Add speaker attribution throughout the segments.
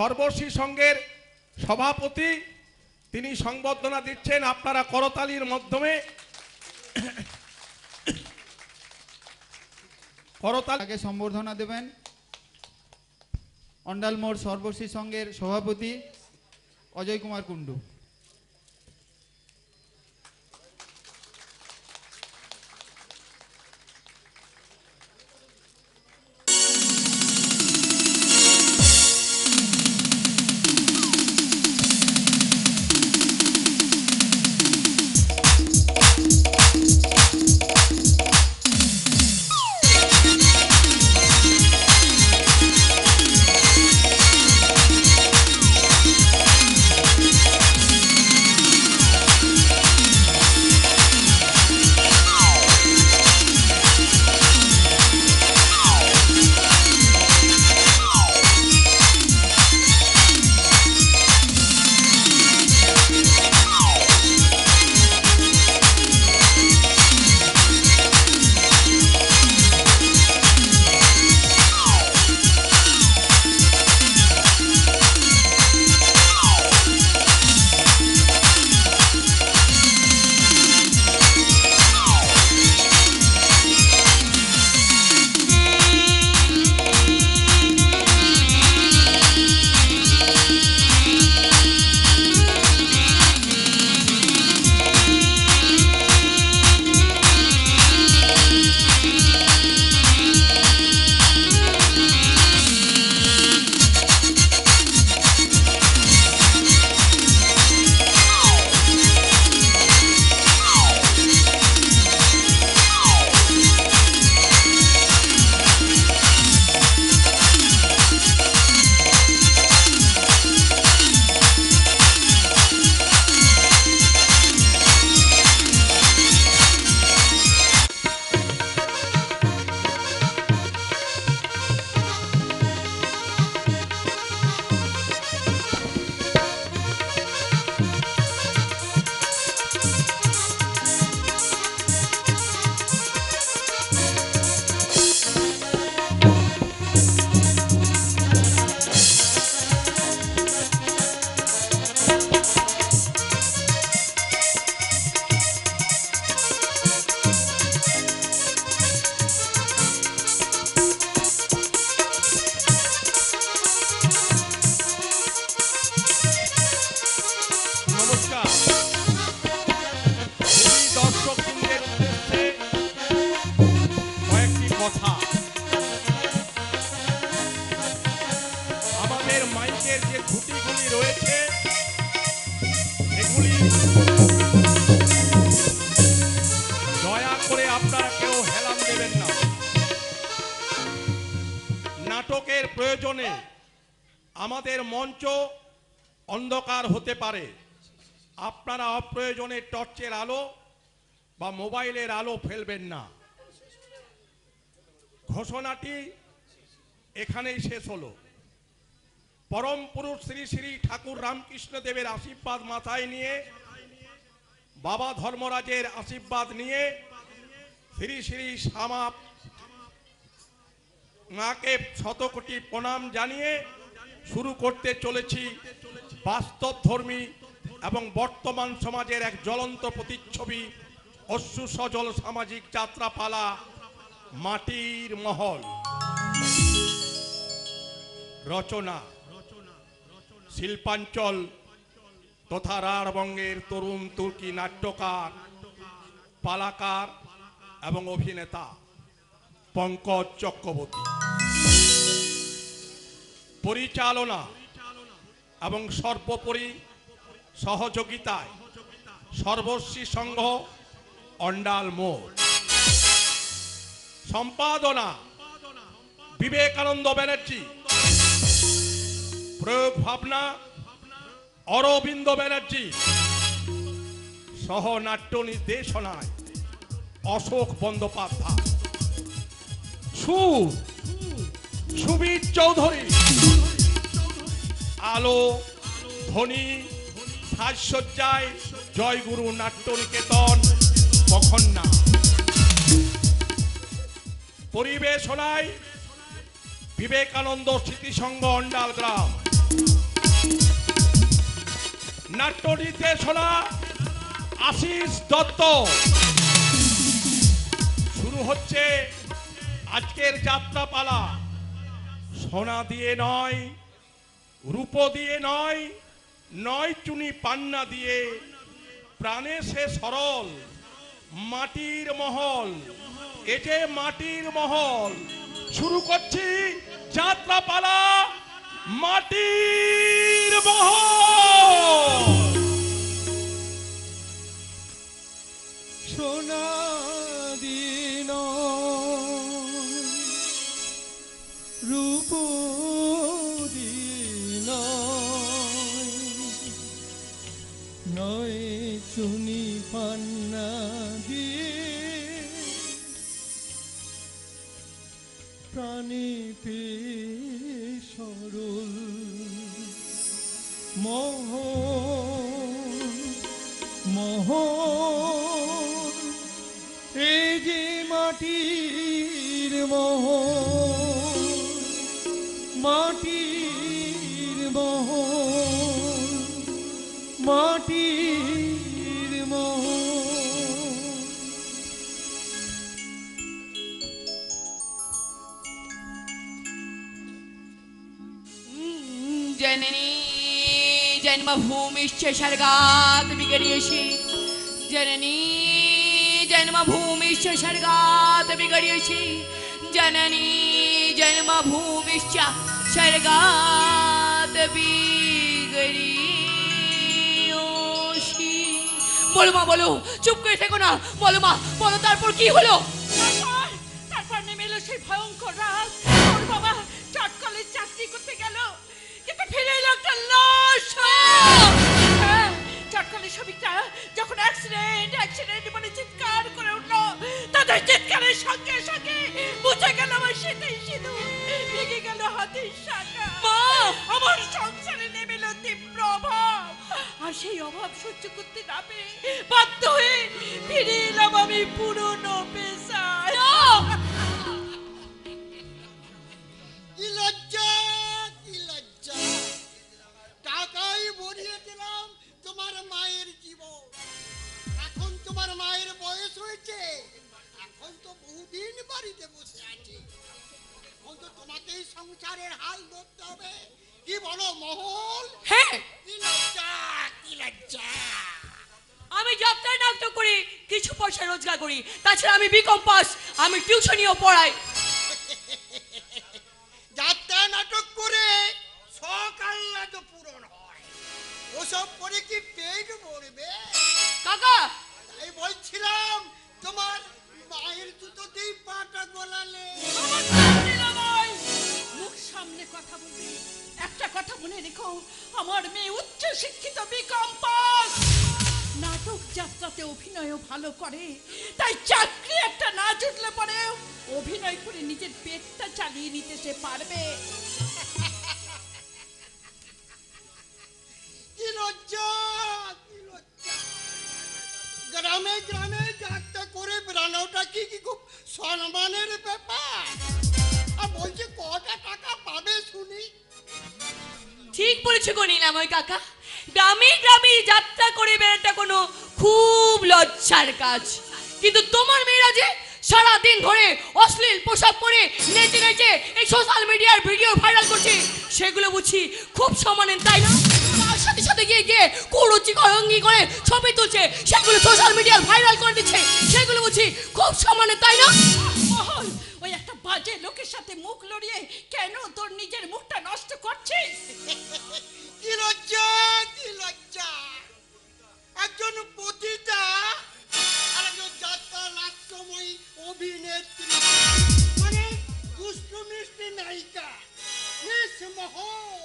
Speaker 1: সর্বশ্রী সংঘের সভাপতি তিনি সংবর্ধনা দিচ্ছেন। আপনারা করতালির মাধ্যমে
Speaker 2: করতালকে সম্বর্ধনা দেবেন অন্ডাল মোড় সর্বশ্রী সংঘের সভাপতি অজয় কুমার কুন্ডু।
Speaker 1: নাটকের প্রয়োজনে আমাদের মঞ্চ অন্ধকার হতে পারে, আপনারা অপ্রয়োজনে টর্চের আলো বা মোবাইলের আলো ফেলবেন না। ঘোষণাটি এখানেই শেষ হলো। পরম পুরুষ শ্রী শ্রী ঠাকুর রামকৃষ্ণ দেবের আশীর্বাদ মাথায় নিয়ে, বাবা ধর্মরাজের আশীর্বাদ নিয়ে, শ্রী শ্রী শ্যামা মাকে শতকোটি প্রণাম জানিয়ে শুরু করতে চলেছি বাস্তবধর্মী এবং বর্তমান সমাজের এক জ্বলন্ত প্রতিচ্ছবি, অশ্রু সজল সামাজিক যাত্রাপালা মাটির মহল। রচনা শিল্পাঞ্চল তথা রাঢ়বঙ্গের তরুণ তুর্কি নাট্যকার, পালাকার এবং অভিনেতা পঙ্কজ চক্রবর্তী। পরিচালনা এবং সর্বোপরি সহযোগিতায় সর্বশ্রী সংঘ অন্ডাল মোড়। সম্পাদনা বিবেকানন্দ ব্যানার্জি। প্রয়োগ ভাবনা অরবিন্দ ব্যানার্জি। সহ নাট্য নির্দেশনায় অশোক বন্দ্যোপাধ্যায়। সুর সুবীর চৌধুরী। আলো ধ্বনি সাজসজ্জায় জয়গুরু নাট্যনিকেতন পখন্না। পরিবেশনায় বিবেকানন্দ স্মৃতিসংঘ অন্ডাল গ্রাম। নাট্য নির্দেশনা আশিস দত্ত। শুরু হচ্ছে আজকের যাত্রাপালা। সোনা দিয়ে নয়, রূপ দিয়ে নয়, নয় চুনি পান্না দিয়ে, প্রাণে সে সরল, মাটির মহল। এ যে মাটির মহল। শুরু করছি যাত্রাপালা মাটির মহল।
Speaker 3: সোনা দিন রূপ দিন নয় চুনি পান্না দিয়ে প্রাণীতে সরল মোহ মোহ এই যে মাটির মোহ মাটির মোহ মাটির মোহ।
Speaker 4: जननी जन्मभूमिश्च स्वर्गात् विगर्यसि जननी जन्मभूमिश्च स्वर्गात् विगर्यसि जननी जन्मभूमिश्च स्वर्गात् विगर्यसि। বলো মা বলো, চুপ করে থেকো না, বলো মা বলো, তারপর কি হলো?
Speaker 5: তারপর নেমে এলো সেই ভয়ঙ্কর রাত। ওর বাবা চটকলে চাকরি করতে গেল, কিন্তু ফিরে এলো একটা লাশ। হ্যাঁ, চটকলে শ্রমিকরা যখন অ্যাক্সিডেন্ট বলে চিৎকার করে উঠলো, তাদের চিৎকারের সঙ্গে সঙ্গে বুঝে গেল আমার সেটাই সিঁদুর, ভেঙে গেল হাতের শাখা।
Speaker 4: মা!
Speaker 5: আমার সংসারে নেমে এলো তীব্র অভাব, আর সেই অভাব সহ্য করতে না পেরে বাধ্য হয়ে ফিরে এলাম আমি পুরনো পেশায়।
Speaker 6: কি লজ্জা, কি লজ্জা! টাকাই ভরিয়ে দিলাম তোমার মায়ের জীবন। এখন তোমার মায়ের বয়স হয়েছে, এখন তো বহুদিন বাড়িতে বসে আছে, এখন তো তোমাকেই সংসারের হাল ধরতে হবে। কি বলো মহল?
Speaker 4: হ্যাঁ,
Speaker 6: কি লজ্জা, কি লজ্জা!
Speaker 4: আমি যাত্রায় নাটক করি, কিছু পয়সা রোজগার করি, তাছাড়া আমি বিকম পাস, আমি টিউশনিও পড়াই।
Speaker 6: যাত্রা নাটক করে সকাল্লা তো পূরণ হয়, ওসব করে কি পেট ভরবে?
Speaker 4: কাকা,
Speaker 6: তাই বলছিলাম তোমার মায়ের জুতোতেই পাটা গলালে।
Speaker 5: মুখ সামনে কথা বলবে। একটা কথা মনে রেখো, আমার মেয়ে উচ্চ শিক্ষিত বিকম পাস। নাটক যাত্রাতে অভিনয়ও ভালো করে, তাই চাকরি একটা না জুটলে পরে অভিনয় করে নিজের পেটটা চালিয়ে নিতে সে পারবে।
Speaker 6: কি লজ্জা, কি লজ্জা! গ্রামে গ্রামে যাত্রা করে বেড়ানোটা কি কি খুব সম্মানের ব্যাপার? আর বলছে কটা টাকা পাবে শুনি?
Speaker 4: ঠিক বলেছো গো নীলাময় কাকা, গ্রামে গ্রামে যাত্রা করে বেড়াটা কোনো খুব লজ্জার কাজ। কিন্তু তোমার মেয়েরা যে সারাদিন ধরে অশ্লীল পোশাক পরে নেচে নেচে এই সোশ্যাল মিডিয়ার ভিডিও ভাইরাল করছে, সেগুলো বুঝি খুব সম্মানের, তাই না? তার সাথে সাথে গিয়ে গিয়ে কুরুচি করঙ্গি করে ছবি তুলছে, সেগুলো সোশ্যাল মিডিয়ার ভাইরাল করে দিচ্ছে, সেগুলো বুঝি খুব সম্মানের, তাই না?
Speaker 5: মহল, ওই একটা বাজে লোকের সাথে মুখ লড়িয়ে কেন তোর নিজের মুখটা নষ্ট করছিস?
Speaker 6: কি লজ্জা, কি লজ্জা! একজন পতিতা আর একজন যাত্রা নাট্যময়ী অভিনেত্রী, মানে দুষ্টু মিষ্টি নায়িকা মিস মহল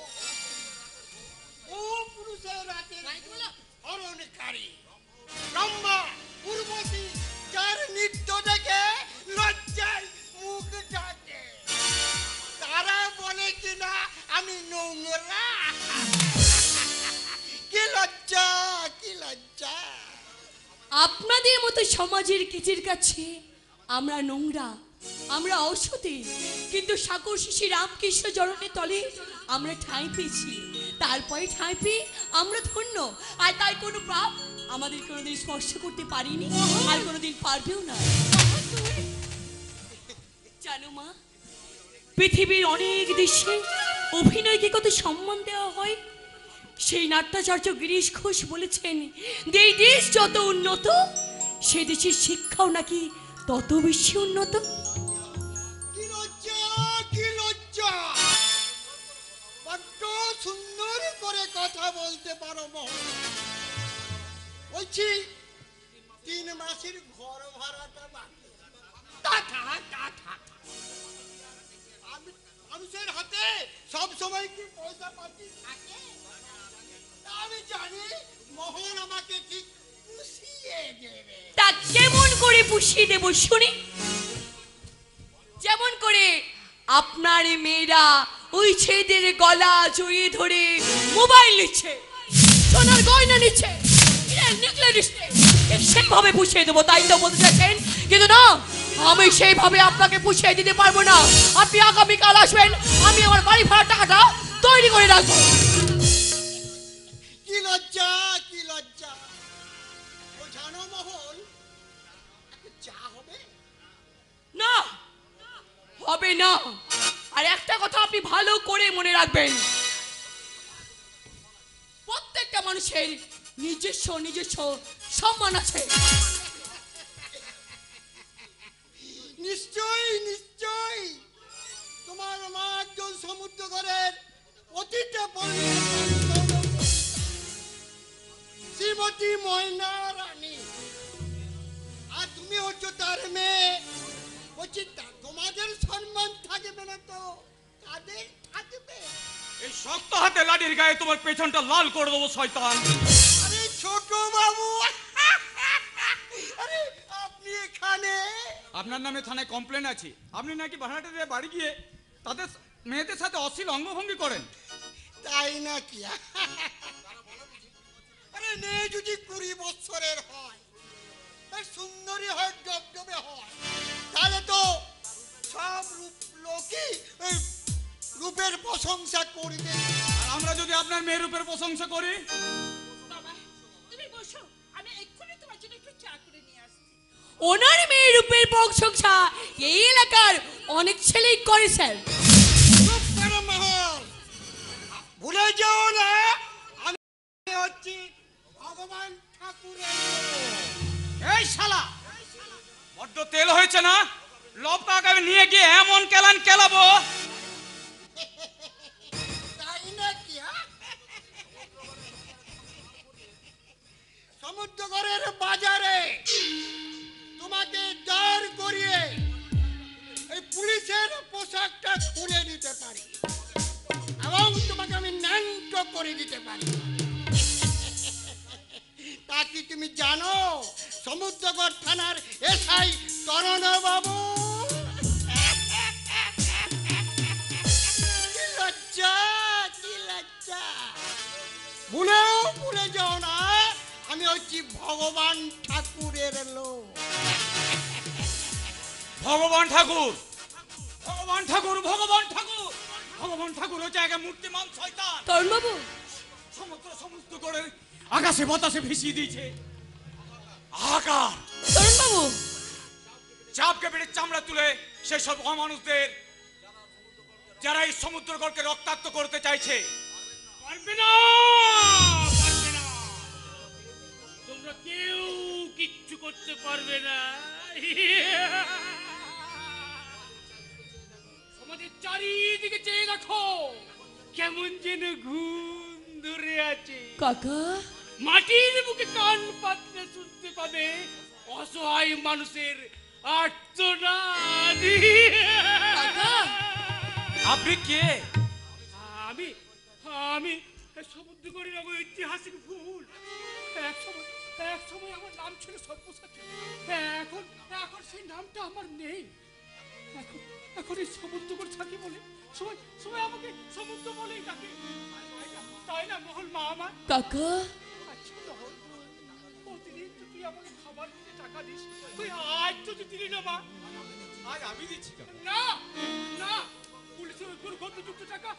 Speaker 6: ও পুরুষের রাতের হরণকারী রম্ভা উর্বশী, যার নৃত্য দেখে লজ্জায় মুখ ডাকে। তারা বলে কিনা আমি নোংরা। কি লজ্জা, কি লজ্জা!
Speaker 4: আপনাদের মতো সমাজের কিচির কাছে আমরা নোংরা, আমরা অসতী, কিন্তু সাগর শিশি রামকৃষ্ণ জরণের তলে আমরা ঠাঁই পেয়েছি, তারপরে ঠাঁই পেয়ে আমরা ধন্য। আর তাই কোনো পাপ আমাদের কোনোদিন স্পর্শ করতে পারিনি, আর কোনোদিন পারবেও না। জানো মা, পৃথিবীর অনেক দেশে অভিনয়কে কত সম্মান দেওয়া হয়। সেই নাট্যাচার্য গিরিশ ঘোষ বলেছেন, এই দেশ যত উন্নত, সে দেশের শিক্ষাও নাকি তত বেশি উন্নত।
Speaker 6: কি লজ্জা, কি লজ্জা! বড্ড সুন্দর করে কথা বলতে পারো মোহন। বলছি 3 মাসের ঘর ভাড়াটা বাকি। তা থাক, তা থাক। মানুষের হাতে সব সময় কি পয়সা পাতি থাকে? তা আমি জানি মোহন আমাকে ঠিক পুষিয়ে দেবে।
Speaker 4: তা কেমন করে পুষিয়ে দেব শুনি? যেমন করে আপনার মেয়েরা ওই ছেলেদের গলা জড়িয়ে ধরে মোবাইল নিচ্ছে, সোনার গয়না নিচ্ছে, নেকলেস নিচ্ছে, ঠিক সেইভাবে পুষিয়ে দেবো, তাই তো বলতে চাইছেন? কিন্তু না, আমি সেইভাবে আপনাকে পুষিয়ে দিতে পারবো না। আপনি আগামীকাল আসবেন, আমি আমার বাড়ি ভাড়ার টাকাটা তৈরি করে রাখবো।
Speaker 6: কি লজ্জা, কি লজ্জা! ও জানো মোহন, চা হবে?
Speaker 4: না, হবে না। আর একটা কথা আপনি ভালো করে মনে রাখবেন, প্রত্যেকটা মানুষের নিজস্ব নিজস্ব সম্মান আছে।
Speaker 6: নিশ্চয়ই, নিশ্চয়ই। তোমার মা একজন সমুদ্রগড়ের প্রতিটা পরিবার শ্রীমতী ময়না রানী, আর তুমি হচ্ছ তার মেয়ে। বলছি তোমাদের সম্মান থাকবে না তো কাদের থাকবে?
Speaker 7: এই শক্ত হাতে লাঠির গায়ে তোমার পেছনটা লাল করে দেবো শয়তান।
Speaker 6: আরে ছোট বাবু, আরে আপনি এখানে?
Speaker 7: আপনার নামে থানায় কমপ্লেন আছে, আপনি নাকি ভাড়াটেদের বাড়ি গিয়ে তাদের মেয়েদের সাথে অশ্লীল অঙ্গভঙ্গি করেন।
Speaker 6: তাই নাকি? আরে মেয়ে যদি 20 বছরের হয়, সুন্দরী হয়, ডবডবে হয়, তাহলে তো সব লোকই রূপের প্রশংসা করবে।
Speaker 7: আর আমরা যদি আপনার মেয়ের রূপের প্রশংসা করি?
Speaker 5: বাবা তুমি বসো, আমি এক্ষুনি তোমার জন্য একটু চা করে নিয়ে আসছি।
Speaker 4: ওনার মেয়ের রূপের প্রশংসা এই এলাকার অনেক ছেলেই করে স্যার।
Speaker 6: চুপ করো মহল, ভুলে যাও না আমি হচ্ছি ভগবান ঠাকুরের লোক।
Speaker 7: এই শালা, বড্ড তেল হয়েছে না? লবকাকে আমি নিয়ে গিয়ে এমন কেলান কেলাবো।
Speaker 6: তাই নাকি? সমুদ্রগড়ের বাজারে তোমাকে দাঁড় করিয়ে এই পুলিশের পোশাকটা খুলে দিতে পারি এবং তোমাকে আমি ন্যাংট করে দিতে পারি। তা কি তুমি জানো সমুদ্রগড় থানার এসআই তরণ বাবু? কি লজ্জা, কি লজ্জা! ভুলেও ভুলে যাও না আমি হচ্ছি ভগবান ঠাকুরের লোক।
Speaker 7: ভগবান ঠাকুর, ভগবান ঠাকুর, ভগবান ঠাকুর, ভগবান ঠাকুর হচ্ছে এক মূর্তিমান শয়তান।
Speaker 4: তরুণ বাবু,
Speaker 7: সমস্ত করে আকাশে বাতাসে ভিসিয়ে দিয়েছে। আকার
Speaker 4: তরুণ বাবু,
Speaker 7: চাপকে বেড়ে চামড়া তুলে সেসব অমানুষদের যারা এই সমুদ্রগড়কে রক্তাক্ত করতে চাইছে,
Speaker 8: পারবে না, পারবে না, তোমরা কেউ কিচ্ছু করতে পারবে না। সমাজের চারিদিকে চেয়ে রাখো, কেমন যেন ঘুম ধরে আছে।
Speaker 4: কাকা,
Speaker 8: মাটির বুকে কান পাতলে শুনতে পাবে অসহায় মানুষের আর্তনাদ।
Speaker 4: কাকা,
Speaker 7: আপনি কে?
Speaker 8: আমি আমি সমুদ্রগড়ের ঐতিহাসিক ফুল। এক সময় আমার নাম ছিল সর্বসাচী। এখন এখন সেই নামটা আমার নেই। এখন এই সমুদ্রগড় থাকি বলে সবাই সবাই আমাকে সমুদ্র বলেই ডাকে। তাই না মহল মা আমার?
Speaker 4: কাকা,
Speaker 8: আচ্ছা মহল, প্রতিদিন তো তুই আমাকে খাবার দিতে টাকা দিস, তুই আজ তো দিলি না মা।
Speaker 7: আজ আমি দিচ্ছি।
Speaker 8: না না, পুলিশের উপর কতযুক্ত টাকা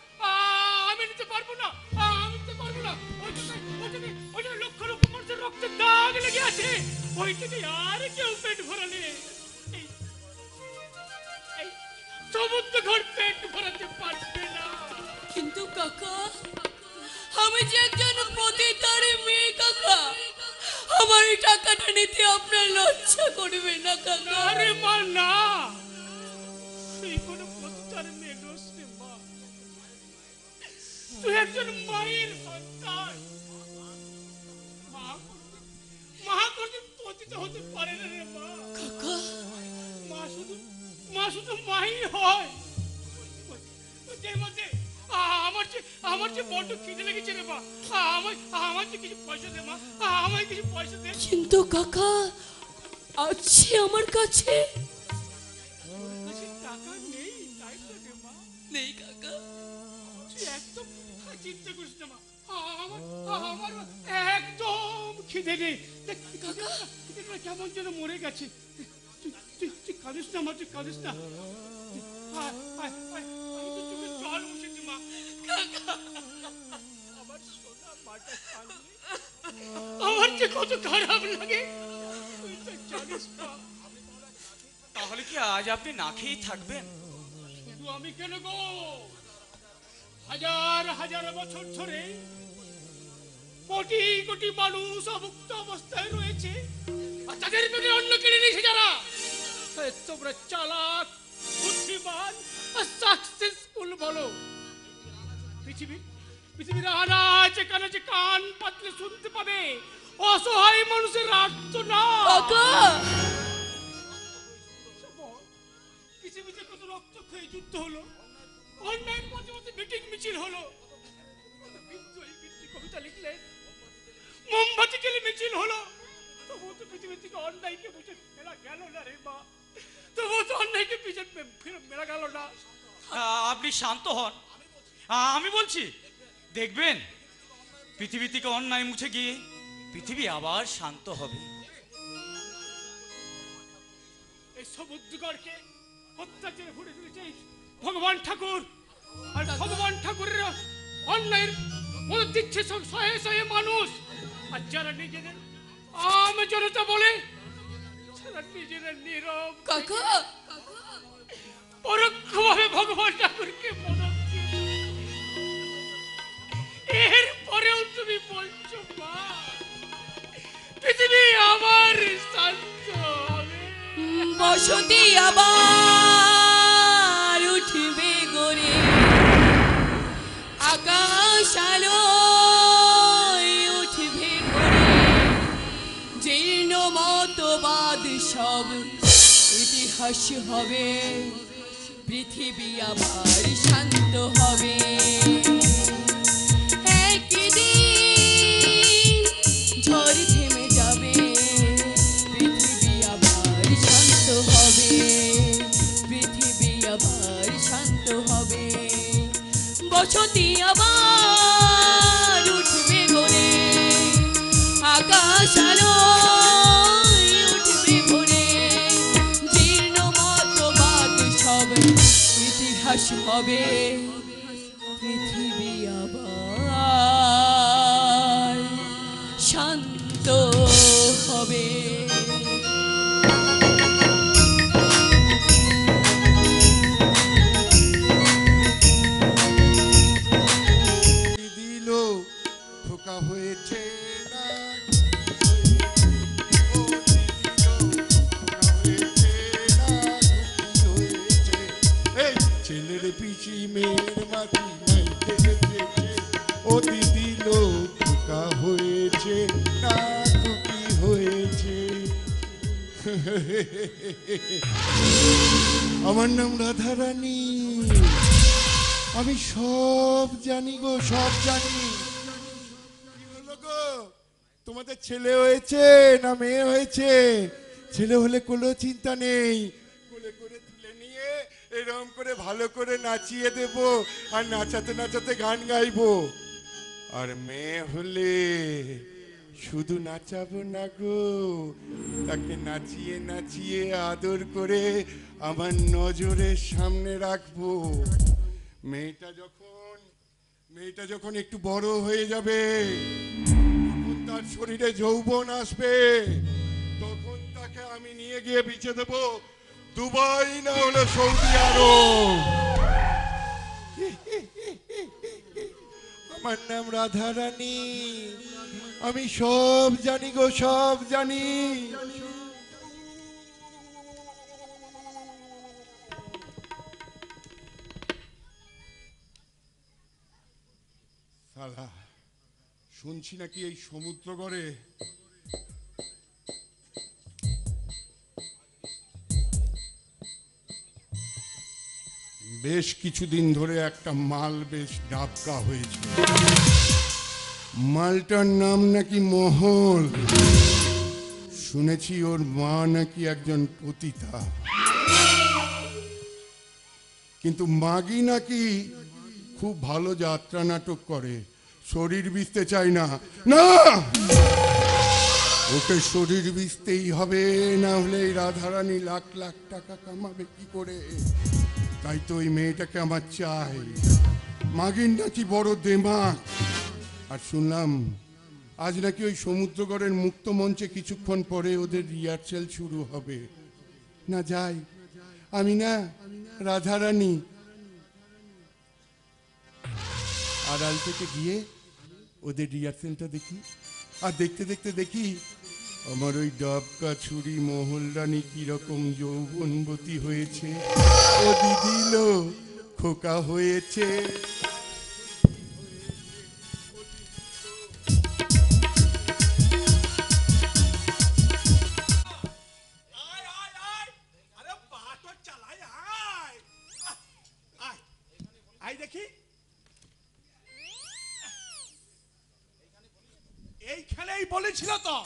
Speaker 8: আমি নিতে পারবো না। আমি ওই থেকে আর কেউ পেট ভরালে এই এই সমুদ্র ঘর পেট ভরাতে পারবে না।
Speaker 4: কিন্তু কাকা, আমি যে একজন পতিতার মেয়ে কাকা, আমার এই টাকাটা নিতে আপনার লজ্জা করবে না কাকা?
Speaker 8: আরে মা না, তুই কোনো পতিতার মেয়ে নস রে মা, তুই একজন মায়ের সন্তান। মা কোনদিন পতিতা হতে পারে না রে মা।
Speaker 4: কাকা,
Speaker 8: মা শুধু মাই হয়। আমার যে বড্ড খিদে লেগেছে রে মা, আমার যে কিছু পয়সা দে মা, আমায় কিছু পয়সা দে।
Speaker 4: কিন্তু কাকা, আছে আমার কাছে।
Speaker 8: টাকা নেই তাই তো রে মা।
Speaker 4: নেই কাকা।
Speaker 8: তুই একদম চিন্তা করিস না মা, আমার একদম খিদে নেই। কাকা কেমন যেন মরে গেছে। তুই কাঁদিস না মা, তুই কাঁদিস না। জল বসেছি মা। আমার সোনা মাটা কাঁদলে আমার যে কত খারাপ লাগে তুই তো জানিস মা।
Speaker 7: তাহলে কি আজ আপনি না খেয়েই থাকবেন?
Speaker 8: শুধু আমি কেন গো, হাজার হাজার বছর ধরে কোটি কোটি মানুষ অভুক্ত অবস্থায় রয়েছে, আর তাদের পেটে অন্ন কিনে নিয়েছে যারা। তোমরা চালাক, বুদ্ধিমান আর সাকসেসফুল বলো। পৃথিবীর আনাচে কানাচে কান পাতলে শুনতে পাবে অসহায় মানুষের আর্তনাদ। পৃথিবীতে কত রক্ত খেয়ে যুদ্ধ হলো, অন্যায়ের মধ্যে মধ্যে মিটিং মিছিল হলো, কবিতা লিখলেন, মোমবাতি জেলে মিছিল হলো, তবুও তো পৃথিবী থেকে অন্যায়কে বুঝে ফেলা গেল না রে মা। তবুও তো অন্যায়কে পিছনে মেলা গেল না।
Speaker 7: আপনি শান্ত হন, আমি বলছি দেখবেন পৃথিবী থেকে অন্যায় মুছে গিয়ে পৃথিবী আবার শান্ত হবে।
Speaker 8: এই সমুদ্রগড়কে অত্যাচারে ভরে তুলেছে ভগবান ঠাকুর, আর ভগবান ঠাকুরের অন্যায়ের মদত দিচ্ছে সব শয়ে শয়ে মানুষ। আর যারা নিজেদের আম জনতা বলে, যারা নিজেরা নীরব
Speaker 4: কাকা,
Speaker 8: পরোক্ষভাবে ভগবান ঠাকুরকে মদত দিচ্ছে। এর পরেও তুমি বলছো মা পৃথিবী আবার শান্ত হবে?
Speaker 4: বসতি আবার উঠবে গড়ে, আকাশ আলোয় উঠবে গড়ে, জীর্ণ মতবাদ সব ইতিহাস হবে, পৃথিবী আবার শান্ত হবে। একদিন ঝড় থেমে যাবে, পৃথিবী আবার শান্ত হবে, পৃথিবী আবার শান্ত হবে। বসতি আবার উঠবে গড়ে, আকাশ আলোয় উঠবে ভরে, জীর্ণ মতবাদ সব ইতিহাস হবে, পৃথিবী আবার শান্ত হবে।
Speaker 6: দিল খোকা হয়েছে না, ছেলের পিছি মেয়ের মাটি নাই দেখেছে, ও দিদি লো খোকা হয়েছে না, খুকি হয়েছে। আমার নাম রাধারানী, আমি সব জানি গো, সব জানি। কি হলো গো, তোমাদের ছেলে হয়েছে না মেয়ে হয়েছে? ছেলে হলে কোনো চিন্তা নেই, কোলে করে তুলে নিয়ে এরকম করে ভালো করে নাচিয়ে দেব, আর নাচাতে নাচাতে গান গাইবো। আর মেয়ে হলে শুধু নাচাবো না গো, তাকে নাচিয়ে নাচিয়ে আদর করে আমার নজরের সামনে রাখবো। মেয়েটা যখন একটু বড় হয়ে যাবে, তার শরীরে যৌবন আসবে, তখন
Speaker 9: মেয়েটাকে আমি নিয়ে গিয়ে বিচে দেবো দুবাই না হলে সৌদি আরব। আমার নাম রাধারানী, আমি সব জানি গো, সব জানি। শালা, শুনছি নাকি এই সমুদ্রগড়ে বেশ কিছুদিন ধরে একটা মাল বেশ ডাবকা হয়েছে। মালটার নাম নাকি মহল। শুনেছি ওর মা নাকি একজন পতিতা, কিন্তু মাগি নাকি খুব ভালো যাত্রা নাটক করে। শরীর বিচতে চাই না, না ওকে শরীর বিচতেই হবে, না হলে এই রাধারানী লাখ লাখ টাকা কামাবে কি করে? তাই তো ওই মেয়েটাকে আমার চাই। মাগির নাকি বড় দেমাক। আর শুনলাম আজ নাকি ওই সমুদ্রগড়ের মুক্ত মঞ্চে কিছুক্ষণ পরে ওদের রিহার্সেল শুরু হবে। না যাই, আমি না রাধারানী আড়াল থেকে গিয়ে ওদের রিহার্সেলটা দেখি। আর দেখতে দেখতে দেখি আমার ওই ডাবকা ছুরি মহল রানী কিরকম যৌবনবতী হয়েছে। ও দিদিল খোকা হয়েছে।
Speaker 1: দেখি এইখানেই বলেছিল তো,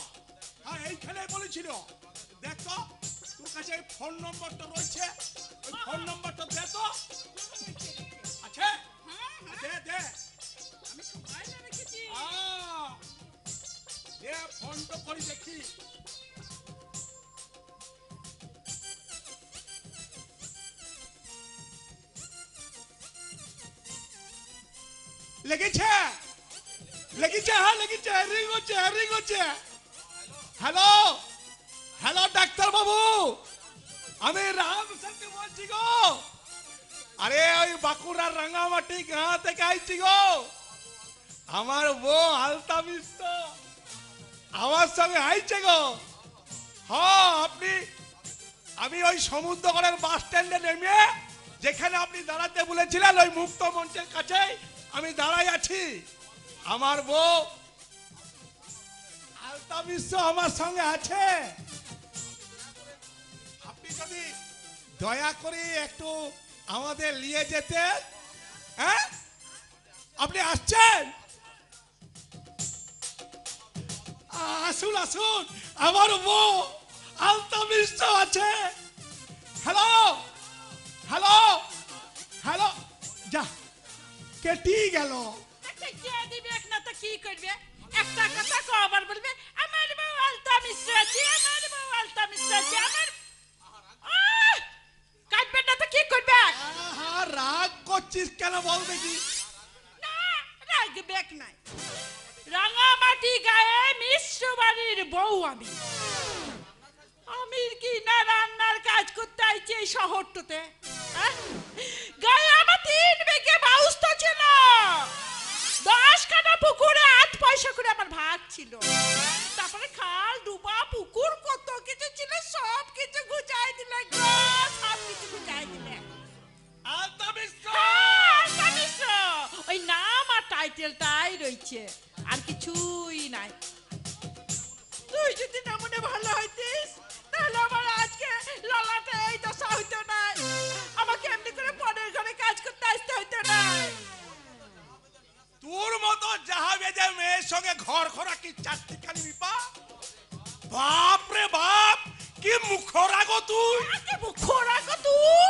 Speaker 1: হ্যাঁ এইখানেই বলেছিল। দেখ তো তোর কাছে ফোন নম্বরটা রয়েছে, ওই ফোন নম্বরটা দে তো। আছে? দে দে।
Speaker 5: আমি সবাই রেখেছি।
Speaker 1: দে ফোনটা করে দেখি। লেগেছে লেগেছে, হ্যাঁ লেগেছে, রিং হচ্ছে, রিং হচ্ছে। হ্যালো হ্যালো ডাক্তার বাবু, আমি রাম সত্যি বলছি গো। আরে ওই বাঁকুড়ার রাঙ্গামাটি গ্রাম থেকে আইছি গো। আমার বউ আলতা মিশ্র আমার সঙ্গে আইছে গো। হ্যাঁ আপনি, আমি ওই সমুদ্রগড়ের বাস স্ট্যান্ডে নেমে যেখানে আপনি দাঁড়াতে বলেছিলেন ওই মুক্ত মঞ্চের কাছে আমি দাঁড়াই আছি। আমার বউ আলতা মিশ্র আমার সঙ্গে আছে। আপনি যদি দয়া করে একটু আমাদের নিয়ে যেতেন। হ্যাঁ আপনি আসছেন? আসুন আসুন, আমার বউ আলতা মিশ্র আছে। হ্যালো হ্যালো হ্যালো, যা কেটে গেল।
Speaker 5: দিবে না তো কি করবে? একটা কথা কবার বলবে আমার বউ আলতা মিশ্র আছে, আমার বউ আলতা মিশ্র আছে। আমার কাটবে না তো কি করবে?
Speaker 1: রাগ করছিস কেন বল দেখি?
Speaker 5: না রাগ বেক নাই। রাঙামাটি গায়ে মিশ্র বাড়ির বউ আমি। আমি কি না রান্নার কাজ করতে আইছি এই শহরটাতে? গায়ে আমার 3 বিঘে বাউস্ত ছিল, 10 কাটা পুকুরে 8 পয়সা করে আমার ভাগ ছিল। তারপরে খাল ডুবা পুকুর কত কিছু ছিল, সব কিছু গুছাই দিলে গো, সব কিছু গুছাই দিলে।
Speaker 1: আলতা মিশ্র,
Speaker 5: আলতা মিশ্র ওই নাম আর টাইটেলটাই রয়েছে, আর কিছুই নাই। তুই যদি না মনে ভালো হইতিস তাহলে আমার আজকে ললাটে এই দশা হইতো না, আমাকে এমনি করে পরের ঘরে কাজ করতে আসতে হইতো না।
Speaker 1: তোর মতো যাহা বেজে মেয়ের সঙ্গে ঘর খরা কি চারটি খালি বিপা। বাপ রে বাপ, কি মুখরা গো তুই।
Speaker 5: কি মুখরা গো তুই,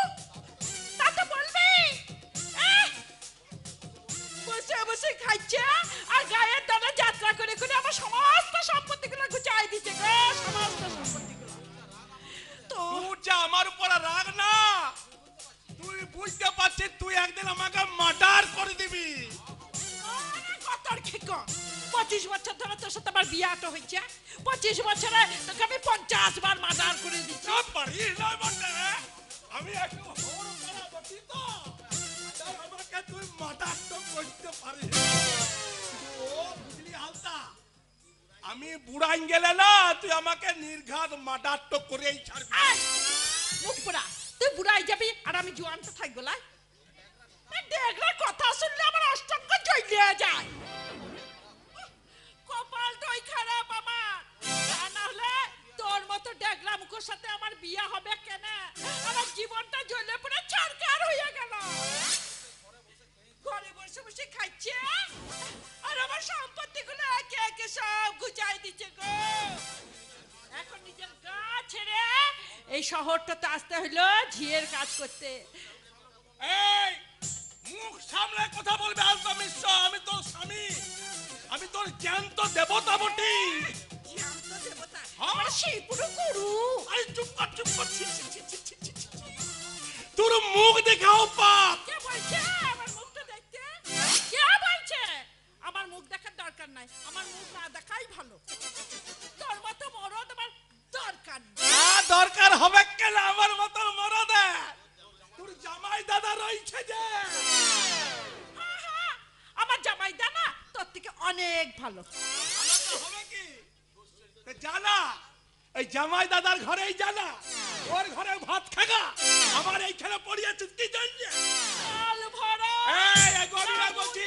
Speaker 5: তা তো বলবি। বসে বসে খাইছে আর গায়ের দানা যাত্রা করে করে আমার সমস্ত সম্পত্তিগুলো গুছাই দিছে গো, সমস্ত সম্পত্তিগুলো।
Speaker 1: তোর যে আমার উপর রাগ না, তুই বুঝতে পারছিস তুই একদিন আমাকে মার্ডার করে দিবি।
Speaker 5: কত তোর খেকো 25 বছর ধরে তোর সাথে আমার বিয়াটা হয়েছে 25 বছরে তোকে আমি 50 বার মার্ডার করে দিচ্ছি
Speaker 1: পারি না বটে আমি একটু হর করা বটি তো তাই আমাকে তুই মাটার তো করতে পারিস ও বুঝলি হালতা আমি বুড়াই গেলে না তুই আমাকে নির্ঘাত মাটার তো করেই ছাড়বি
Speaker 5: মুখ পোড়া তুই বুড়াই যাবি আর আমি জোয়ানটা থাকবো লাই দেখলে কথা শুনলে আমার অষ্টঙ্গ জ্বলিয়ে যায় কপালটাই খারাপ আমার তা না হলে তোর মতো ডেগলা মুখের সাথে আমার বিয়ে হবে কেন আমার জীবনটা জ্বলে পুরো ছারখার হয়ে গেল ঘরে বসে বসে খাচ্ছে আর আমার সম্পত্তিগুলো একে একে সব গুজাই দিচ্ছে গো এখন নিজের গা ছেড়ে এই শহরটাতে আসতে হলো ঝিয়ের কাজ করতে
Speaker 1: এই মুখ সামলে কথা বলবে আলতা মিশ্র আমি তোর স্বামী আমি তোর জ্ঞান্ত দেবতা বটি
Speaker 5: জ্যান্ত দেবতা
Speaker 1: হ্যাঁ?
Speaker 5: আমার সেই পুরো গরু
Speaker 1: আরে চুপ কর ছি, ছি, ছি, ছি, ছি, ছি, ছি, ছি। তোর মুখ দেখাও পাপ
Speaker 5: কে বলছে আমার মুখটা দেখতে কে বলছে আমার মুখ দেখার দরকার নাই আমার মুখ না দেখাই ভালো তোর মতো মরদ আমার দরকার নেই।
Speaker 1: দরকার হবে কেন আমার মতো মরদে তোর জামাই দাদা রয়েছে যে
Speaker 5: আহা, আমার জামাই দানা তোর থেকে অনেক ভালো
Speaker 1: ভালো তো হবে কি তা জানা এই জামাই দাদার ঘরেই জানা ওর ঘরে ভাত খাগা আমার এইখানে পড়িয়েছিস কি জানিয়ে
Speaker 5: আল ভরা
Speaker 1: এই গবিরা বলছি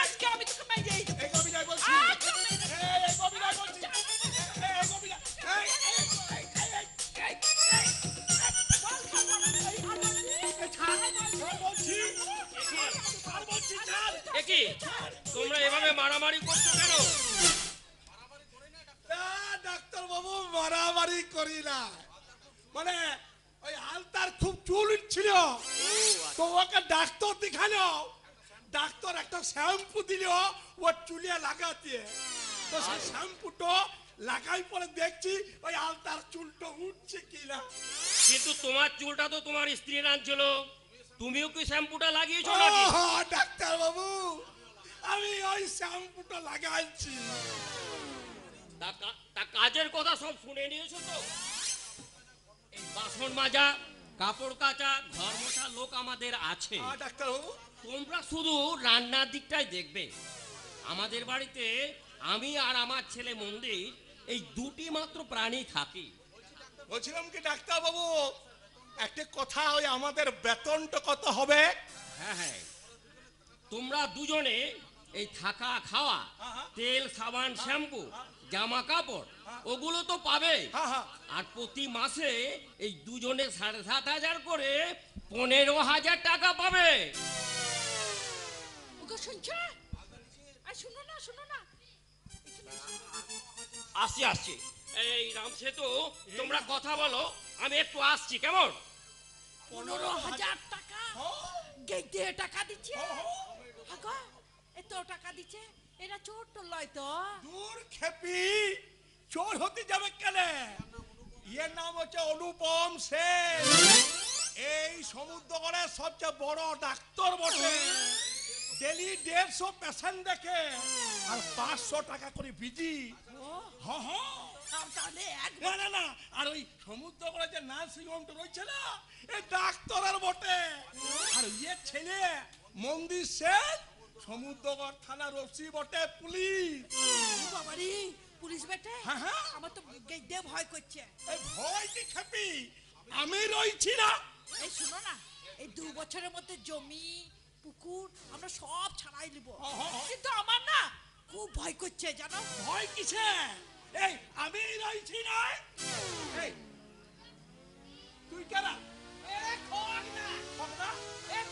Speaker 5: আজকে আমি তোকে মেরেই দেবো।
Speaker 1: এই গবিরা বলছি
Speaker 5: আজকে মেরে দেবো।
Speaker 1: এই গবিরা বলছি এই গবিরা এই
Speaker 5: বল খাবো না। এই আলাদি।
Speaker 10: একি তোমরা এভাবে মারামারি করছো কেন?
Speaker 1: ডাক্তার বাবু মারামারি করি না মানে ওই আলতার খুব চুল ছিল তো ওকে ডাক্তার দেখালো ডাক্তার একটা শ্যাম্পু দিল ও চুলে লাগাতে তো সেই শ্যাম্পুটা লাগাই পরে দেখছি ওই আলতার চুলটা উঠছে কিনা
Speaker 10: কিন্তু তোমার চুলটা তো তোমার স্ত্রীর আনছিল, তুমিও কি শ্যাম্পুটা লাগিয়েছো নাকি?
Speaker 1: ডাক্তার বাবু আমি ওই শ্যাম্পুটা লাগাইছি
Speaker 10: তা কাজের কথা সব শুনে নিয়েছো তো? এই বাসন মাজা, কাপড় কাচা, ঘর মোছা লোক আমাদের আছে।
Speaker 1: ডাক্তার বাবু
Speaker 10: তোমরা শুধু রান্নার দিকটাই দেখবে। আমাদের বাড়িতে আমি আর আমার ছেলে মন্দির এই দুটি মাত্র প্রাণী থাকি।
Speaker 1: বলছিলাম কি ডাক্তার বাবু একটা কথা ওই আমাদের বেতনটা কত হবে
Speaker 10: হ্যাঁ তোমরা দুজনে এই থাকা খাওয়া, তেল সাবান শ্যাম্পু, জামা কাপড় ওগুলো তো পাবে। আর প্রতি মাসে এই দুজনে 7,500 করে 15,000 টাকা পাবে।
Speaker 5: ওগো শুনছো আর শুনো না
Speaker 10: আসছি এই রাম সেতু তোমরা কথা বলো, আমি একটু আসছি কেমন?
Speaker 5: 15,000 টাকা গেইতে টাকা দিচ্ছে আগো এত টাকা দিচ্ছে এরা চোর তো লয় তো
Speaker 1: দূর খেপি চোর হতে যাবে কেন এর নাম হচ্ছে অনুপম সেন এই সমুদ্রগড়ের সবচেয়ে বড় ডাক্তার বটে ডেলি 150 পেশেন্ট দেখে আর 500 টাকা করে বিজি
Speaker 5: তাহলে এক
Speaker 1: না আর ওই সমুদ্রগড়ে যে নার্সিং হোমটা রয়েছে না এই ডাক্তারের বটে আর ইয়ে ছেলে মন্দির সেন সমুদ্রগড় থানা রসি বটে পুলিশ
Speaker 5: বাবারি পুলিশ বেটে
Speaker 1: হ্যাঁ।
Speaker 5: আমার তো গেইতে ভয় করছে
Speaker 1: এই ভয় কি খেপি আমি রইছি না
Speaker 5: এই শুনো না এই 2 বছরের মধ্যে জমি পুকুর আমরা সব ছাড়াই নিব কিন্তু আমার না খুব ভয় করছে জানো
Speaker 1: ভয় কিসে এই আমি রইছি না এই তুই কেন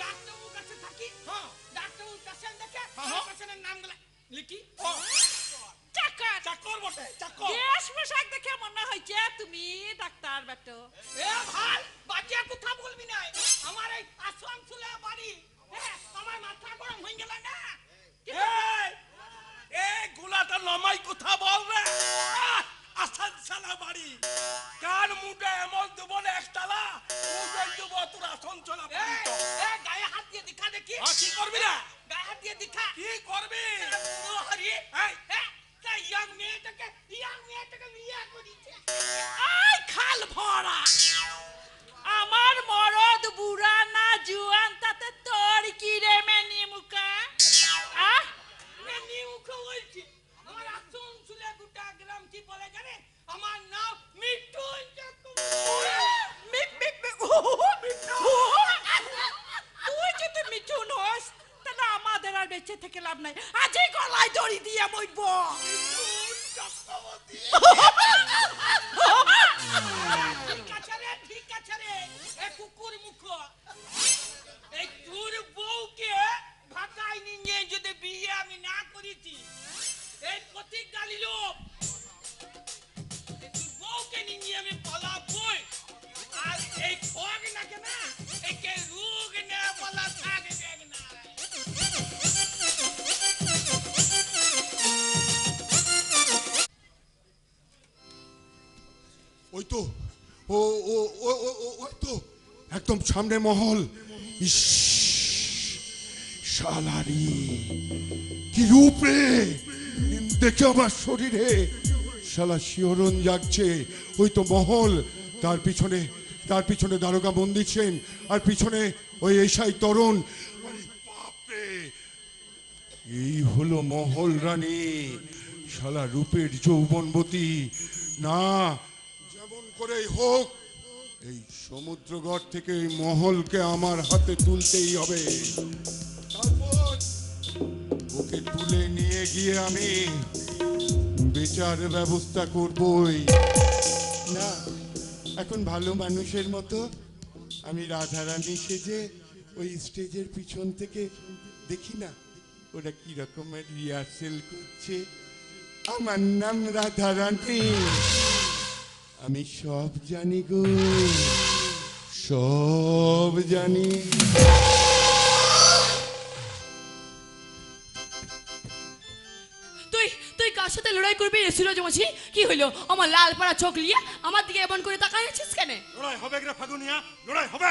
Speaker 8: ডাক্তারবাবুর কাছে থাকি ডাক্তারবাবুর পেশেন্ট দেখে পেশেন্টের নামগুলো লিখি
Speaker 1: চাকর বটে চাকর
Speaker 5: বেশ পোশাক দেখে মনে হয়েছে তুমি ডাক্তার বেটো
Speaker 8: এ ভাই বাচ্চা কথা বলবি না আমার এই আসানসোলে বাড়ি আমার মাথা গরম হয়ে গেল না
Speaker 1: এই গোলাটা নামাই কথা বল রে আসানসোলা বাড়ি কার মুডে এমন দেব না একতলা ওই দেব তোর আসানসোলা বাড়ি তো
Speaker 8: গায়ে হাত দিয়ে দেখা দেখি
Speaker 1: কি করবি না
Speaker 8: গায়ে হাত
Speaker 10: দিয়ে দিখা
Speaker 1: কি করবি?
Speaker 10: ও হরি
Speaker 1: এই,
Speaker 10: তা ইয়াং মেয়েটাকে বিয়ে করিছে আই খাল ভরা আমার মরদ বুড়া না জুয়ান তাতে তোর কি রে মেনি মুখা মেনি মুখা বলছি আমার আসন শুলে গোটা গ্রাম কি বলে জানে আমার নাম মিঠুন তুই যদি মিঠুন হোস তাহলে আমাদের আর বেঁচে থেকে লাভ নাই আজই গলায় দড়ি দিয়ে মরব ঠিক আছে রে এ কুকুর মুখ এই তোর বউকে ভাগাই নিয়ে যদি বিয়ে আমি না করেছি এই প্রতীক গালি লোক তোর বউকে নিয়ে আমি পালাবই আর এই খোগ না কেন একে রোগ না বলা থাকে দেখ না
Speaker 9: ওই তো ও ও ও ও ও- ওই তো একদম সামনে মহল। ইস, শালারি কি রূপ রে! দেখে আমার শরীরে শালা শিহরণ জাগছে। ওই তো মহল, তার পিছনে দারোগা মন্দির সেন, আর পিছনে ওই এসাই তরুণ। আরে বাপরে, এই হলো মহল রানী, শালা রূপের যৌবনবতী। না, যেমন করেই হোক এই সমুদ্রগড় থেকে এই মহলকে আমার হাতে তুলতেই হবে। তারপর ওকে তুলে নিয়ে গিয়ে আমি বিচার ব্যবস্থা করবই। না, এখন ভালো মানুষের মতো আমি রাধারানী সেজে ওই স্টেজের পিছন থেকে দেখি না ওরা কি রকমের রিহার্সেল করছে। আমার নাম রাধারানী, আমি সব জানি গো, সব জানি।
Speaker 4: তুই তুই কার সাথে লড়াই করবি রে সুরজ মাঝি? কি হইলো? আমার লাল পাড়া চোখ লিয়ে আমার দিকে এমন করে তাকায় আছিস কেন?
Speaker 11: লড়াই হবে রে ফাগুনিয়া, লড়াই হবে।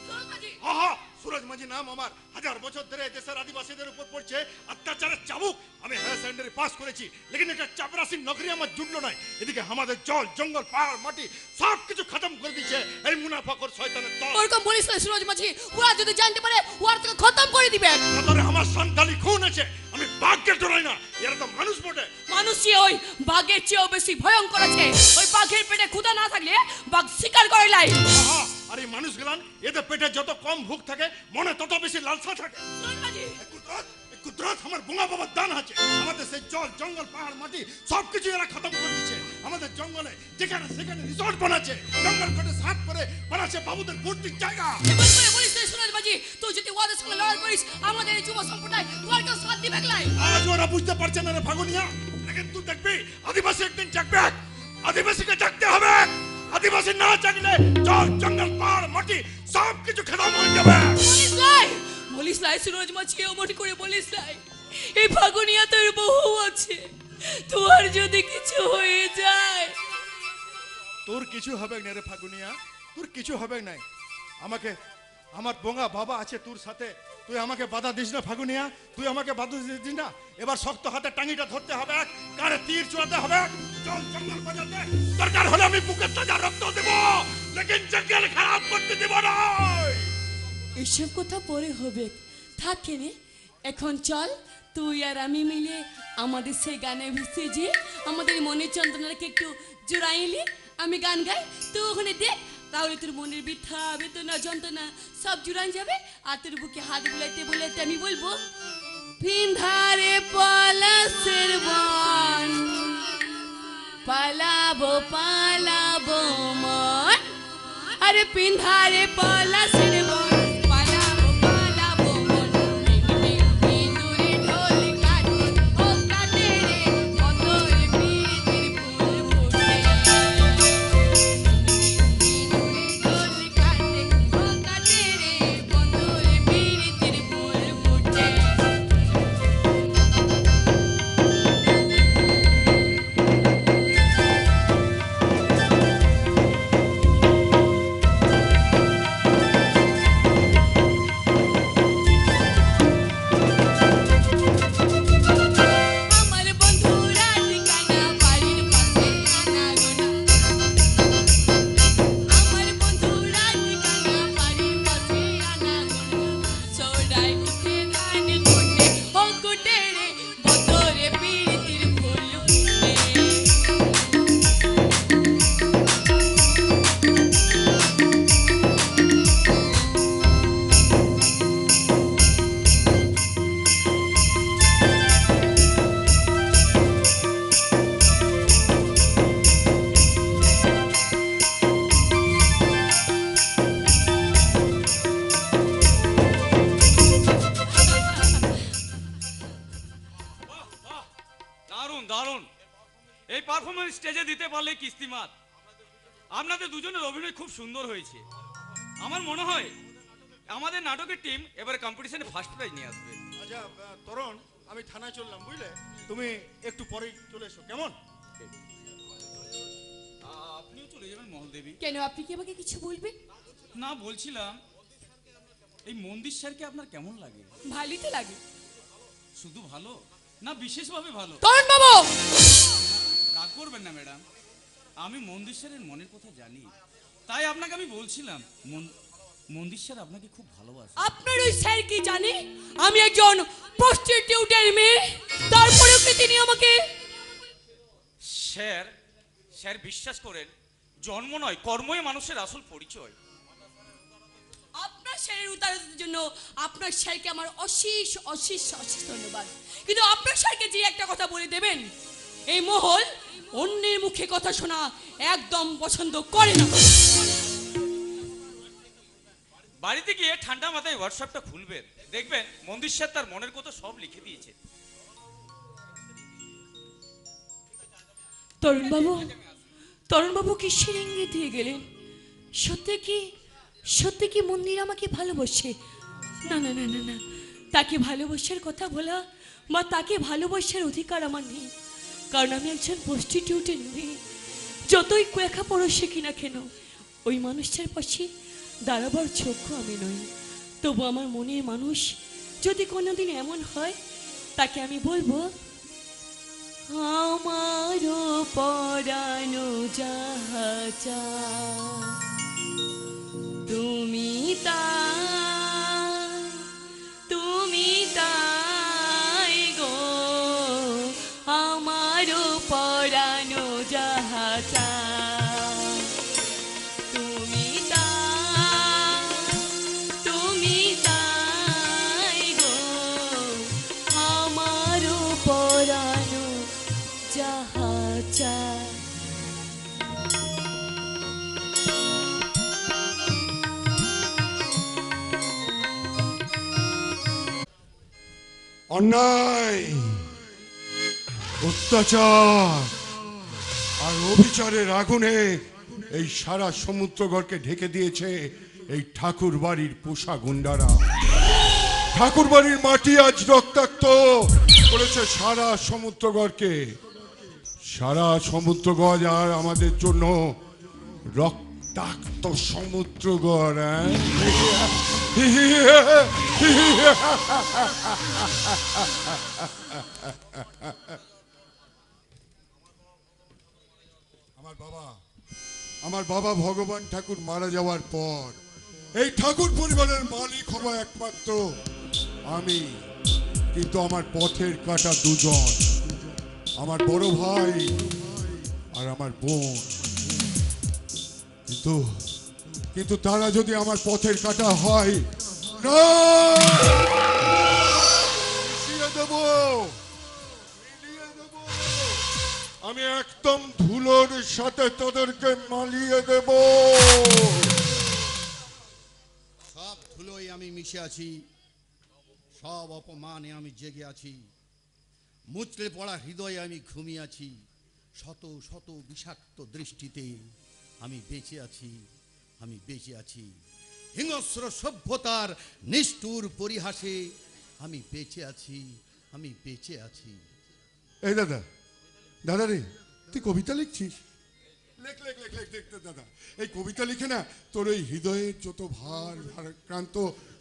Speaker 4: সুরজ মাঝি,
Speaker 11: আহা, সুরজ মাঝি নাম আমার। হাজার বছর ধরে দেশের আদিবাসীদের উপর পড়ছে অত্যাচারের চাবুক। আমি হায়ার সেকেন্ডারি পাস করেছি, লেকিন এটা চাপরাসি নগরী আমার জুটলো নাই। এদিকে আমাদের জল, জঙ্গল, পাহাড়, মাটি সব কিছু খতম করে দিচ্ছে এই মুনাফাখোর শয়তানের দল।
Speaker 4: ওরকম বলিস না সুরজ মাঝি, ওরা যদি জানতে পারে ওরা তোকে খতম করে দিবে।
Speaker 11: তাদের আমার সন্তালি খুন আছে, আমি বাঘকে ডরাই না। এরা তো মানুষ বটে।
Speaker 4: মানুষই ওই বাঘের চেয়েও বেশি ভয়ঙ্কর আছে। ওই বাঘের পেটে ক্ষুধা না থাকলে বাঘ শিকার করে লাই।
Speaker 11: আহা, আর এই মানুষ গেলান এদের পেটে যত কম ভুক থাকে মনে তত বেশি লালসা থাকে।
Speaker 4: সুরজ মাঝি,
Speaker 11: কুদরত আমার বোঙা বাবার দান আছে। আমাদের সেই জল, জঙ্গল, পাহাড়, মাটি সবকিছু এরা খতম করে দিচ্ছে। আমাদের জঙ্গলে যেখানে সেখানে রিসর্ট বানাচ্ছে, জঙ্গল কেটে সাফ করে বানাচ্ছে বাবুদের ভর্তির জায়গা।
Speaker 4: এমন করে বলিস না সুরজ মাঝি, তুই যদি ওদের সঙ্গে লড়াই করিস আমাদের এই যুব সম্প্রদায় তোর কেউ সাথ দিবে লাই।
Speaker 11: আজ ওরা বুঝতে পারছে না রে ফাগুনিয়া, লেকিন তুই দেখবি আদিবাসী একদিন জাগবে। আদিবাসীকে জাগতে হবে। আদিবাসী না জাগলে জল, জঙ্গল, পাহাড়, মাটি সবকিছু খতম হয়ে যাবে।
Speaker 4: বলিস লাই সুরজ মাঝি, এমন করে বলিস লাই। এই ফাগুনিয়া তোর বহু আছে, তোর যদি কিছু হয়ে যায়।
Speaker 11: তোর কিছু হবে না রে ফাগুনিয়া, তোর কিছু হবে না। আমাকে, আমার বোঙা বাবা আছে তোর সাথে। তুই আমাকে বাধা দিস না ফাগুনিয়া, তুই আমাকে বাধা দিস না। এবার শক্ত হাতে টাঙ্গিটা ধরতে হবে, কারে তীর চুয়াতে হবে, জল জঙ্গল বাজাতে। দরকার হলে আমি বুকে তাজা রক্ত দেব, লেকিন জঙ্গল খারাপ করতে দেব না।
Speaker 4: এসব কথা পরে হবে, থাকে রে। এখন চল তুই আর আমি মিলে আমাদের সেই গানে ভেসে যে আমাদের মনের যন্ত্রণাকে একটু জোড়াইলি। আমি গান গাই, তুই ওখানে দেখ, তাহলে তোর মনের বৃথা বেদনা যন্ত্রণা সব জুড়ান যাবে। আর তোর বুকে হাত বুলাইতে বুলাইতে আমি বলবো, পিন্ধারে পলাশের বন, পালাবো পালাবো মন। আরে পিন্ধারে পলাশের বন, পালাবো পালাবো মন। ইঁদুরে ঢোল কাটে, ও কাটে রে, মতরে পিরিতির ফুল ফুটে। ইঁদুরে ঢোল কাটে, ও কাটে রে, মতরে পিরিতির ফুল ফুটে।
Speaker 7: পারফরমেন্স স্টেজে দিতে পারলে কিস্তিমাত। আপনাদের দুজনের অভিনয় খুব সুন্দর হয়েছে। আমার মনে হয় আমাদের নাটকের টিম এবারে কম্পিটিশনে ফার্স্ট প্রাইজ নিয়ে আসবে।
Speaker 11: আচ্ছা তরুণ, আমি থানায় চললাম, বুঝলে? তুমি একটু পরেই চলে এসো, কেমন?
Speaker 7: আপনিও চলে যাবেন মহলদেবী।
Speaker 4: কেন, আপনি কি আমাকে কিছু বলবেন?
Speaker 7: না, বলছিলাম এই মন্দির স্যারকে আপনার কেমন লাগে?
Speaker 4: ভালোই তো লাগে।
Speaker 7: শুধু ভালো না, বিশেষভাবে ভালো?
Speaker 4: তরুণ বাবু,
Speaker 7: রাগ করবেন না ম্যাডাম, আমি মন্দির স্যারের মনের কথা জানি, তাই আপনাকে আমি বলছিলাম মন্দির স্যার আপনাকে খুব ভালোবাসে।
Speaker 4: আপনার ওই স্যার কি জানে আমি একজন প্রস্টিটিউটের মেয়ে? তারপরেও কি তিনি আমাকে?
Speaker 7: স্যার স্যার বিশ্বাস করেন, জন্ম নয় কর্মই মানুষের আসল পরিচয়।
Speaker 4: আপনার স্যারের উদারতার জন্য আপনার স্যারকে আমার অশেষ অশেষ অশেষ ধন্যবাদ। কিন্তু আপনার স্যারকে যে একটা কথা বলে দেবেন, এই মহল অন্যের মুখে কথা শোনা একদম পছন্দ করে না।
Speaker 7: বাড়িতে গিয়ে ঠান্ডা মাথায় হোয়াটসঅ্যাপটা খুলবেন, দেখবেন মন্দির স্যার তার মনের কথা সব লিখে দিয়েছে।
Speaker 4: তরুণ বাবু কিসের ইঙ্গিত দিয়ে গেলেন? সত্যি কি মন্দির আমাকে ভালোবাসে? না না না না না, তাকে ভালোবাসার কথা বলা বা তাকে ভালোবাসার অধিকার আমার নেই, কারণ আমি একজন প্রস্টিটিউটের মেয়ে। যতই লেখাপড়া শিখি না কেন, ওই মানুষটার পাশে দাঁড়াবার যোগ্য আমি নই। তবু আমার মনের মানুষ যদি কোনোদিন এমন হয়, তাকে আমি বলবো, আমারও পরানো যাহা চায়, তুমি তাই গো, আমারও পরানো যাহা চায়, তুমি তাই গো, আমারও পরানো যাহা চায়।
Speaker 9: অন্যায়, অত্যাচার আর অবিচারের আগুনে এই সারা সমুদ্রগড়কে ঢেকে দিয়েছে এই ঠাকুর বাড়ির পোষা গুন্ডারা। ঠাকুর বাড়ির মাটি আজ রক্তাক্ত করেছে সারা সমুদ্রগড়কে। সারা সমুদ্রগড় আর আমাদের জন্য রক্তাক্ত সমুদ্রগড়। আমার বাবা ভগবান ঠাকুর মারা যাওয়ার পর এই ঠাকুর পরিবারের মালিক হব একমাত্র আমি। কিন্তু আমার পথের কাটা দুজন, আমার বড় ভাই আর আমার বোন। কিন্তু তারা যদি আমার পথের কাটা হয়, না, মিশিয়ে দেব। আমি একদম ধুলোর সাথে তাদেরকে মালিয়ে দেব।
Speaker 6: সব ধুলোয় আমি মিশে আছি, সব অপমানে আমি জেগে আছি, মুচড়ে পড়া হৃদয়ে আমি ঘুমিয়ে আছি, শত শত বিষাক্ত দৃষ্টিতে আমি বেঁচে আছি, আমি বেঁচে আছি, হিংস্র সভ্যতার নিষ্ঠুর পরিহাসে আমি বেঁচে আছি, আমি বেঁচে আছি।
Speaker 9: এই দাদা, দাদা রে, তুই কবিতা লিখছিস? লেখ লেখ লেখ লেখ দেখতে দাদা। এই কবিতা লিখে না তোর ওই হৃদয়ের যত ভারাক্রান্ত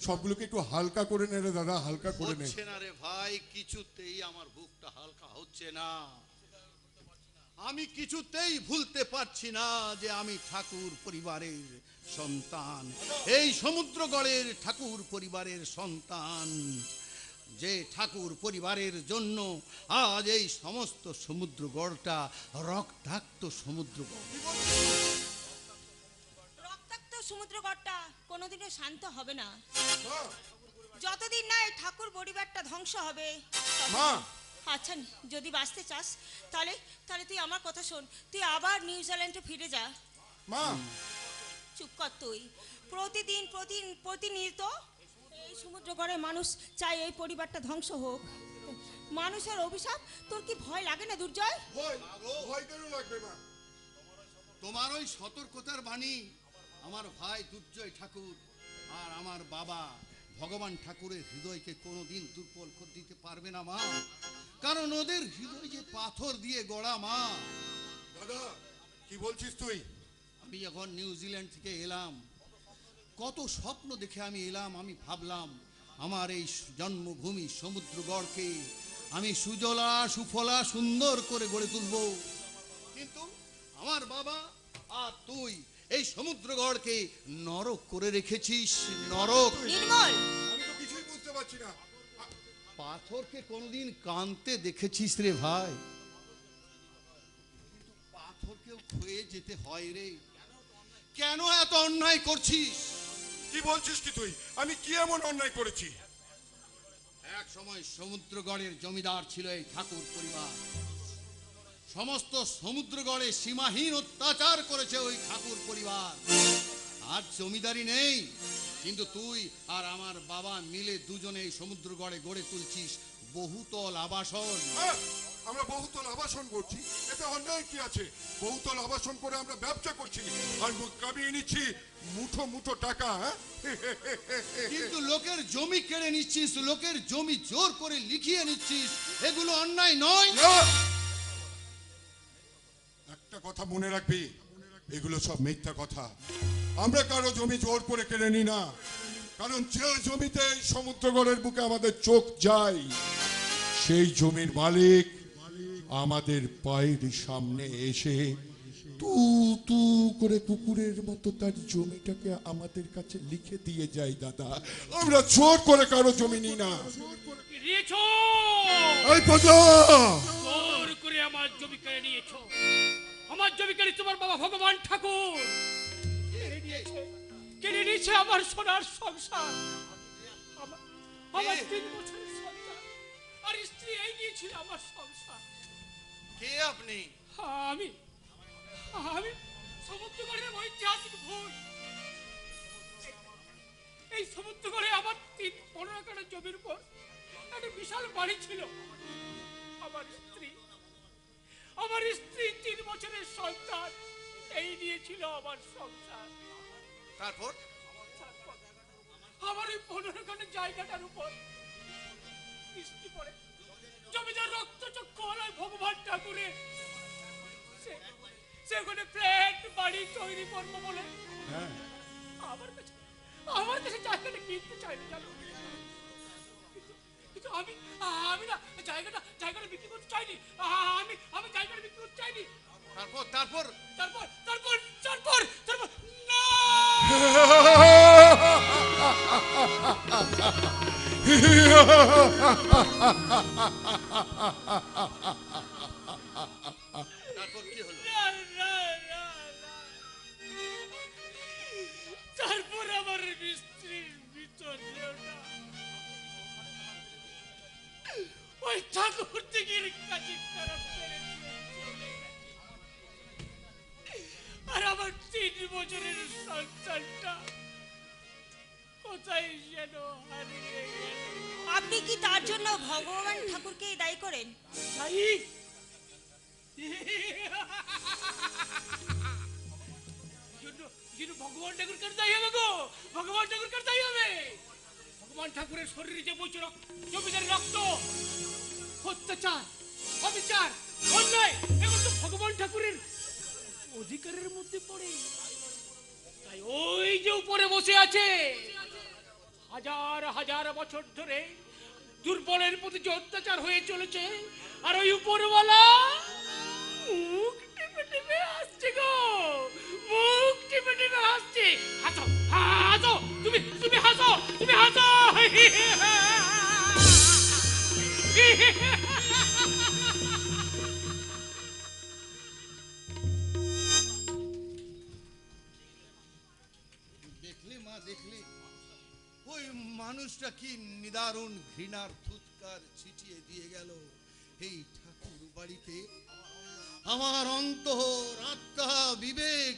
Speaker 9: সবগুলোকে একটু হালকা করে নে রে দাদা, হালকা করে নে।
Speaker 6: হচ্ছে না রে ভাই, কিছুতেই আমার বুকটা হালকা হচ্ছে না। আমি কিছুতেই ভুলতে পারছি না যে আমি ঠাকুর পরিবারের সন্তান, এই সমুদ্রগড়ের ঠাকুর পরিবারের সন্তান, যে ঠাকুর পরিবারের জন্য আজ এই সমস্ত সমুদ্রগড়টা রক্তাক্ত সমুদ্রগড়।
Speaker 12: রক্তাক্ত সমুদ্রগড়টা কোনোদিনও শান্ত হবে না যতদিন না এই ঠাকুর পরিবারটা ধ্বংস হবে। আচ্ছা, যদি বাঁচতে চাস তাহলে তাহলে তুই আমার কথা শোন, তুই আবার নিউজিল্যান্ডে ফিরে যা।
Speaker 9: মা
Speaker 12: চুপ কর তুই। প্রতিনিয়ত এই সমুদ্রগড়ের মানুষ চায় এই পরিবারটা ধ্বংস হোক। মানুষের অভিশাপ, তোর কি ভয় লাগে না দুর্জয়?
Speaker 9: ভয় কেন লাগবে মা?
Speaker 6: তোমার ওই সতর্কতার বাণী আমার ভাই দুর্জয় ঠাকুর আর আমার বাবা ভগবান ঠাকুরের হৃদয়কে কোনোদিন দুর্বল করে দিতে পারবে না মা, কারণ ওদের হৃদয় যে পাথর দিয়ে গড়া মা।
Speaker 9: দাদা কি বলছিস তুই?
Speaker 6: আমি যখন নিউজিল্যান্ড থেকে এলাম, কত স্বপ্ন দেখে আমি এলাম। আমি ভাবলাম আমার এই জন্মভূমি সমুদ্রগড়কে আমি সুজলা সুফলা সুন্দর করে গড়ে তুলব, কিন্তু আমার বাবা আর তুই এই সমুদ্রগড়কে নরক করে রেখেছিস। নরক।
Speaker 12: নির্মল,
Speaker 9: আমি তো কিছুই বুঝতে পারছি না।
Speaker 6: পাথরকে কোনদিন কাঁদতে দেখেছিস রে ভাই? কিন্তু পাথরকেও ক্ষয়ে যেতে হয় রে। কেন এত অন্যায় করছিস?
Speaker 9: কি বলছিস কি তুই? আমি কি এমন অন্যায় করেছি?
Speaker 6: এক সময় সমুদ্রগড়ের জমিদার ছিল এই ঠাকুর পরিবার। সমস্ত সমুদ্রগড়ে সীমাহীন অত্যাচার করেছে ওই ঠাকুর পরিবার। আজ জমিদারি নেই, কিন্তু তুই আর আমার বাবা মিলে দুজনে এই সমুদ্রগড়ে গড়ে তুলছিস বহুতল আবাসন।
Speaker 9: আমরা বহুতল আবাসন করছি, এতে অন্যায় কি আছে? বহুতল আবাসন করে আমরা ব্যবসা করছি আর কামিয়ে নিচ্ছি মুঠো মুঠো টাকা।
Speaker 6: কিন্তু লোকের জমি কেড়ে নিচ্ছিস, লোকের জমি জোর করে লিখিয়ে নিচ্ছিস, এগুলো অন্যায় নয়?
Speaker 9: একটা কথা মনে রাখবি, এগুলো সব মিথ্যা কথা। আমরা কারো জমি জোর করে কেড়ে নি না, কারণ যে জমিতে সমুদ্রগড়ের বুকে আমাদের চোখ যায়, সেই জমির মালিক আমাদের পায়ের সামনে এসে তু তু করে কুকুরের মতো তার জমিটাকে আমাদের কাছে লিখে দিয়ে যায়। দাদা, আমরা জোর করে কারো জমি নি না।
Speaker 8: নিয়েছো
Speaker 9: এই কথা
Speaker 8: জোর করে আমার জমি কেড়ে নিয়েছো। আমার জমি কেড়ে তোমার বাবা ভগবান ঠাকুর কেড়ে নিয়েছে আমার সোনার সংসার। আমার 3 বছরের সন্তান আর স্ত্রী, এই নিয়েছিল আমার সংসার।
Speaker 6: কে আপনি?
Speaker 8: আমি আমি সমুদ্রগড়ের ঐতিহাসিক ভূল। এই সমুদ্রগড়ে আমার 15 কাঠা জমির উপর একটা বিশাল বাড়ি ছিল। আমার স্ত্রী 3 বছরের সন্তান, এই নিয়েছিল আমার সংসার।
Speaker 6: তারপর
Speaker 8: আমার এই 15 কাঠা জায়গাটার উপর বৃষ্টি পড়ে জমিদার রক্তচক্ষু হলো ভগবান ঠাকুরের। সেখানে ফ্ল্যাট বাড়ি তৈরি করবো বলে আমার কাছে জায়গাটা কিনতে চাইলো, জানো? কিন্তু আমি না জায়গাটা বিক্রি করতে চাইনি। আমি জায়গাটা বিক্রি করতে চাইনি।
Speaker 6: তারপর
Speaker 8: না
Speaker 6: তারপর কি হলো?
Speaker 8: তারপর আমার স্ত্রীর ভিতর ওই ঠাকুর দিকের কাছে আর আমার 3 বছরের সন্তানটা কোথায় যেন হারিয়ে গেল।
Speaker 12: আপনি কি তার জন্য ভগবান ঠাকুরকে দায়ী করেন?
Speaker 8: ভগবান ঠাকুর কার দায়ী হবে গো? ভগবান ঠাকুর কার দায়ী হবে? ভগবান ঠাকুরের শরীরে যে বইছে জমিদার রক্ত, অত্যাচার, অবিচার, অন্যায়, এগুলো তো ভগবান ঠাকুরের অধিকারের মধ্যে পড়ে। তাই ওই যে উপরে বসে আছে, হাজার হাজার বছর ধরে দুর্বলের প্রতি যে অত্যাচার হয়ে চলেছে, আর ওই উপরওয়ালা মুখ টিপে টিপে আসছে গো, মুখ টিপে টিপে আসছে। হাসো হাসো, তুমি হাসো, তুমি হাসো।
Speaker 6: দেখলি মা, দেখলি ওই মানুষটা কি নিদারুণ ঘৃণার ফুৎকার ছিটিয়ে দিয়ে গেল এই ঠাকুর বাড়িতে। আমার অন্তর, আত্মা, বিবেক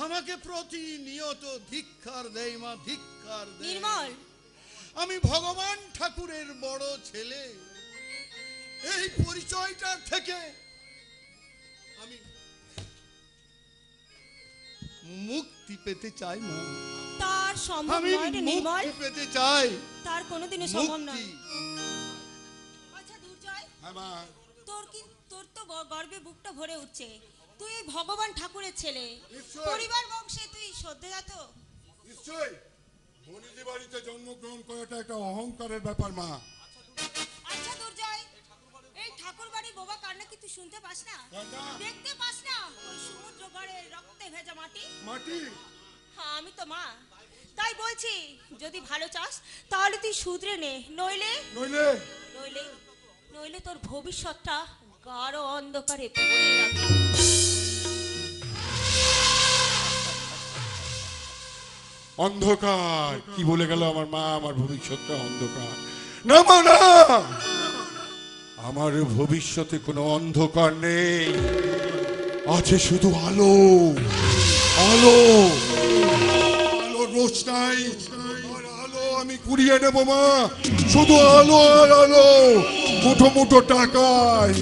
Speaker 6: আমাকে প্রতিনিয়ত ধিক্কার দেয় মা, ধিক্কার দেয়।
Speaker 12: নির্মল,
Speaker 6: আমি ভগবান ঠাকুরের বড় ছেলে,
Speaker 9: এই পরিচয়টা থেকে আমি মুক্তি পেতে চাই মা।
Speaker 12: তার সম্ভব
Speaker 9: আমি
Speaker 12: নয় রে নির্মল,
Speaker 9: মুক্তি পেতে চাই।
Speaker 12: তার কোনোদিনও সম্ভব নয়।
Speaker 9: মুক্তি।
Speaker 12: আচ্ছা দুর্জয়,
Speaker 9: হ্যাঁ মা।
Speaker 12: তোর তো গর্বে বুকটা ভরে উঠছে। তুই এই ভগবান ঠাকুরের ছেলে,
Speaker 9: নিশ্চয়।
Speaker 12: পরিবার বংশে তুই সদ্যজাত।
Speaker 9: নিশ্চয় ধনীজি বাড়িতে জন্মগ্রহণ করাটা একটা অহংকারের ব্যাপার মা।
Speaker 12: আচ্ছা দুর্জয়, এই ঠাকুর বাড়ির বোবা কান্না কি তুই শুনতে পাস না, দেখতে পাস না? ওই সমুদ্র গড়ে রক্তে ভেজা মাটি
Speaker 9: মাটি।
Speaker 12: হ্যাঁ, আমি তো মা, তাই বলছি যদি ভালো চাস তাহলে তুই শুধরে নে, নইলে
Speaker 9: নইলে
Speaker 12: নইলে নইলে তোর ভবিষ্যৎটা গাঢ় অন্ধকারে পড়ে যাবে।
Speaker 9: অন্ধকার কি বলে গেল আমার মা? আমার ভবিষ্যৎটা অন্ধকার? না মা না, আমার ভবিষ্যতে কোনো অন্ধকার নেই, আছে শুধু আলো। আলো আলো রোশনাই আর আলো আমি কুড়িয়ে নেবো মা। শুধু আলো আর আলো, মুঠো মুঠো টাকায়।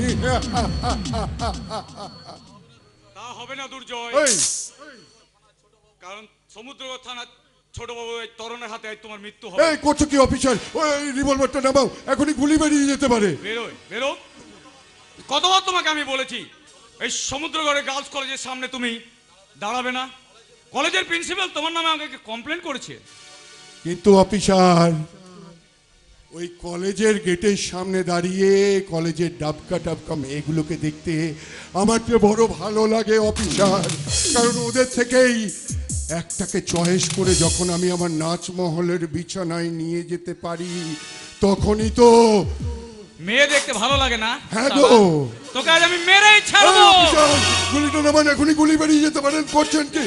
Speaker 7: তা হবে না দুর্জয়,
Speaker 9: এই,
Speaker 7: কারণ সমুদ্রগড় থানা ছোট বাবু এই তরুণের হাতে আজ তোমার মৃত্যু হবে।
Speaker 9: এই করছো কি অফিসার? ওই রিভলভারটা নামাও, এখনই গুলি বেরিয়ে যেতে পারে।
Speaker 7: বেরোয় বেরো। কতবার তোমাকে আমি বলেছি এই সমুদ্রগড়ে গার্লস কলেজের সামনে তুমি দাঁড়াবে না? কলেজের প্রিন্সিপাল তোমার নামে আমাকে কমপ্লেন করেছে।
Speaker 9: কিন্তু অফিসার, ওই কলেজের গেটের সামনে দাঁড়িয়ে কলেজের ডাবকা ডাবকা মেয়েগুলোকে দেখতে আমার তো বড় ভালো লাগে অফিসার। কারণ ওদের থেকেই একটাকে চয়েস করে যখন আমি আমার নাচ মহলের বিছানায় নিয়ে যেতে পারি, তখনই তো
Speaker 7: মেয়ে দেখতে ভালো লাগে না?
Speaker 9: হ্যাঁ গো,
Speaker 7: তোকে আজ আমি মেরেই ছাড়বো।
Speaker 9: অফিসার, গুলিটা নামান, এখনই গুলি বেরিয়ে যেতে পারেন। করছেন কি?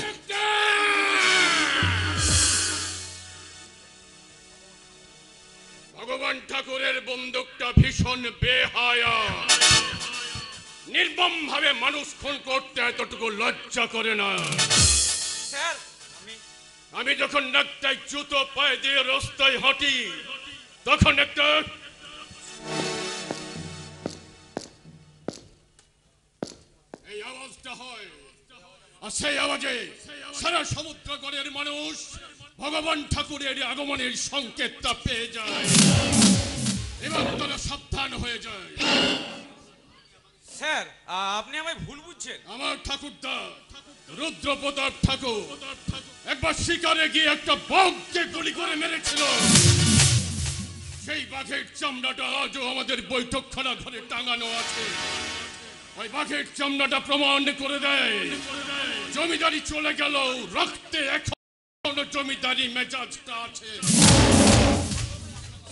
Speaker 13: ভগবান ঠাকুরের বন্দুকটা ভীষণ বেহায়া, নির্মম ভাবে মানুষ খুন করতে এতটুকু লজ্জা করে না।
Speaker 7: স্যার,
Speaker 13: আমি যখন একটাই জুতো পায়ে দিয়ে রাস্তায় হাঁটি, তখন একটা এই আওয়াজটা হয়, আর সেই আওয়াজে সারা সমুদ্রগড়ের মানুষ ভগবান ঠাকুরের আগমনের সংকেতটা পেয়ে যায় এবং তারা সাবধান হয়ে যায়।
Speaker 7: স্যার, আপনি আমায় ভুল বুঝছেন।
Speaker 13: আমার ঠাকুরদা রুদ্র প্রতাপ ঠাকুর একবার শিকারে গিয়ে একটা বাঘকে গুলি করে মেরেছিল। সেই বাঘের চামড়াটা আজও আমাদের বৈঠকখানা ঘরে টাঙানো আছে। ওই বাঘের চামড়াটা প্রমাণ করে দেয় জমিদারি চলে গেল, রক্তে এখনো জমিদারি মেজাজটা আছে।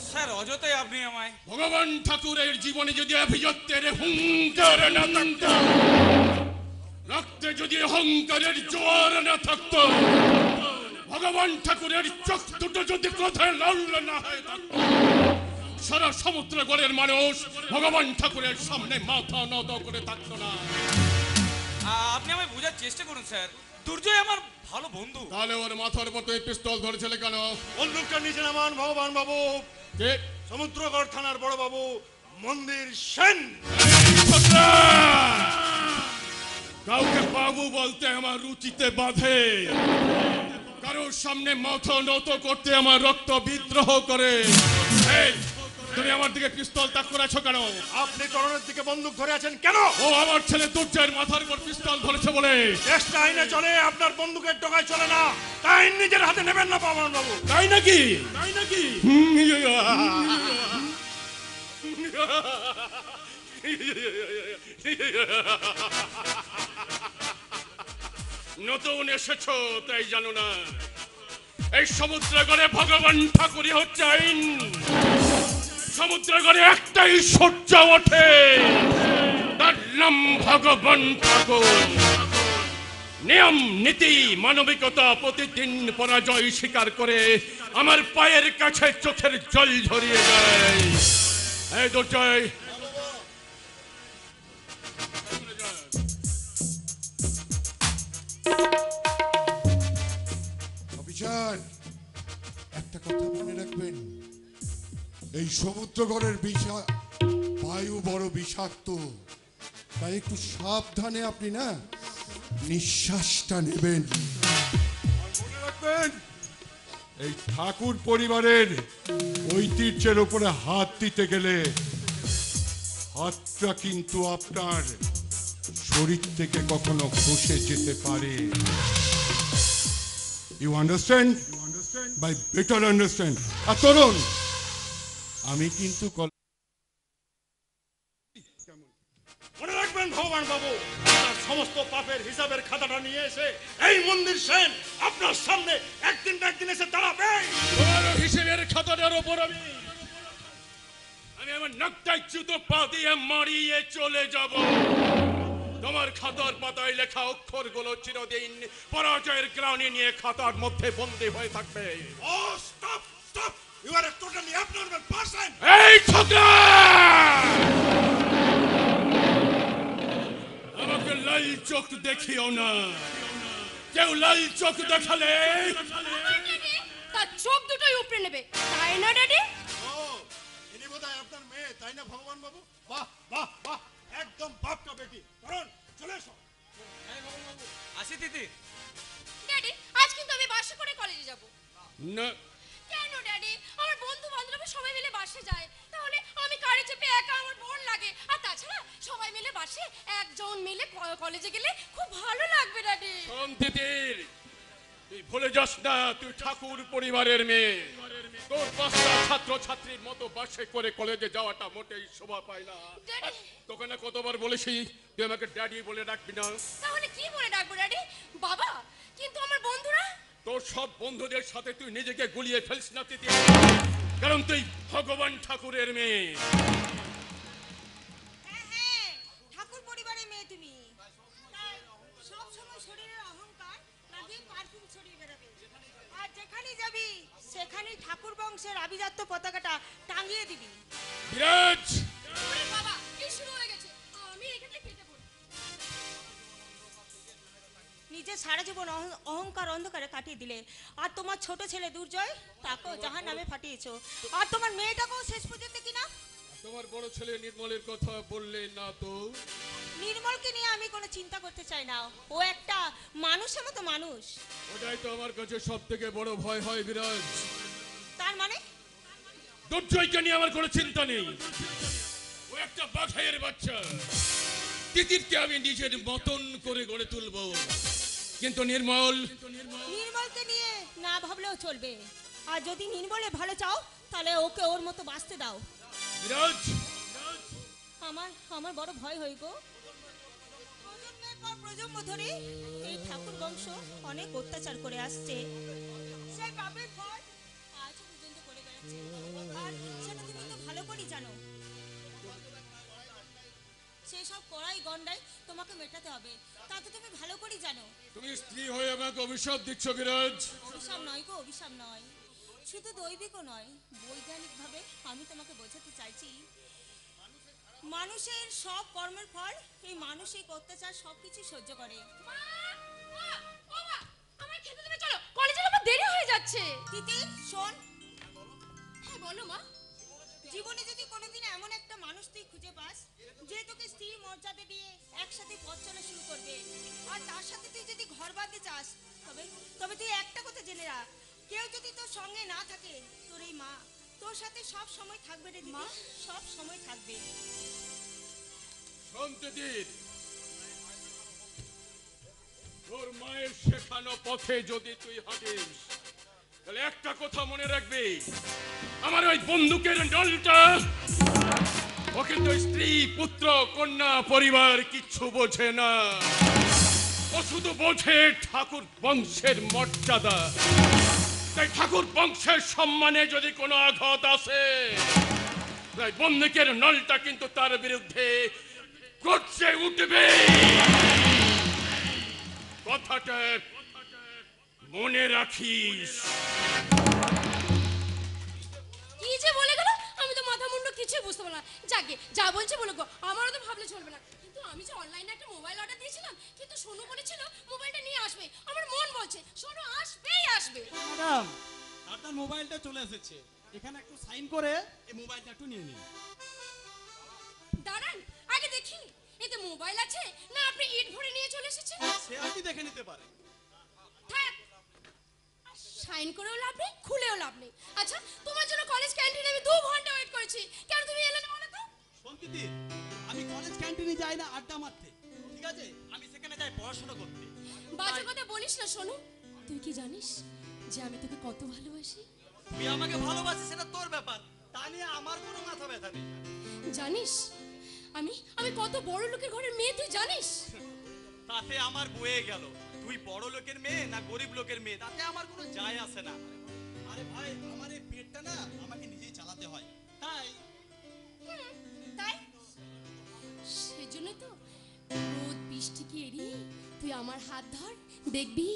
Speaker 7: স্যার, অযথাই আপনি আমায়।
Speaker 13: ভগবান ঠাকুরের জীবনে যদি অভিজাত্যের হুঙ্কার না থাকতো, রক্তে যদি অহংকারের জোয়ার না থাকতো, ভগবান ঠাকুরের চোখ দুটো যদি ক্রোধে লাল না হয়ে থাকতো, সারা সমুদ্রগড়ের মানুষ ভগবান ঠাকুরের সামনে মাথা নত করে থাকতো না।
Speaker 7: আপনি আমায় বোঝার চেষ্টা করুন স্যার, দুর্জয় আমার ভালো বন্ধু।
Speaker 13: তাহলে ওর মাথার মতো এই পিস্তল ধরেছিলে কেন?
Speaker 11: বন্দুকটা নিচে নামান ভগবান বাবু।
Speaker 13: কে?
Speaker 11: সমুদ্রগড় থানার বড় বাবু মন্দির সেন।
Speaker 13: কাউকে বাবু বলতে আমার রুচিতে বাধে, কারোর সামনে মাথা নত করতে আমার রক্ত বিদ্রোহ করে। এই, তুমি আমার দিকে পিস্তল তাক করেছো কেন?
Speaker 11: আপনি তরুণের দিকে বন্দুক ধরে আছেন কেন?
Speaker 13: ও আমার ছেলে দুর্জয়ের মাথার উপর পিস্তল ধরেছে বলে।
Speaker 11: দেশটা আইনে চলে, আপনার বন্দুকের টোকায় চলে না। তাই নিজের হাতে নেবেন না ভগবান বাবু।
Speaker 13: তাই নাকি? তাই নাকি? নতুন এসেছো তাই জানো না, এই সমুদ্রগড়ে ভগবান ঠাকুরই হচ্ছে আইন। সমুদ্রগড়ে একটাই সূর্য ওঠে, তার নাম ভগবান ঠাকুর। নিয়ম নীতি মানবিকতা প্রতিদিন পরাজয় স্বীকার করে আমার পায়ের কাছে চোখের জল ঝরিয়ে যায়। এই দুর্জয়,
Speaker 9: অফিসার, একটা কথা মনে রাখবেন, এই সমুদ্রগড়ের বায়ু বড় বিষাক্ত, তাই একটু সাবধানে আপনি না নিঃশ্বাসটা নেবেন।
Speaker 13: মনে রাখবেন, এই ঠাকুর পরিবারের ঐতিহ্যের উপরে হাত দিতে গেলে হাতটা কিন্তু আপনার শরীর থেকে কখনো খসে যেতে পারে। You understand? By better understand. আর তরুণ, আমি কিন্তু
Speaker 11: মনে রাখবেন ভগবান বাবু, আপনার সমস্ত পাপের হিসাবের খাতাটা নিয়ে এসে এই মন্দির সেন আপনার সামনে একদিন না একদিন এসে দাঁড়াবে।
Speaker 13: তোমার হিসেবের খাতাটার ওপর আমি আমার নাকটায় জুতো পা দিয়ে মারিয়ে চলে যাব। তোমার খাতার পাতায় লেখা অক্ষরগুলো চিরদিন পরাজয়ের গ্লানি নিয়ে খাতার মধ্যে বন্দী হয়ে থাকবে।
Speaker 11: Oh stop stop, you are a totally abnormal person.
Speaker 13: এই ছোকরা, আমাকে লাল চোখ দেখিও না। কেউ লাল চোখ দেখালে
Speaker 4: তার চোখ দুটোই উপড়ে নেবে, তাই না ড্যাডি?
Speaker 11: ও, ইনি বোধহয় আপনার মেয়ে, তাই না ভগবান বাবু? বাহ বাহ বাহ, একদম বাপ কা বেটি। কারণ চলে এসো।
Speaker 7: আসি দিদি।
Speaker 4: ড্যাডি, আজ কিন্তু আমি বাসে করে কলেজে যাব।
Speaker 13: না,
Speaker 4: কেন ড্যাডি? আমার বন্ধু বান্ধবরা সবাই মিলে বাসে যায়, তাহলে আমি কারে চেপে একা আমার বোর লাগে। আর তাছাড়া সবাই মিলে বাসে একজন মিলে কলেজে গেলে খুব ভালো লাগবে ড্যাডি।
Speaker 13: শান্তির, তুই ভুলে যাস না তুই ঠাকুর পরিবারের মেয়ে। তোর পাঁচটা ছাত্র ছাত্রীর মতো বাসে করে কলেজে যাওয়াটা মোটেই শোভা পায় না। তোকে না কতবার বলেছি তুই আমাকে ড্যাডি বলে ডাকবি না।
Speaker 4: তাহলে কি বলে ডাকবো ড্যাডি? বাবা। কিন্তু আমার বন্ধুরা?
Speaker 13: তোর সব বন্ধুদের সাথে তুই নিজেকে গুলিয়ে ফেলস না তিতি, কারণ তুই ভগবান ঠাকুরের মেয়ে।
Speaker 12: হ্যাঁ, ঠাকুর পরিবারের মেয়ে তুমি, তাই সব সময় শরীরের অহংকার লাগিয়ে পারফিউম ছড়িয়ে বেড়াবে। আর যেখানে যাবি সেখানে ঠাকুর বংশের আভিজাত্য পতাকাটা টাঙিয়ে দিবি।
Speaker 13: বিরাজ,
Speaker 4: ওরে বাবা, কি শুরু হয়ে গেছে? আমি এখানে কেটে পড়ব।
Speaker 12: নিজে সারা জীবন অহংকার অন্ধকারে কাটিয়ে দিলে, আর তোমার ছোট ছেলে দুর্জয় তাকেও জাহান্নামে ফাটিয়েছো, আর তোমার মেয়েটাকেও শেষ পর্যন্ত কিনা।
Speaker 13: তোমার বড় ছেলে নির্মলের কথা বললে না তো?
Speaker 12: নির্মলকে নিয়ে আমি কোনো চিন্তা করতে চাই না, ও একটা মানুষের মতো মানুষ।
Speaker 13: ওটাই তো আমার কাছে সব থেকে বড় ভয় হয় বিরাজ।
Speaker 12: তার মানে?
Speaker 13: দুর্জয়কে নিয়ে আমার কোনো চিন্তা নেই, ও একটা বাঘের বাচ্চা। তিতিরকে আমি নিজের মতন করে গড়ে তুলবো, কিন্তু
Speaker 12: নির্মলকে নিয়ে না ভাবলেও চলবে। আর যদি নির্মলে ভালো চাও তাহলে ওকে ওর মতো বাঁচতে দাও।
Speaker 13: বিরাজ,
Speaker 12: আমার বড় ভয় হই গো। প্রজন্মের পর প্রজন্ম ধরে এই ঠাকুর বংশ অনেক অত্যাচার করে আসছে, সেই পাপের ফল আজ পর্যন্ত করে বেড়াচ্ছে। আর সেটা তুমি তো ভালো করেই জানো। সেই সব কড়াই গন্ডাই তোমাকে মেটাতে হবে, তা তো তুমি ভালো করেই জানো।
Speaker 13: তুমি স্ত্রী হয়ে আমাকে অভিশাপ দিচ্ছ বিরাজ।
Speaker 12: অভিশাপ নয় গো, অভিশাপ নয়, শুধু দৈবিকও নয়, বৈজ্ঞানিকভাবে আমি তোমাকে বোঝাতে চাইছি, মানুষের সব কর্মের ফল এই মানসিক অত্যাচার সবকিছু সহ্য করে।
Speaker 4: আমার খেতে দেবে, চলো কলেজে আমার দেরি হয়ে যাচ্ছে।
Speaker 12: তিতি শোন।
Speaker 4: হ্যাঁ বলো মা।
Speaker 12: জীবনে যদি কোনোদিন এমন একটা মানুষ তুই খুঁজে পাস যে তোকে স্ত্রীর মর্যাদা দিয়ে একসাথে পথ চলা শুরু করবে, আর তার সাথে তুই যদি ঘর বাঁধতে চাস, তবে তুই একটা কথা জেনে রাখ, কেউ যদি তোর সঙ্গে না থাকে, তোর এই মা তোর সাথে সব সময় থাকবে রে দিদি, সব সময় থাকবে।
Speaker 13: শান্তির, তোর মায়ের শেখানো পথে যদি তুই হাঁটিস, তাহলে একটা কথা মনে রাখবি, আমার ওই বন্দুকের নলটা ও কিন্তু স্ত্রী পুত্র কন্যা পরিবার কিচ্ছু বোঝে না, ও শুধু বোঝে ঠাকুর বংশের মর্যাদা। তাই ঠাকুর বংশের সম্মানে যদি কোনো আঘাত আসে, তাই বন্দুকের নলটা কিন্তু তার বিরুদ্ধে গর্জে উঠবে। কথাটা মনে রাখিস।
Speaker 4: কি যে বলে গেল, আমি তো মাথা মুন্ডু কিছু বুঝতে পারলাম না। যাকে যা বলছে বলে গো, আমারও তো ভাবলে চলবে না। কিন্তু আমি যে অনলাইনে একটা মোবাইল অর্ডার দিয়েছিলাম, কিন্তু সোনু বলেছিল মোবাইলটা নিয়ে আসবে। আমার মন বলছে সোনু আসবেই আসবে।
Speaker 14: ম্যাডাম, আপনার মোবাইলটা চলে এসেছে, এখানে একটু সাইন করে এই মোবাইলটা একটু নিয়ে নিন।
Speaker 4: দাঁড়ান আগে দেখি এতে মোবাইল আছে না আপনি ইট ভরে নিয়ে চলে এসেছেন।
Speaker 14: সে আপনি দেখে নিতে পারেন।
Speaker 4: থাক, সাইন করেও লাভ নেই, খুলেও লাভ নেই। আচ্ছা, তোমার জন্য কলেজ ক্যান্টিনে আমি 2 ঘন্টা ওয়েট করেছি, কেন তুমি এলে না বলো তো?
Speaker 14: সংকিতি, আমি কলেজ ক্যান্টিনে যাই না আড্ডা মারতে, ঠিক আছে? আমি সেখানে যাই পড়াশোনা করতে।
Speaker 4: বাজে কথা বলিস না সোনু। তুই কি জানিস যে আমি তোকে কত ভালোবাসি?
Speaker 14: তুই আমাকে ভালোবাসিস সেটা তোর ব্যাপার, তা নিয়ে আমার কোনো মাথা ব্যথা নেই।
Speaker 4: জানিস আমি কত বড় লোকের ঘরের মেয়ে তুই জানিস?
Speaker 14: তাতে আমার বয়ে গেল, তুই বড় লোকের মেয়ে না গরিব লোকের মেয়ে তাতে আমার কোনো যায় আসে না। আরে ভাই, আমার এই পেটটা না আমাকে নিজেই চালাতে হয়, তাই
Speaker 4: তাই সেজন্য তো রোদ বৃষ্টিকে এড়িয়ে তুই আমার হাত ধর, দেখবি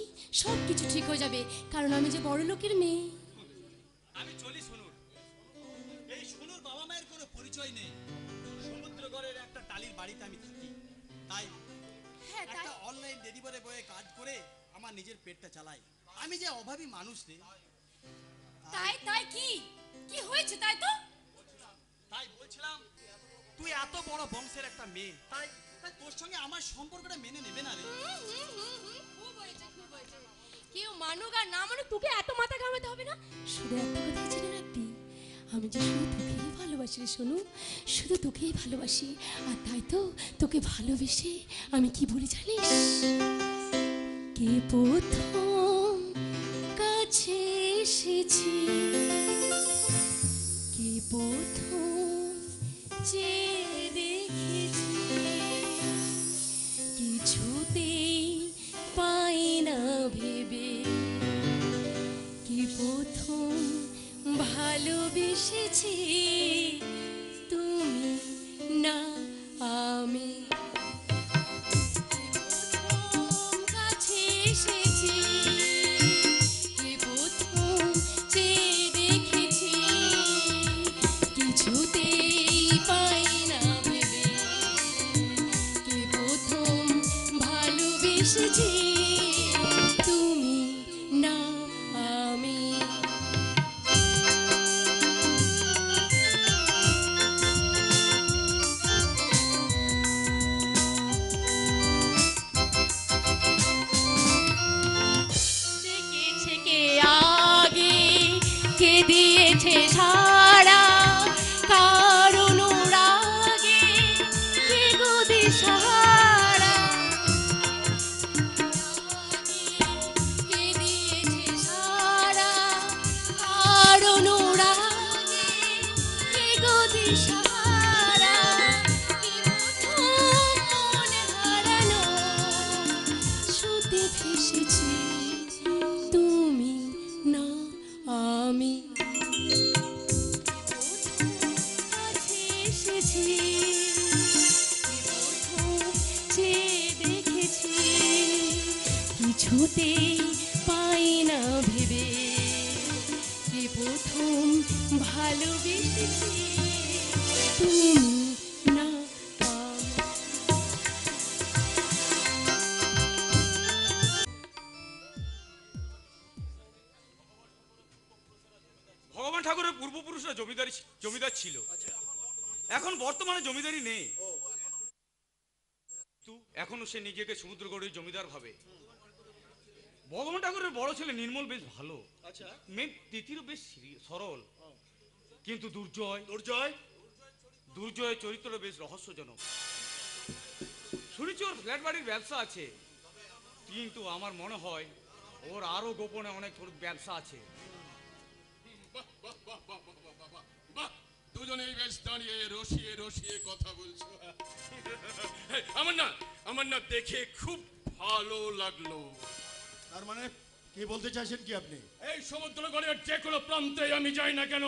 Speaker 4: সব কিছু ঠিক হয়ে যাবে, কারণ আমি যে বড় লোকের মেয়ে।
Speaker 14: আমি চলি শুনুন। এই শুনুর বাবা মায়ের কোনো পরিচয় নেই, সমুদ্রগড়ের একটা টালির বাড়িতে আমি থাকি, তাই একটা অনলাইন ডেলিভারি বয়ে কাজ করে আমার নিজের পেটটা চালাই। আমি যে অভাবী মানুষ রে।
Speaker 4: তাই তাই কি কি হয়েছে তাই তো?
Speaker 14: তাই বলছিলাম, তুই এত বড় বংশের একটা মেয়ে, তাই তোর সঙ্গে আমার সম্পর্কটা মেনে নেবে না রে।
Speaker 4: খুব হয়েছে, খুব হয়েছে। কেউ মানুক আর না মানুক তোকে এত মাথা ঘামাতে হবে না। শুধু একটা কথা জেনে রাখবি, আমি যে শুধু তোকেই ভালোবাসি রে সোনু, শুধু তোকেই ভালোবাসি। আর তাই তো তোকে ভালোবেসে আমি কি বলি জানিস? কে প্রথম কাছে এসেছি, কে প্রথম চেয়ে দেখেছি, কিছুতেই পাই না ভেবে, কি প্রথম ভালোবেসেছি তুমি না আমি, প্রথম কাছে এসেছি, কি প্রথম চেয়ে দেখেছি, কিছুতেই পাই না ভেবে, কি প্রথম ভালোবেসেছি তুমি না আমি। ডেকেছে কে আগে, কে দিয়েছে সাড়া, কার অনুরাগে কে গো দিশাহারা, কে দিয়েছে সাড়া, কার অনুরাগে কে গো দিশাহারা, কি প্রথম মন হারানো স্রোতে ভেসেছি তুমি না আমি, কাছে এসেছি, প্রথম চেয়ে দেখেছি, কিছুতেই পাই না ভেবে, কি প্রথম ভালোবেসেছি তুমি না আমি।
Speaker 7: ভগবান ঠাকুরের পূর্বপুরুষরা জমিদার ছিল, এখন বর্তমানে জমিদারি নেই, এখনো সে নিজেকে সমুদ্রগড়ের জমিদার ভাবে। ভগবান ঠাকুরের বড় ছেলে নির্মল বেশ ভালো, মেয়ে তিথিরও বেশ সরল, কিন্তু দুর্জয় চরিত্র বেশ রহস্যজনক। শুনেছি ওর ফ্ল্যাট বাড়ির ব্যবসা আছে, কিন্তু আমার মনে হয় ওর আরো গোপনে অনেক ব্যবসা আছে।
Speaker 13: দুজনেই বেশ দাঁড়িয়ে রসিয়ে রসিয়ে কথা বলছো। আমার না দেখে খুব ভালো লাগলো।
Speaker 11: তার মানে কি বলতে চাইছেন কি আপনি?
Speaker 13: এই সমুদ্রগড়ের যে কোনো প্রান্তে আমি যাই না কেন,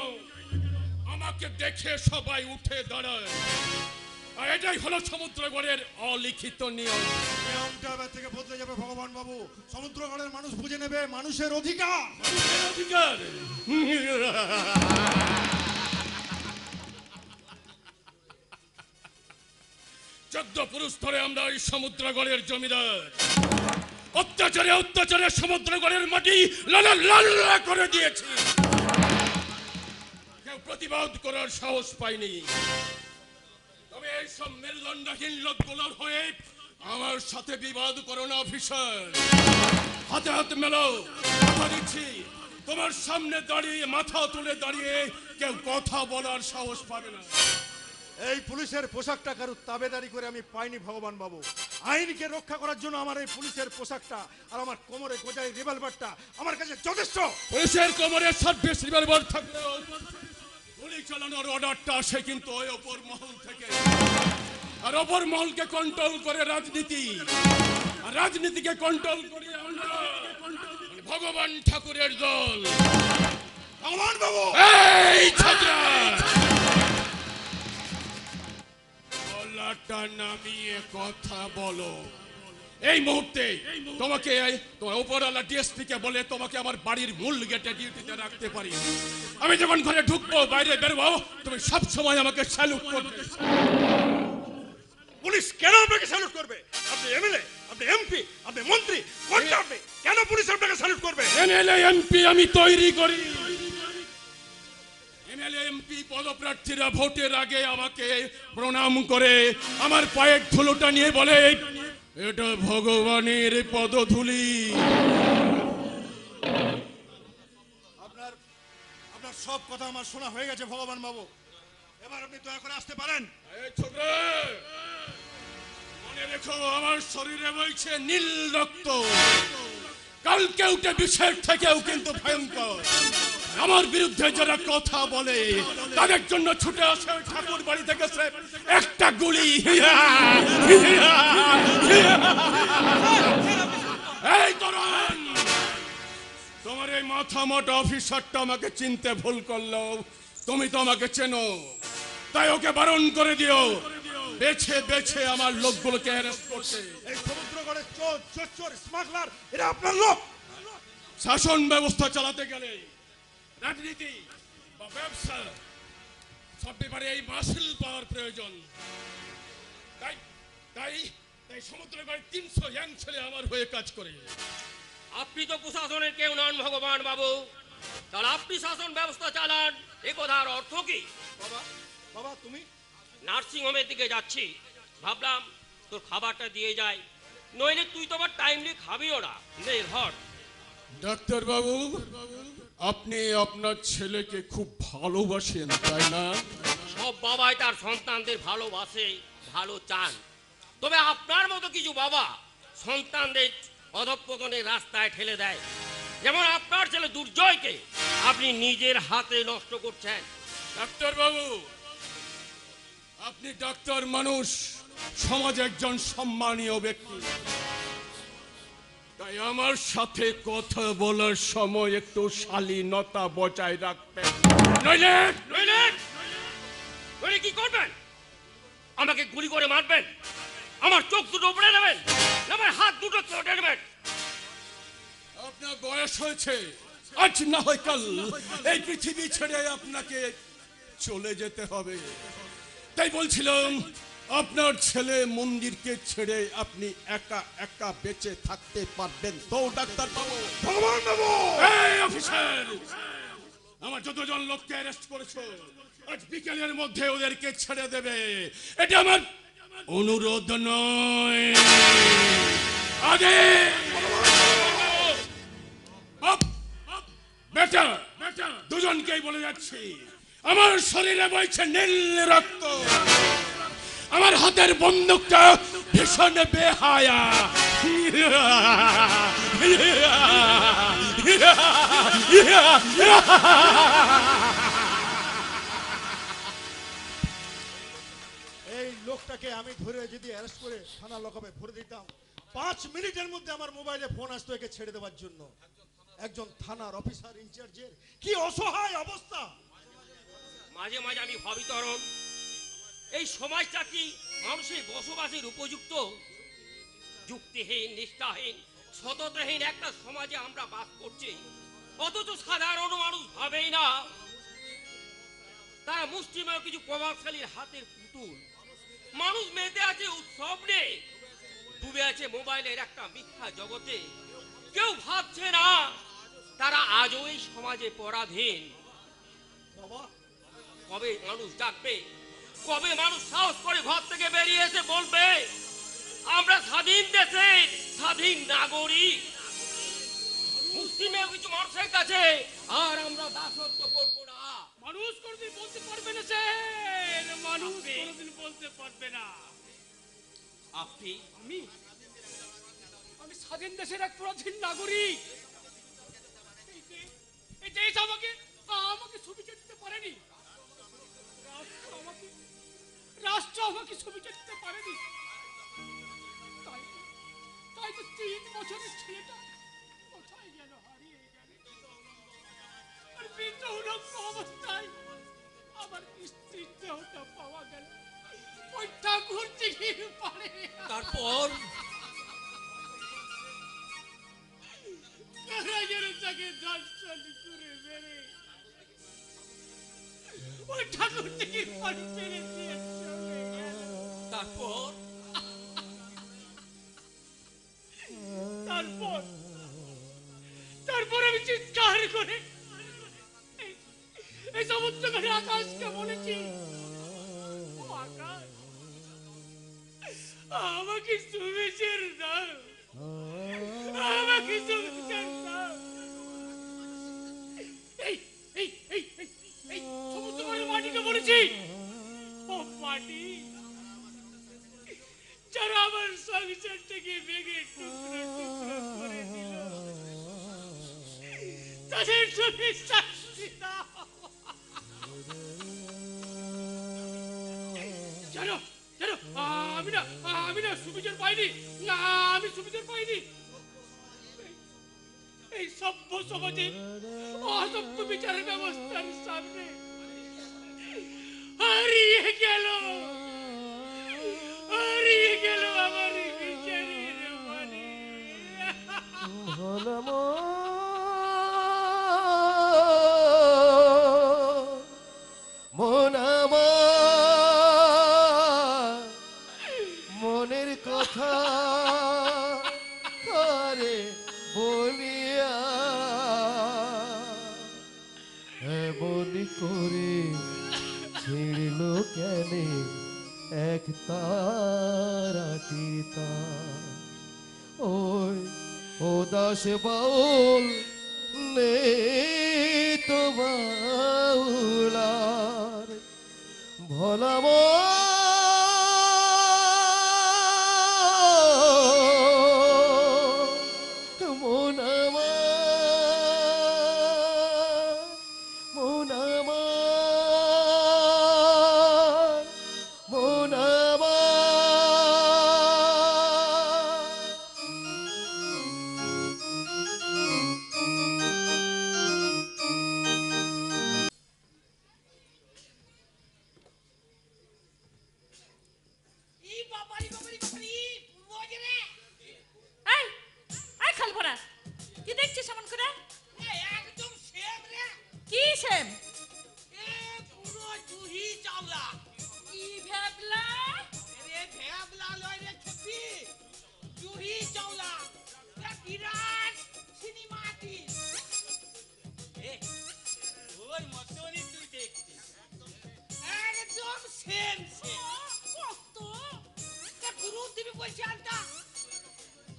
Speaker 13: আমাকে দেখে সবাই উঠে দাঁড়ায়, আর এটাই হলো সমুদ্রগড়ের অলিখিত নিয়ম।
Speaker 11: নিয়মটা এবার থেকে বদলে যাবে ভগবান বাবু। সমুদ্রগড়ের মানুষ বুঝে নেবে মানুষের অধিকার।
Speaker 13: অধিকার চোদ্দ পুরুষ ধরে আমরা এই সমুদ্রগড়ের জমিদার, অত্যাচারে সমুদ্রগড়ের মাটি লাল লাল করে দিয়েছি, কেউ প্রতিবাদ করার সাহস পায়নি। তবে এইসব মেরুদণ্ডহীন লোকগুলোর হয়ে আমার সাথে বিবাদ করো না অফিসার। হাতে হাতে মেলো, কথা দিচ্ছি তোমার সামনে দাঁড়িয়ে মাথা তুলে দাঁড়িয়ে কেউ কথা বলার সাহস পাবে না।
Speaker 11: এই পুলিশের পোশাকটা কারো তাবেদারি করে আমি পাইনি ভগবান বাবু। আইনকে রক্ষা করার জন্য আমার এই পুলিশের পোশাকটা আর আমার কোমরে গোজাই রিভলভারটা আমার কাছে যথেষ্ট।
Speaker 13: পুলিশের কোমরে সার্ভিস রিভলভার থাকলেও গুলি চালানোর অর্ডারটা আসে কিন্তু ওই ওপর মহল থেকে। আর ওপর মহলকে কন্ট্রোল করে রাজনীতি, আর রাজনীতিকে কন্ট্রোল করে ভগবান ঠাকুরের দল।
Speaker 11: ভগবান বাবু
Speaker 13: এই ছাত্রা গলাটা নামিয়ে কথা বলো। এই মুহূর্তে তোমাকে তোমার উপরওয়ালা ডিএসপি কে বলে তোমাকে আমার বাড়ির মূল গেটে ডিউটিতে রাখতে পারি। আমি যখন ঘরে ঢুকবো বাইরে বেরবো তুমি সব সময় আমাকে স্যালুট করবে।
Speaker 11: পুলিশ কেন আপনাকে স্যালুট করবে? আপনি এমএলএ, আপনি এমপি, আপনি মন্ত্রী, কোনটা আপনি? কেন পুলিশ আপনাকে স্যালুট করবে?
Speaker 13: এমএলএ এমপি আমি তৈরি করি। এমএলএ এমপি পদপ্রার্থীরা ভোটের আগে আমাকে প্রণাম করে আমার পায়ের ধুলোটা নিয়ে বলে এটা ভগবানের পদধূলি।
Speaker 11: আপনার আপনার সব কথা আমার শোনা হয়ে গেছে ভগবান বাবু। এবার আপনি দয়া করে আসতে পারেন।
Speaker 13: মনে রেখো আমার শরীরে বইছে নীল রক্ত। কালকে উঠে বিষের থেকেও কিন্তু ভয়ঙ্কর। আমার বিরুদ্ধে যারা কথা বলে তাদের জন্য ছুটে আসে ঠাকুর বাড়ি থেকে একটা গুলি। এই তরুণ, তোমার এই মাথা মোটা অফিসারটা আমাকে চিনতে ভুল করলো। তুমি তো আমাকে চেনো, তাই ওকে বারণ করে দিও বেছে বেছে আমার লোকগুলোকে অ্যারেস্ট করতে।
Speaker 11: এই সমুদ্রগড়ের চোর, চোর, স্মাগলার এরা আপনার লোক।
Speaker 13: শাসন ব্যবস্থা চালাতে গেলে রাজনীতি বা ব্যবসা সব ব্যাপারে এই মাসেল পাওয়ার প্রয়োজন। তাই তাই তাই সমুদ্রগড়ের 300 ইয়াং ছেলে আমার হয়ে কাজ করে।
Speaker 10: আপনি তো প্রশাসনের কেউ নন ভগবান বাবু, তাহলে আপনি শাসন ব্যবস্থা চালান, এ কথার অর্থ কি?
Speaker 11: বাবা বাবা তুমি?
Speaker 10: নার্সিং হোমের দিকে যাচ্ছি, ভাবলাম তোর খাবারটা দিয়ে যাই, নইলে তুই তো আবার টাইমলি খাবিও না। ধর
Speaker 13: ডাক্তার বাবু, আপনি আপনার ছেলেকে খুব ভালোবাসেন তাই না?
Speaker 10: সব বাবাই তার সন্তানদের ভালোবাসে, ভালো চান। তবে আপনার মতো কিছু বাবা সন্তানদের অধঃপতনের রাস্তায় ঠেলে দেয়। যেমন আপনার ছেলে দুর্জয়কে আপনি নিজের হাতে নষ্ট করছেন।
Speaker 13: ডাক্তার বাবু, আপনি ডাক্তার মানুষ, সমাজে একজন সম্মানীয় ব্যক্তি, তাই আমার সাথে কথা বলার সময় একটু শালীনতা বজায় রাখবেন।
Speaker 10: নইলে নইলে নইলে কি করবেন? আমাকে গুলি করে মারবেন? আমার চোখ দুটো উপড়ে নেবেন? আমার হাত দুটো কেটে নেবেন?
Speaker 13: আপনার বয়স হয়েছে, আজ না হয় কাল এই পৃথিবী ছেড়ে আপনাকে চলে যেতে হবে। তাই বলছিলাম আপনার ছেলে মন্দিরকে ছেড়ে আপনি একা একা বেঁচে থাকতে পারবেন তো ডাক্তার বাবু?
Speaker 11: ভগবান বাবু!
Speaker 13: এই অফিসার, আমার যতজন লোককে অ্যারেস্ট করেছো আজ বিকেলের মধ্যে ওদেরকে ছেড়ে দেবে। এটা আমার অনুরোধ নয়, আদেশ। বেটা দুজনকেই বলে যাচ্ছি, আমার শরীরে বইছে নীল রক্ত, আমার হাতের বন্দুকটা ভীষণ বেহায়া।
Speaker 11: এই লোকটাকে আমি ধরে যদি অ্যারেস্ট করে থানা লকআপে ভরে দিতাম, 5 মিনিটের মধ্যে আমার মোবাইলে ফোন আসতো একে ছেড়ে দেওয়ার জন্য। একজন থানার অফিসার ইনচার্জের কি অসহায় অবস্থা।
Speaker 10: মাঝে মাঝে আমি ভাবি তরণ, এই সমাজটা কি মানুষের বসবাসের উপযুক্ত? যুক্তিহীন, নিষ্ঠাহীন, সততাহীন একটা সমাজে আমরা বাস করছি, অথচ সাধারণ মানুষ ভাবেই না তারা মুষ্টিমেয় কিছু প্রভাবশালীর হাতের পুতুল। মানুষ মেতে আছে উৎসব নেই, ডুবে আছে মোবাইলের একটা মিথ্যা জগতে। কেউ ভাবছে না তারা আজও এই সমাজে পরাধীন।
Speaker 11: বাবা,
Speaker 10: কবে মানুষ ডাকবে কবে মানুষ সাহস করে ঘর থেকে বেরিয়ে এসে বলবে আমরা স্বাধীন দেশের স্বাধীন নাগরিক? মুসলিমের কিছু মানুষের কাছে আর আমরা দাসত্ব করবো না।
Speaker 8: মানুষ কোনোদিন বলতে পারবে না স্যার, মানুষ কোনোদিন বলতে পারবে না।
Speaker 10: আপনি
Speaker 8: আমি আমি স্বাধীন দেশের এক পরাধীন নাগরিক। এই দেশ আমাকে আমাকে সুবিচার দিতে পারেনি, রাষ্ট্র আমাকে সুবিচার দিতে পারেনি। তাই তো 3 বছরের ছেলেটা কোথায় গেল, হারিয়ে গেল। আর বিদ্রোহরক্ত অবস্থায় আমার স্ত্রীর দেহটা পাওয়া গেল ওই ঠাকুর দিঘির পাড়ে।
Speaker 10: তারপর
Speaker 8: তাকে দর্শন করে মেরে ওই ঠাকুর দিঘির পাড়ে ফেলে দিয়ে চলে গেল।
Speaker 10: তারপর
Speaker 8: তারপর আমি চিৎকার করে এই সমুদ্র করে আকাশকে বলেছি, ও আকাশ, আমাকে সুবিচার দাও, আমাকে সুবিচার দাও। এই সমুদ্র করে মাটিকে বলেছি, ও মাটি, যারা আমার সংসারটাকে ভেঙে টুকরো টুকরো করে দিল, তাদের জন্য শাস্তি দাও। জানো জানো আমি না সুবিচার পাইনি, না আমি সুবিচার পাইনি। এই সভ্য সমাজের অসভ্য বিচারের ব্যবস্থার সামনে হারিয়ে গেল আমার বিচারের মানে।
Speaker 3: মন আমার মনের কথা করে বলিয়া এমন করে ছিড়ল কেন এক তারাটির তার। ওই ও দাস বাউল নে তো বাউলার ভোলা মন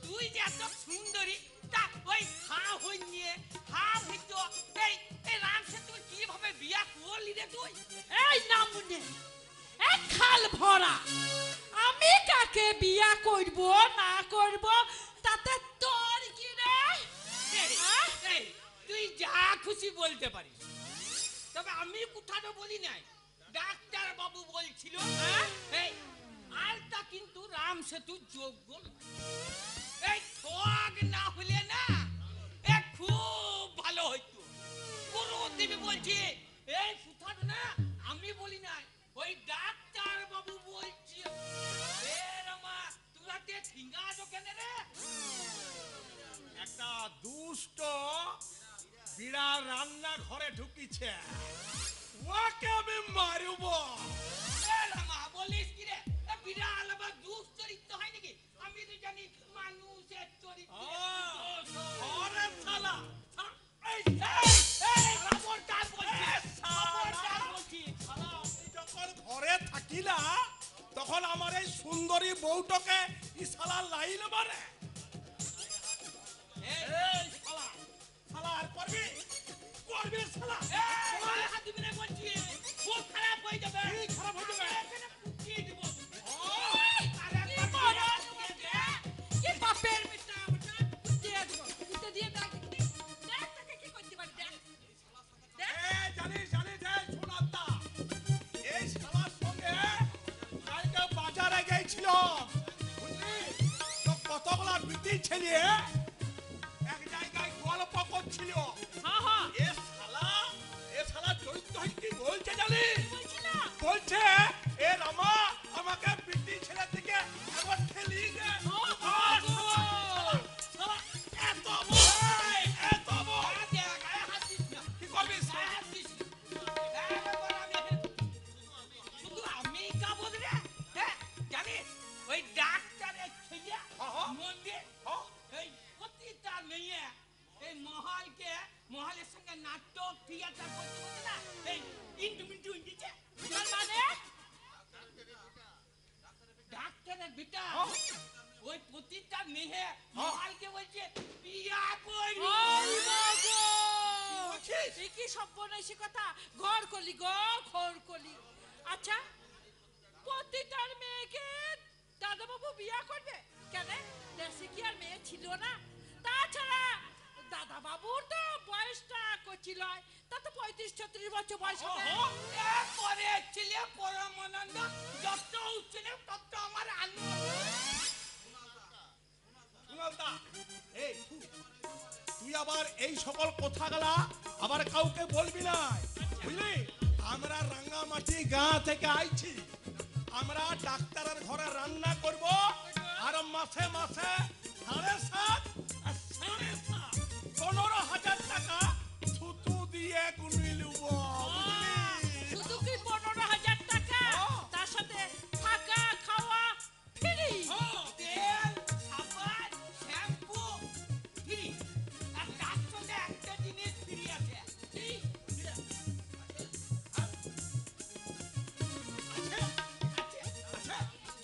Speaker 5: তুই যে এত সুন্দরী তা ওই হা হইয়ে হা হইতো এই রাম সে তুই কিভাবে বিয়া করলি রে তুই?
Speaker 15: এই নামুনে এক খাল ভরা, আমি কাকে বিয়া করব না করব তাতে তোর কি রে?
Speaker 5: তুই যা খুশি বলতে পারিস, তবে আমি কোথাও বলি নাই। ডাক্তার বাবু বলছিল এই আলটা কিন্তু রাম সেতু যোগ্য এই ঠগ না হলে না খুব ভালো হইতো। গুরু দেবী বলছি এই কোথাও না আমি বলি নাই, ওই ডাক্তার বাবু বলছি। তুরাতে ঠিঙ্গা দোকান রে
Speaker 1: একটা দুষ্ট বিড়াল রান্না ঘরে ঢুকিছে, ওকে আমি মারব।
Speaker 5: বলিস কি রে, বিড়াল আবার দুষ্ট চরিত্র হয় নাকি? আমি তো জানি মানুষের চরিত্র।
Speaker 1: গিলা তখন আমার এই সুন্দরী বউটাকে ইশালা লাইল মারে। এই শালা, শালা আর করবি? করবি শালা?
Speaker 10: এই হাত দিবি না বলছি, খুব খারাপ হয়ে যাবে।
Speaker 1: কি খারাপ হয়ে যাবে?
Speaker 10: এখানে পুঁতিয়ে দিব।
Speaker 15: কি বাপের মিটা মিটা দিয়ে দিব, পুঁতে দিয়ে দেখ দেখ তাকে কি করতে পারি দেখ।
Speaker 1: এই জানিস জানিস এই শোনাতা, এই শালার সঙ্গে কালকে বাজারে গেছিল, বুঝলি তো কতগুলা বিটি ছেলে এক জায়গায় গল্প করছিল। এ শালা চরিত্র কি বলছে জানিস? বলছে এ রামা আমাকে বিটি ছেলে থেকে একবার ঠেলি দে। শালা এত বই, এত বই। কি করবি?
Speaker 10: শুধু আমি কাবদ রে, হ্যাঁ জানিস ওই ডাক্তারের ছেলে মন্দির এই প্রতিটা মেয়ে এই মহলের সঙ্গে নাটক থিয়েটার করতে করতে না এই ইন্টু দিচ্ছে। মানে ডাক্তারের বেটা ওই প্রতিটা মেয়ে মহলকে বলছে বিয়া করবি।
Speaker 15: এই কি সর্বনাশী কথা, ঘর কলি গো ঘর কলি। আচ্ছা প্রতিটার মেয়েকে দাদা বাবু বিয়া করবে কেন? দেশে কি আর মেয়ে ছিল না? তাছাড়া দাদা বাবুর তো বয়সটা করছিল, তা তো 35-36 বছর বয়স হবে।
Speaker 10: পরে ছেলে পরমানন্দ যত উঠছিল তত আমার আনন্দ।
Speaker 1: শুনালতা, এই তুই আবার এই সকল কথাগুলা আবার কাউকে বলবি না, বুঝলি? আমরা রাঙ্গামাটি গাঁ থেকে আইছি, আমরা ডাক্তারের ঘরে রান্না করব, আর মাসে মাসে 7.5 আর 7.5 15,000 টাকা থুতু দিয়ে গুনি লুব, বুঝলি?
Speaker 15: শুধু কি 15,000 টাকা, তার সাথে থাকা খাওয়া ফ্রি,
Speaker 10: তেল সাবান শ্যাম্পু ফ্রি, আর তার সঙ্গে একটা জিনিস ফ্রি আছে।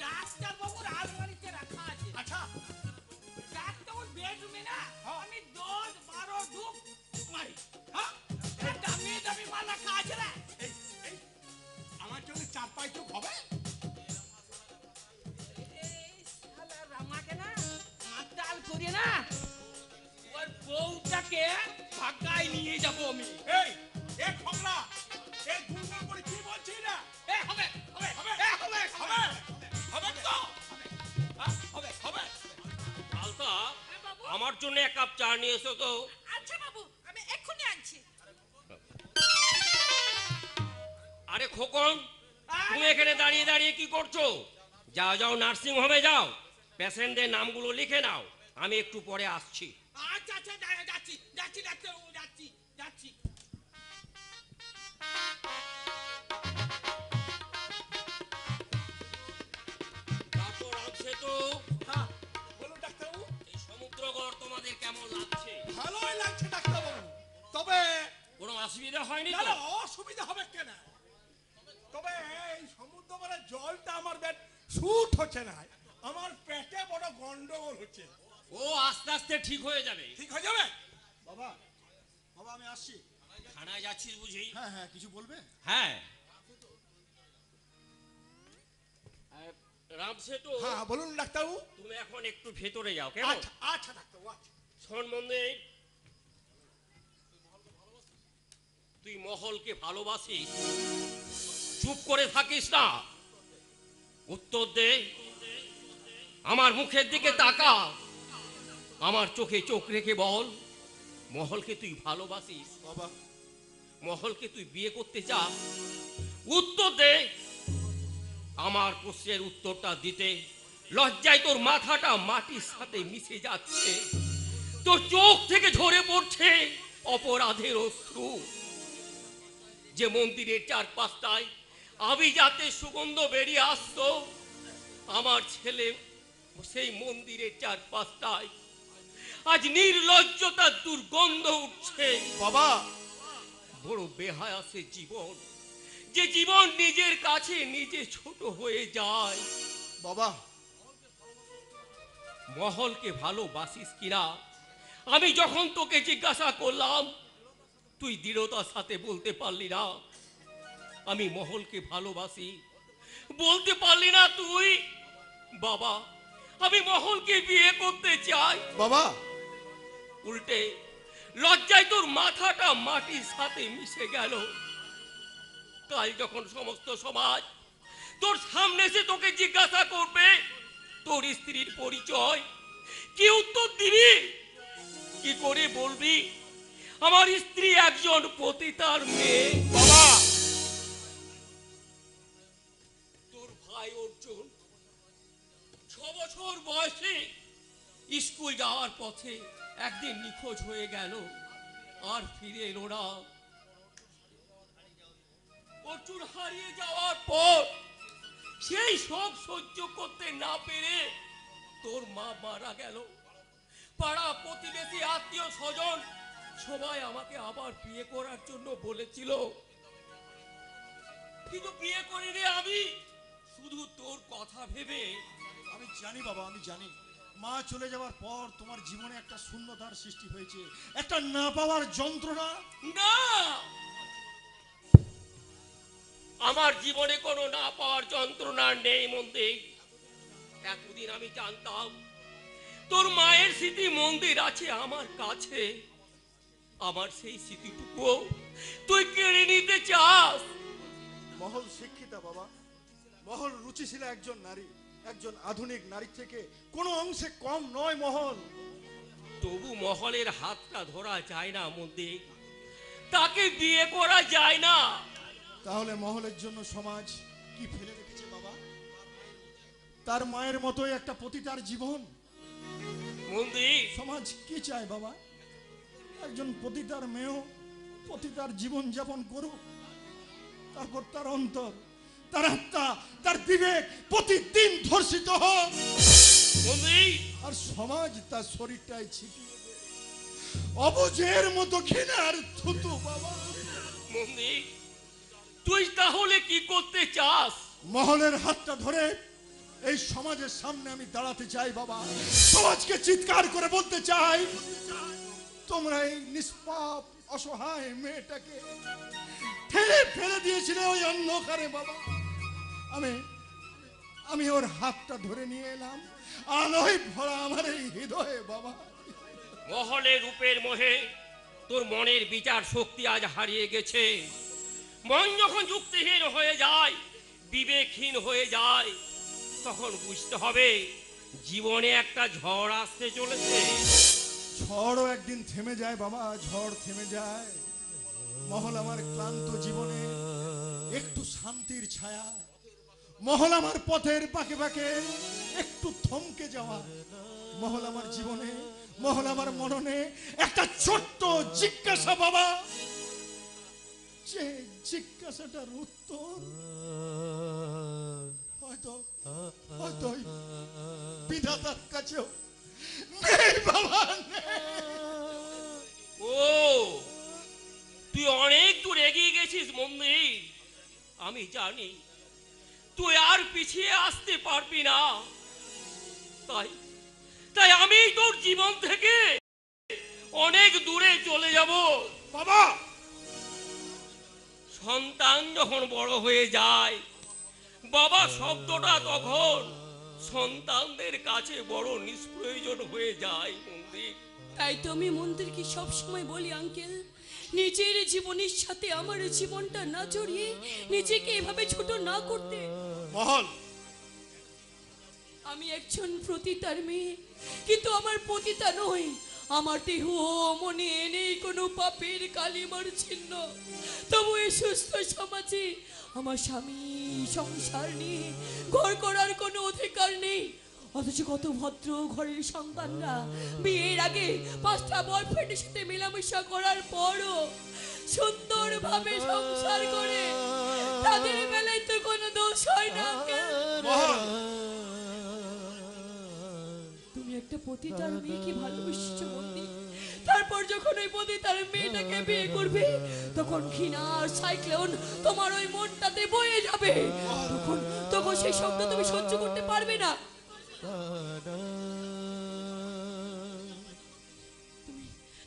Speaker 10: ডাক্তার বাবুর আলমারিতে রাখা আছে।
Speaker 1: আচ্ছা
Speaker 10: ডাক্তার বেডরুমে না আমি 10-12 ঢুক মারি। হ্যাঁ দামি দামি মাল রাখা আছে রে।
Speaker 1: আমার জন্য 4-5 টুক হবে?
Speaker 10: এই শালা রামাকে না মাতাল করে না ওর বউটাকে ভাগায় নিয়ে যাবো আমি।
Speaker 1: এই এক খোকলা, এই গুনগুন করে কি বলছিস না?
Speaker 10: হবে হবে হবে হবে
Speaker 1: হবে হবে তো? হবে হবে।
Speaker 10: আলতা আমার জন্য এক কাপ চা নিয়ে এসো তো।
Speaker 15: আচ্ছা বাবু আমি এক্ষুনি আনছি।
Speaker 10: আরে খোকন তুমি এখানে দাঁড়িয়ে দাঁড়িয়ে কি করছো? যাও যাও নার্সিং হোমে যাও, পেশেন্টদের নামগুলো লিখে নাও, আমি একটু পরে আসছি। আচ্ছা আচ্ছা যাচ্ছি যাচ্ছি ডাক্তার যাচ্ছি যাচ্ছি। তারপর আছে তো
Speaker 1: বলুন ডাক্তারবাবু।
Speaker 10: এই সমুদ্রগড় তোমাদের কেমন লাগছে?
Speaker 1: ভালোই লাগছে ডাক্তারবাবু, তবে
Speaker 10: কোনো অসুবিধা হয়নি
Speaker 1: না
Speaker 10: তো?
Speaker 1: না অসুবিধা হবে কেন? তবে এই সমুদ্রের জলটা আমার শুট হচ্ছে না, আমার পেটে বড় গন্ডগোল হচ্ছে।
Speaker 10: ও আস্তে আস্তে ঠিক হয়ে যাবে।
Speaker 1: ঠিক হয়ে যাবে?
Speaker 14: বাবা বাবা আমি আসছি।
Speaker 10: থানায় যাচ্ছিস বুঝি?
Speaker 14: হ্যাঁ হ্যাঁ কিছু বলবে?
Speaker 10: হ্যাঁ রামসেতু,
Speaker 1: হ্যাঁ বলুন ডাক্তারবাবু।
Speaker 10: তুমি এখন একটু ভেতরে যাও কেমন?
Speaker 1: আচ্ছা আচ্ছা ডাক্তারবাবু আচ্ছা।
Speaker 10: শোন মন্দির, তুই মহলকে ভালোবাসিস, চুপ করে থাকিস না, উত্তর দে। আমার মুখের দিকে তাকা, আমার চোখে চোখ রেখে বল, মহলকে তুই ভালোবাসিস?
Speaker 14: বাবা
Speaker 10: মহলকে তুই বিয়ে করতে চাস? উত্তর দে। আমার প্রশ্নের উত্তরটা দিতে লজ্জায় তোর মাথাটা মাটির সাথে মিশে যাচ্ছে, তোর চোখ থেকে ঝরে পড়ছে অপরাধের অশ্রু। যে মন্দিরের চারপাশটায় আভিজাতের সুগন্ধ বেরিয়ে আসতো, আমার ছেলে সেই মন্দিরের চারপাশটায় আজ নির্লজ্জতার দুর্গন্ধ উঠছে।
Speaker 14: বাবা
Speaker 10: বড় বেহায়া সে জীবন, যে জীবন নিজের কাছে নিজে ছোট হয়ে যায়।
Speaker 11: বাবা,
Speaker 10: মহলকে ভালোবাসিস কিনা আমি যখন তোকে জিজ্ঞাসা করলাম, তুই দৃঢ়তার সাথে বলতে পারলি না আমি মহলকে ভালোবাসি। বলতে পারলি না তুই, বাবা আমি মহলকে বিয়ে করতে চাই।
Speaker 11: বাবা,
Speaker 10: উল্টে লজ্জায় তোর মাথাটা মাটির সাথে মিশে গেল। কাল যখন সমস্ত সমাজ তোর সামনে এসে তোকে জিজ্ঞাসা করবে তোর স্ত্রীর পরিচয়, কি উত্তর দিবি? কি করে বলবি আমার স্ত্রী একজন পতিতার মেয়ে?
Speaker 11: বাবা,
Speaker 10: তোর ভাই অর্জুন 6 বছর বয়সে স্কুল যাওয়ার পথে একদিন নিখোঁজ হয়ে গেল, আর ফিরে এলো না। অর্জুন হারিয়ে যাওয়ার পর সেই সব সহ্য করতে না পেরে তোর মা মারা গেল। পাড়া প্রতিবেশী আত্মীয় স্বজন সবাই আমাকে আবার বিয়ে করার জন্য বলেছিল, কিন্তু বিয়ে করিনি আমি, শুধু তোর কথা ভেবে।
Speaker 11: আমি জানি বাবা, আমি জানি মা চলে যাওয়ার পর তোমার জীবনে একটা শূন্যতার সৃষ্টি হয়েছে, একটা না পাওয়ার যন্ত্রণা।
Speaker 10: না, আমার জীবনে কোনো না পাওয়ার যন্ত্রণা নেই মন্দির। এতদিন আমি জানতাম তোর মায়ের স্মৃতি মন্দির আছে আমার কাছে, আমার সেই স্মৃতিটুকু তুই কেড়ে নিতে চাস।
Speaker 11: মহল শিক্ষিতা বাবা, মহল রুচিশীলা একজন নারী, একজন আধুনিক নারী থেকে কোনো অংশে কম নয় মহল।
Speaker 10: তবু মহলের হাতটা ধরা যায় না মন্দির, তাকে বিয়ে করা যায় না।
Speaker 11: তাহলে মহলের জন্য সমাজ কি ফেলে রেখেছে বাবা? তার মায়ের মতোই একটা পতিতার জীবন।
Speaker 10: মন্দির,
Speaker 11: সমাজ কি চায় বাবা? একজন পতিতার মেয়েও পতিতার জীবন যাপন করুক, তারপর তার অন্তর, তার আত্মা, তার বিবেক প্রতিদিন ধর্ষিত হোক, আর সমাজ তার শরীরটাই ছিটিয়ে দেয় অবুঝের মতো ঘৃণার থুতু বাবা।
Speaker 10: মন্দির, তুই তাহলে কি করতে চাস?
Speaker 11: মহলের হাতটা ধরে এই সমাজের সামনে আমি দাঁড়াতে চাই বাবা, সমাজকে চিৎকার করে বলতে চাই, তোমরা এই নিষ্পাপ অসহায় মেয়েটাকে ঠেলে ফেলে দিয়েছিলে ওই অন্ধকারে বাবা। আমি ওর হাতটা ধরে নিয়ে এলাম আলোয় ভরা আমার এই হৃদয়ে বাবা।
Speaker 10: মহলের রূপের মোহে তোর মনের বিচার শক্তি আজ হারিয়ে গেছে। মন যখন যুক্তিহীন হয়ে যায়, বিবেকহীন হয়ে যায়, তখন বুঝতে হবে জীবনে একটা ঝড় আসতে চলেছে।
Speaker 11: ঝড়ও একদিন থেমে যায় বাবা, ঝড় থেমে যায়। মহল আমার ক্লান্ত জীবনে একটু শান্তির ছায়া, মহল আমার পথের পাকে পাকে একটু থমকে যাওয়া, মহল আমার জীবনে, মহল আমার মননে একটা ছোট্ট জিজ্ঞাসা বাবা, যে জিজ্ঞাসাটার উত্তর হয়তো হয়তো বিধাতার কাছেও নেই বাবা, নেই।
Speaker 10: ও, তুই অনেক দূর এগিয়ে গেছিস মন্দির, আমি জানি তুই আর পিছিয়ে আসতে পারবি না। তাই তাই আমি তোর জীবন থেকে অনেক দূরে চলে যাব
Speaker 11: বাবা।
Speaker 10: সন্তান যখন বড় হয়ে যায়, বাবা শব্দটা তখন সন্তানদের কাছে বড় নিষ্প্রয়োজন হয়ে যায় মন্দির।
Speaker 4: তাই তো আমি মন্দিরকে সবসময় বলি, আঙ্কেল, নিজের জীবনের সাথে আমার জীবনটা না জড়িয়ে নিজেকে এভাবে ছোট না করতে।
Speaker 11: মহল,
Speaker 4: আমি একজন পতিতার মেয়ে, কিন্তু আমার পতিতা নই। আমার দেহ মনে নেই কোনো পাপের কালিমার চিহ্ন। তবু এই সুস্থ সমাজে আমার স্বামী সংসার নিয়ে ঘর করার কোনো অধিকার নেই। অথচ কত ভদ্র ঘরের সন্তানরা বিয়ের আগে 5টা বয়ফ্রেন্ডের সাথে মেলামেশা করার পরও সুন্দরভাবে সংসার করে, তাদের বেলায় তো কোনো দোষ হয় না। তুমি একটা পতিতার মেয়েকে ভালোবেসেছো মন্দির, তারপর যখন ওই পতি তার মেয়েটাকে বিয়ে করবে, তখন ঘৃণার সাইক্লোন তোমার ওই মনটাতে বয়ে যাবে। তখন তখন সেই শব্দ তুমি সহ্য করতে পারবে না।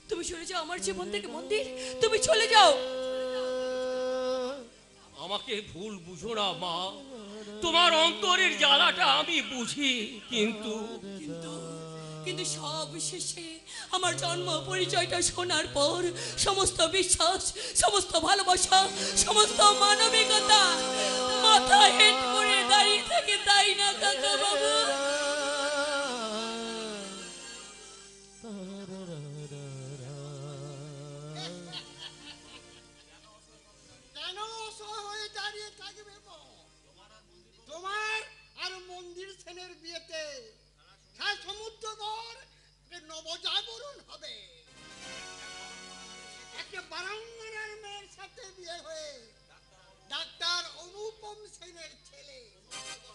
Speaker 4: তুমি চলে যাও আমার জীবন থেকে মন্দির, তুমি চলে যাও।
Speaker 10: আমাকে ভুল বুঝো না মা, তোমার অন্তরের জ্বালাটা আমি বুঝি, কিন্তু
Speaker 4: কিন্তু সব শেষে আমার জন্ম পরিচয়টা শোনার পর সমস্ত বিশ্বাস, সমস্ত ভালোবাসা, সমস্ত মানবিকতা মাথা হেট করে দাঁড়িয়ে থাকে, তাই না কাকা বাবু?
Speaker 6: কেন অসহায় হয়ে দাঁড়িয়ে থাকবে গো? তোমার আর মন্দির সেনের বিয়েতে সমুদ্রগড় নবজাগরণ হবে। একটা বারাঙ্গনার মেয়ের সাথে বিয়ে হয়ে ডাক্তার অনুপম সেনের ছেলে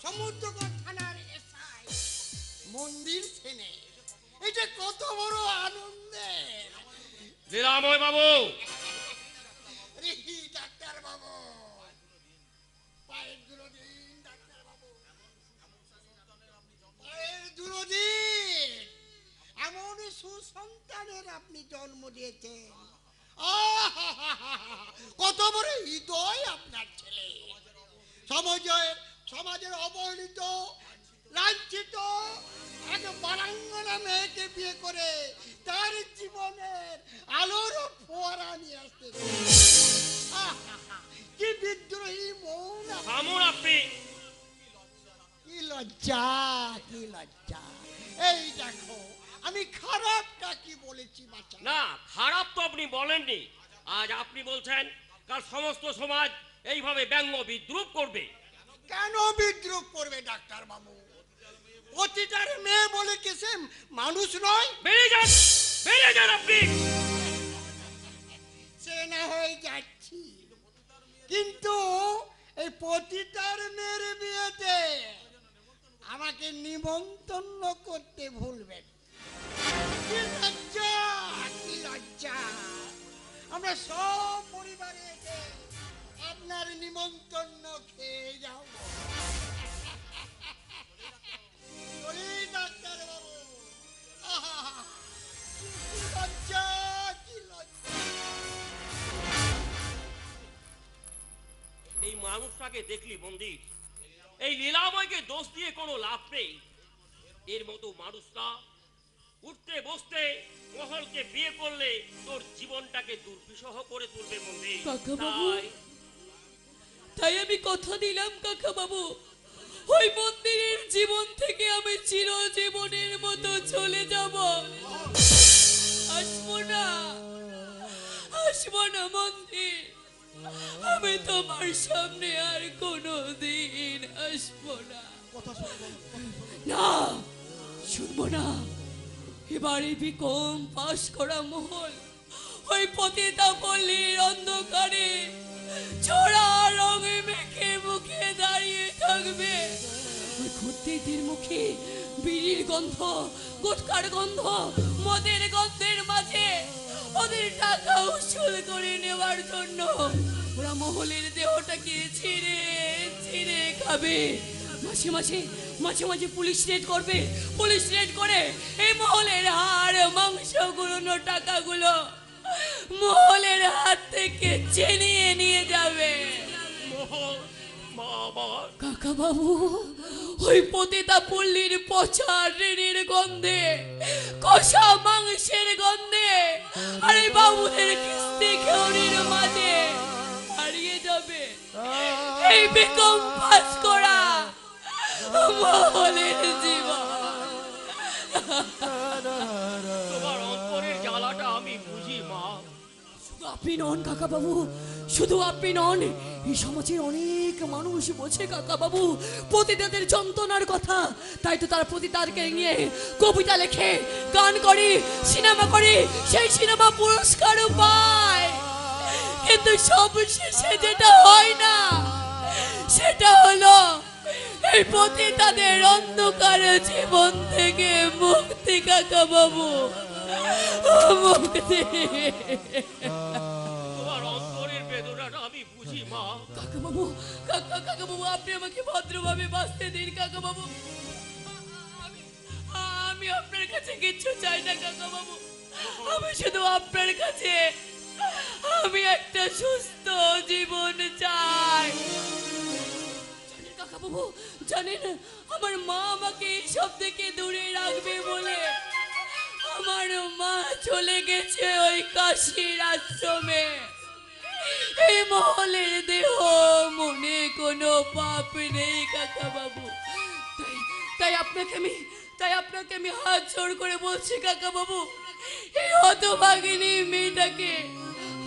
Speaker 6: সমুদ্রগড় থানার এসআই মন্দির সেনের। এটা কত বড় আনন্দের।
Speaker 10: লীলাময় বাবু,
Speaker 6: ডাক্তার বাবু পায়ের দুরদিন, ডাক্তার বাবু পায়ের দুরদিন। এমন সুসন্তানের আপনি জন্ম দিয়েছেন, কত বড় হৃদয় আপনার ছেলে। সমাজের অবহেলিত, লাঞ্ছিত এক বারাঙ্গনা মেয়েকে বিয়ে করে তার জীবনের আলোর ফোয়ারা নিয়ে আসতে, কি বিদ্রোহী মন!
Speaker 10: আপনি
Speaker 6: কি লজ্জা, কি লজ্জা! এই দেখো আমি খারাপটা কি বলেছি বাচ্চা?
Speaker 10: না, খারাপ তো আপনি বলেননি। আজ আপনি বলছেন কাল সমস্ত সমাজ এইভাবে ব্যঙ্গ বিদ্রুপ করবে।
Speaker 6: কেন বিদ্রুপ করবে ডাক্তার বাবু? অতীতের মেয়ে বলে কি সে মানুষ নয়?
Speaker 10: বেরিয়ে যান, বেরিয়ে যান আপনি।
Speaker 6: সে না হয়ে যাচ্ছি, কিন্তু এই পতিতার মেয়ের বিয়েতে আমাকে নিমন্ত্রণ করতে ভুলবেন। কি লজ্জা, কি লজ্জা! আমরা সব পরিবারে এসে আপনার নিমন্ত্রণ খেয়ে যাব। ডাক্তার বাবু, কি লজ্জা, কি লজ্জা!
Speaker 10: এই মানুষটাকে দেখলি মন্দির, এই লীলাময়কে দোষ দিয়ে কোনো লাভ নেই। এর মতো মানুষটা উঠতে বসতে মহলকে বিয়ে করলে তোর জীবনটাকে দুর্বিষহ করে তুলবে মন্দির।
Speaker 4: কাকা বাবু, তাই আমি কথা দিলাম কাকা বাবু, ওই মন্দিরের জীবন থেকে আমি চিরজীবনের মতো চলে যাব। আসবো না, আসবো না মন্দির, আমি তোমার সামনে আর কোনোদিন আসবো না। না, শুনবো না। এবারে বিকম পাশ করা মহল ওই পতিতা পল্লীর অন্ধকারে ছোড়া রঙে মেখে মুখে দাঁড়িয়ে থাকবে। ওই খদ্দেরদের মুখে বিড়ির গন্ধ, গুটখার গন্ধ, মদের গন্ধের মাঝে ওদের টাকা উসুল করে নেওয়ার জন্য ওরা মহলের দেহটাকে ছিঁড়ে ছিঁড়ে খাবে। মাঝে মাঝে মাঝে মাঝে পুলিশ রেড করবে, পুলিশ রেড করে এই মহলের হাড় মাংস গুলোনো টাকাগুলো মহলের হাত থেকে ছিনিয়ে নিয়ে যাবে। কাকা বাবু, ওই পতিতা পল্লীর পচা ট্রেনের গন্ধে, কষা মাংসের গন্ধে আর এই বাবুদের কিস্তি খেউরির মাঝে হারিয়ে যাবে এই বেকম পাস করা মহলের জীবন।
Speaker 10: তোমার অন্তরের জ্বালাটা আমি বুঝি মা।
Speaker 4: শুধু আপনি নন কাকা বাবু, শুধু আপনি নন, এই সমাজের অনেক মানুষ বোঝে কাকা বাবু পতিতাদের যন্ত্রণার কথা। তাই তো তারা পতিতাকে নিয়ে কবিতা লেখে, গান করে, সিনেমা করে, সেই সিনেমা পুরস্কারও পায়। কিন্তু সব শেষে যেটা হয় না সেটা হলো এই পতিতাদের অন্ধকার জীবন থেকে মুক্তি কাকা বাবু। মুক্তি।
Speaker 10: তোমার অন্তরের বেদনাটা আমি বুঝি মা।
Speaker 4: কাকা বাবু, কাকা বাবু, আপনি আমাকে ভদ্রভাবে বাঁচতে দিন কাকা বাবু। আমি আপনার কাছে কিচ্ছু চাই না কাকা বাবু, আমি শুধু আপনার কাছে আমি একটা সুস্থ জীবন চাই। জানেন কাকা বাবু, জানেন আমার মা আমাকে এইসব থেকে দূরে রাখবে বলে আমার মা চলে গেছে ওই কাশীর আশ্রমে। এই মহলের দেহ মনে কোনো পাপ নেই কাকা বাবু। তাই আপনাকে আমি হাত জোড় করে বলছি কাকা বাবু, এই হতভাগিনী মেয়েটাকে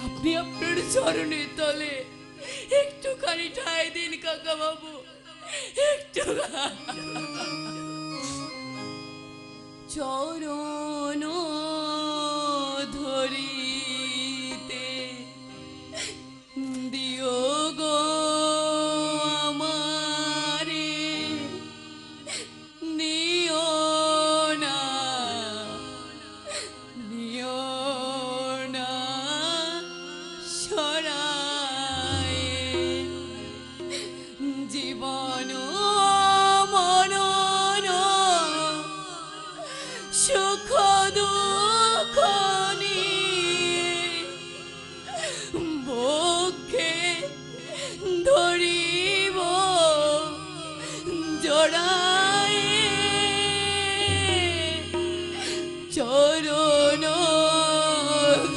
Speaker 4: আপনি আপনার চরণের তলে একটুখানি ঠাঁই দিন কাকা বাবু, একটু। চরণ ধরিতে দিও গো আমারে, নিও না সরায় জীবন মনন সুখ দুঃখ বক্ষে ধরিব জড়ায় চরণ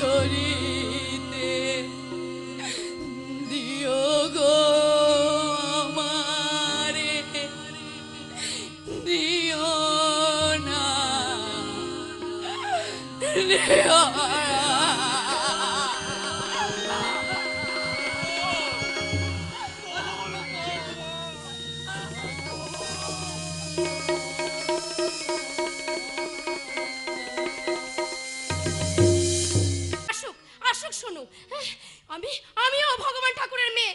Speaker 4: ধরিতে দিও গো আমারে, দিও না আসুক শোনো, আমিও ভগবান ঠাকুরের মেয়ে।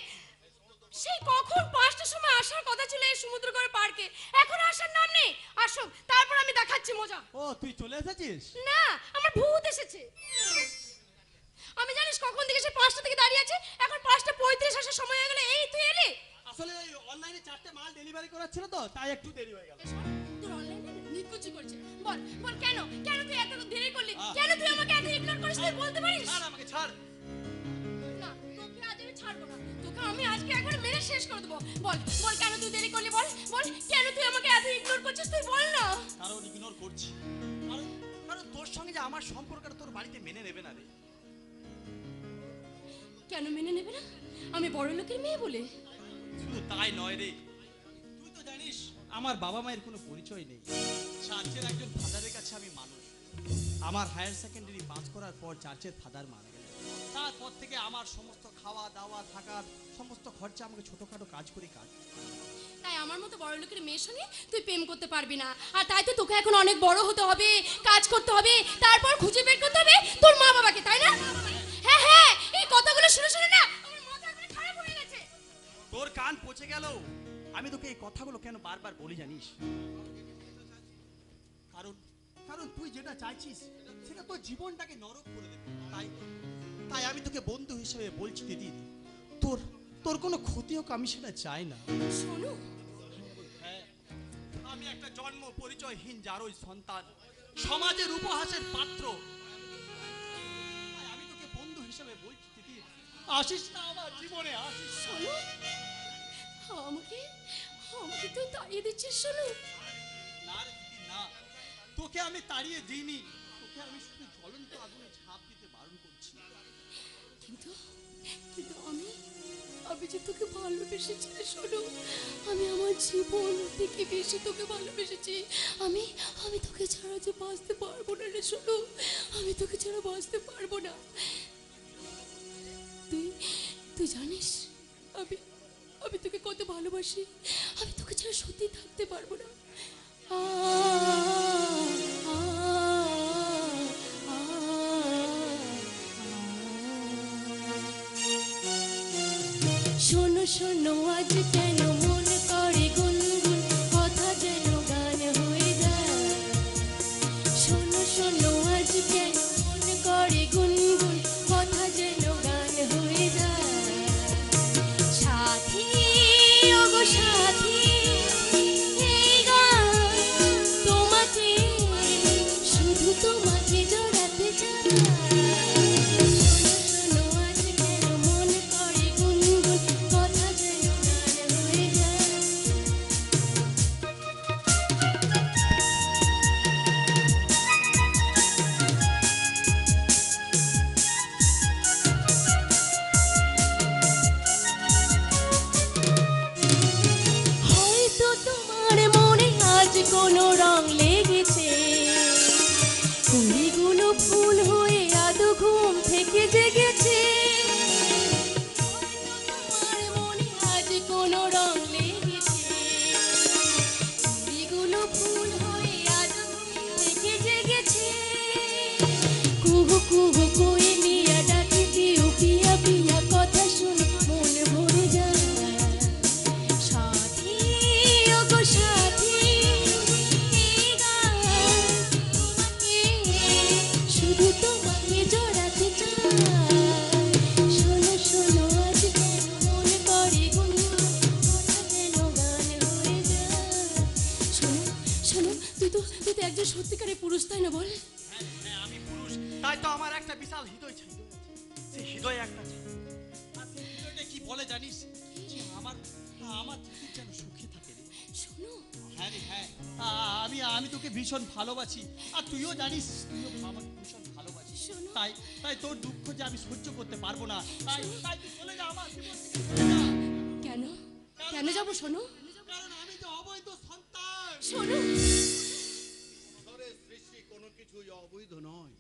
Speaker 4: সেই কখন 5টার সময় আসার কথা ছিল এই সমুদ্রগড় পার্কে, এখন আসার নাম নেই। আসুক, তারপর আমি দেখাচ্ছি মজা।
Speaker 14: ও তুই চলে এসেছিস?
Speaker 4: না, আমার ভূত এসেছে। আমি জানিস কখন থেকে সে 5টা থেকে দাঁড়িয়ে আছে, এখন 5:35 আসার সময় হয়ে গেল, এই তুই এলি।
Speaker 14: আসলে ওই অনলাইনে 4টে মাল ডেলিভারি করার ছিল তো, তাই একটু দেরি হয়ে গেল।
Speaker 4: তোর অনলাইনে নিকুচি করছে। বল বল কেন তুই এত দেরি করলি? কেন তুই আমাকে এত ইগনোর করিস? তুই বলতে পারিস?
Speaker 14: ছাড় আমাকে, ছাড়।
Speaker 4: না, তোকে আজ আমি ছাড়বো না, তোকে আমি আজকে একবার মেরে শেষ করে দেবো। বল বল কেন তুই দেরি করলি? বল বল কেন তুই আমাকে এত ইগনোর করছিস? তুই বল না।
Speaker 14: কারণ ইগনোর করছি, কারণ তোর সঙ্গে যে আমার সম্পর্কটা তোর বাড়িতে মেনে নেবে না রে।
Speaker 4: কেন মেনে নেবে না? আমি বড় লোকের মেয়ে বলে?
Speaker 14: শুধু তাই নয় রে, তুই তো জানিস আমার বাবা মায়ের কোনো পরিচয় নেই। চার্চের একজন ফাদারের কাছে আমি মানুষ। আমার হায়ার সেকেন্ডারি পাস করার পর চার্চের ফাদার মারা গেলেন। তারপর থেকে আমার সমস্ত খাওয়া দাওয়া থাকার সমস্ত খরচা আমাকে ছোটখাটো কাজ করে কাজ।
Speaker 4: তাই আমার মতো বড় লোকের মেয়ের সঙ্গে তুই প্রেম করতে পারবি না। আর তাই তো তোকে এখন অনেক বড় হতে হবে, কাজ করতে হবে, তারপর খুঁজে বের করতে হবে তোর মা বাবাকে, তাই না? হ্যাঁ হ্যাঁ, এই কথাগুলো শুনে শুনে না আমার মাথা একদম খারাপ হয়ে গেছে।
Speaker 14: তোর কান পচে গেল। আমি তোকে এই কথাগুলো কেন বারবার বলি জানিস? কারণ তুই যেটা চাইছিস সেটা তোর জীবনটাকে নরক করে দেবে। তাই আমি তোকে বন্ধু হিসেবে বলছি দিদি, তোর কোনো ক্ষতি হোক আমি সেটা চাই না।
Speaker 4: শোনো,
Speaker 14: হ্যাঁ, আমি একটা জন্ম পরিচয়হীন যারই সন্তান, সমাজের উপহাসের পাত্র। আমি তোকে বন্ধু হিসেবে বলছি দিদি, আসিস না আমার জীবনে, আসিস।
Speaker 4: শোনো, আমাকে তুই তাড়িয়ে দিচ্ছিস? শোনো
Speaker 14: না রে দিদি, না, তোকে আমি তাড়িয়ে দিইনি, তোকে আমি শুধু জ্বলন্ত আগুনে ঝাঁপ দিতে বারণ করছি।
Speaker 4: কিন্তু আমি যে তোকে ভালোবেসেছি রে। শোনো, আমি আমার জীবন থেকে বেশি তোকে ভালোবেসেছি। আমি তোকে ছাড়া যে বাঁচতে পারবো না রে। শোনো, আমি তোকে ছাড়া বাঁচতে পারবো না। তুই জানিস আমি তোকে কত ভালোবাসি। আমি তোকে ছাড়া সত্যি থাকতে পারবো না। শোনো শোনো, আজ কেন মন করে গুনগুন, কথা যেন গান হয়ে যায়। শোনো শোনো, আজ কেন
Speaker 16: তোমার মনে আজ কোনো রং লেগেছে, কুড়িগুলো ফুল হয়ে আদৌ ঘুম থেকে জেগেছে। তোমার মনে আজ কোনো রং লেগেছে, কুড়িগুলো ফুল হয়ে আদৌ ঘুম থেকে জেগেছে। কুহু কুহু কোয়েলিয়া ডাকে পিউ পিয়া পিয়া, কথা শুনে মন ভরে যায়। সাথী ওগো সাথী, এই গান তোমাকে, শুধু তোমাকে জড়াতে চায়। শোনো শোনো আজ কেন মন করে গুনগুন, কথা যেন গান হয়ে যায়। শোনো শোনো, তুই তো একজন সত্যিকারের পুরুষ, তাই না বল?
Speaker 14: হ্যাঁ আমি পুরুষ, তাই তো আমার একটা বিশাল হৃদয় চাই। সেই হৃদয় একটা চাই, আর সেই হৃদয়টা কি বলে জানিস? যে আমার আমার তুই যেন সুখী থাকে রে।
Speaker 16: শোনো,
Speaker 14: হ্যাঁ রে হ্যাঁ, আমি তোকে ভীষণ ভালোবাসি, আর তুইও জানিস তুইও আমাকে ভীষণ ভালোবাসিস। তাই তাই তোর দুঃখ যে আমি সহ্য করতে পারবো না, তাই তাই তুই চলে যা আমার জীবন থেকে, চলে যা।
Speaker 16: কেন কেন যাবো? শোনো,
Speaker 14: কারণ আমি তো অবৈধ সন্তান।
Speaker 16: শোনো,
Speaker 6: ঈশ্বরের সৃষ্টি কোনো কিছুই অবৈধ নয়,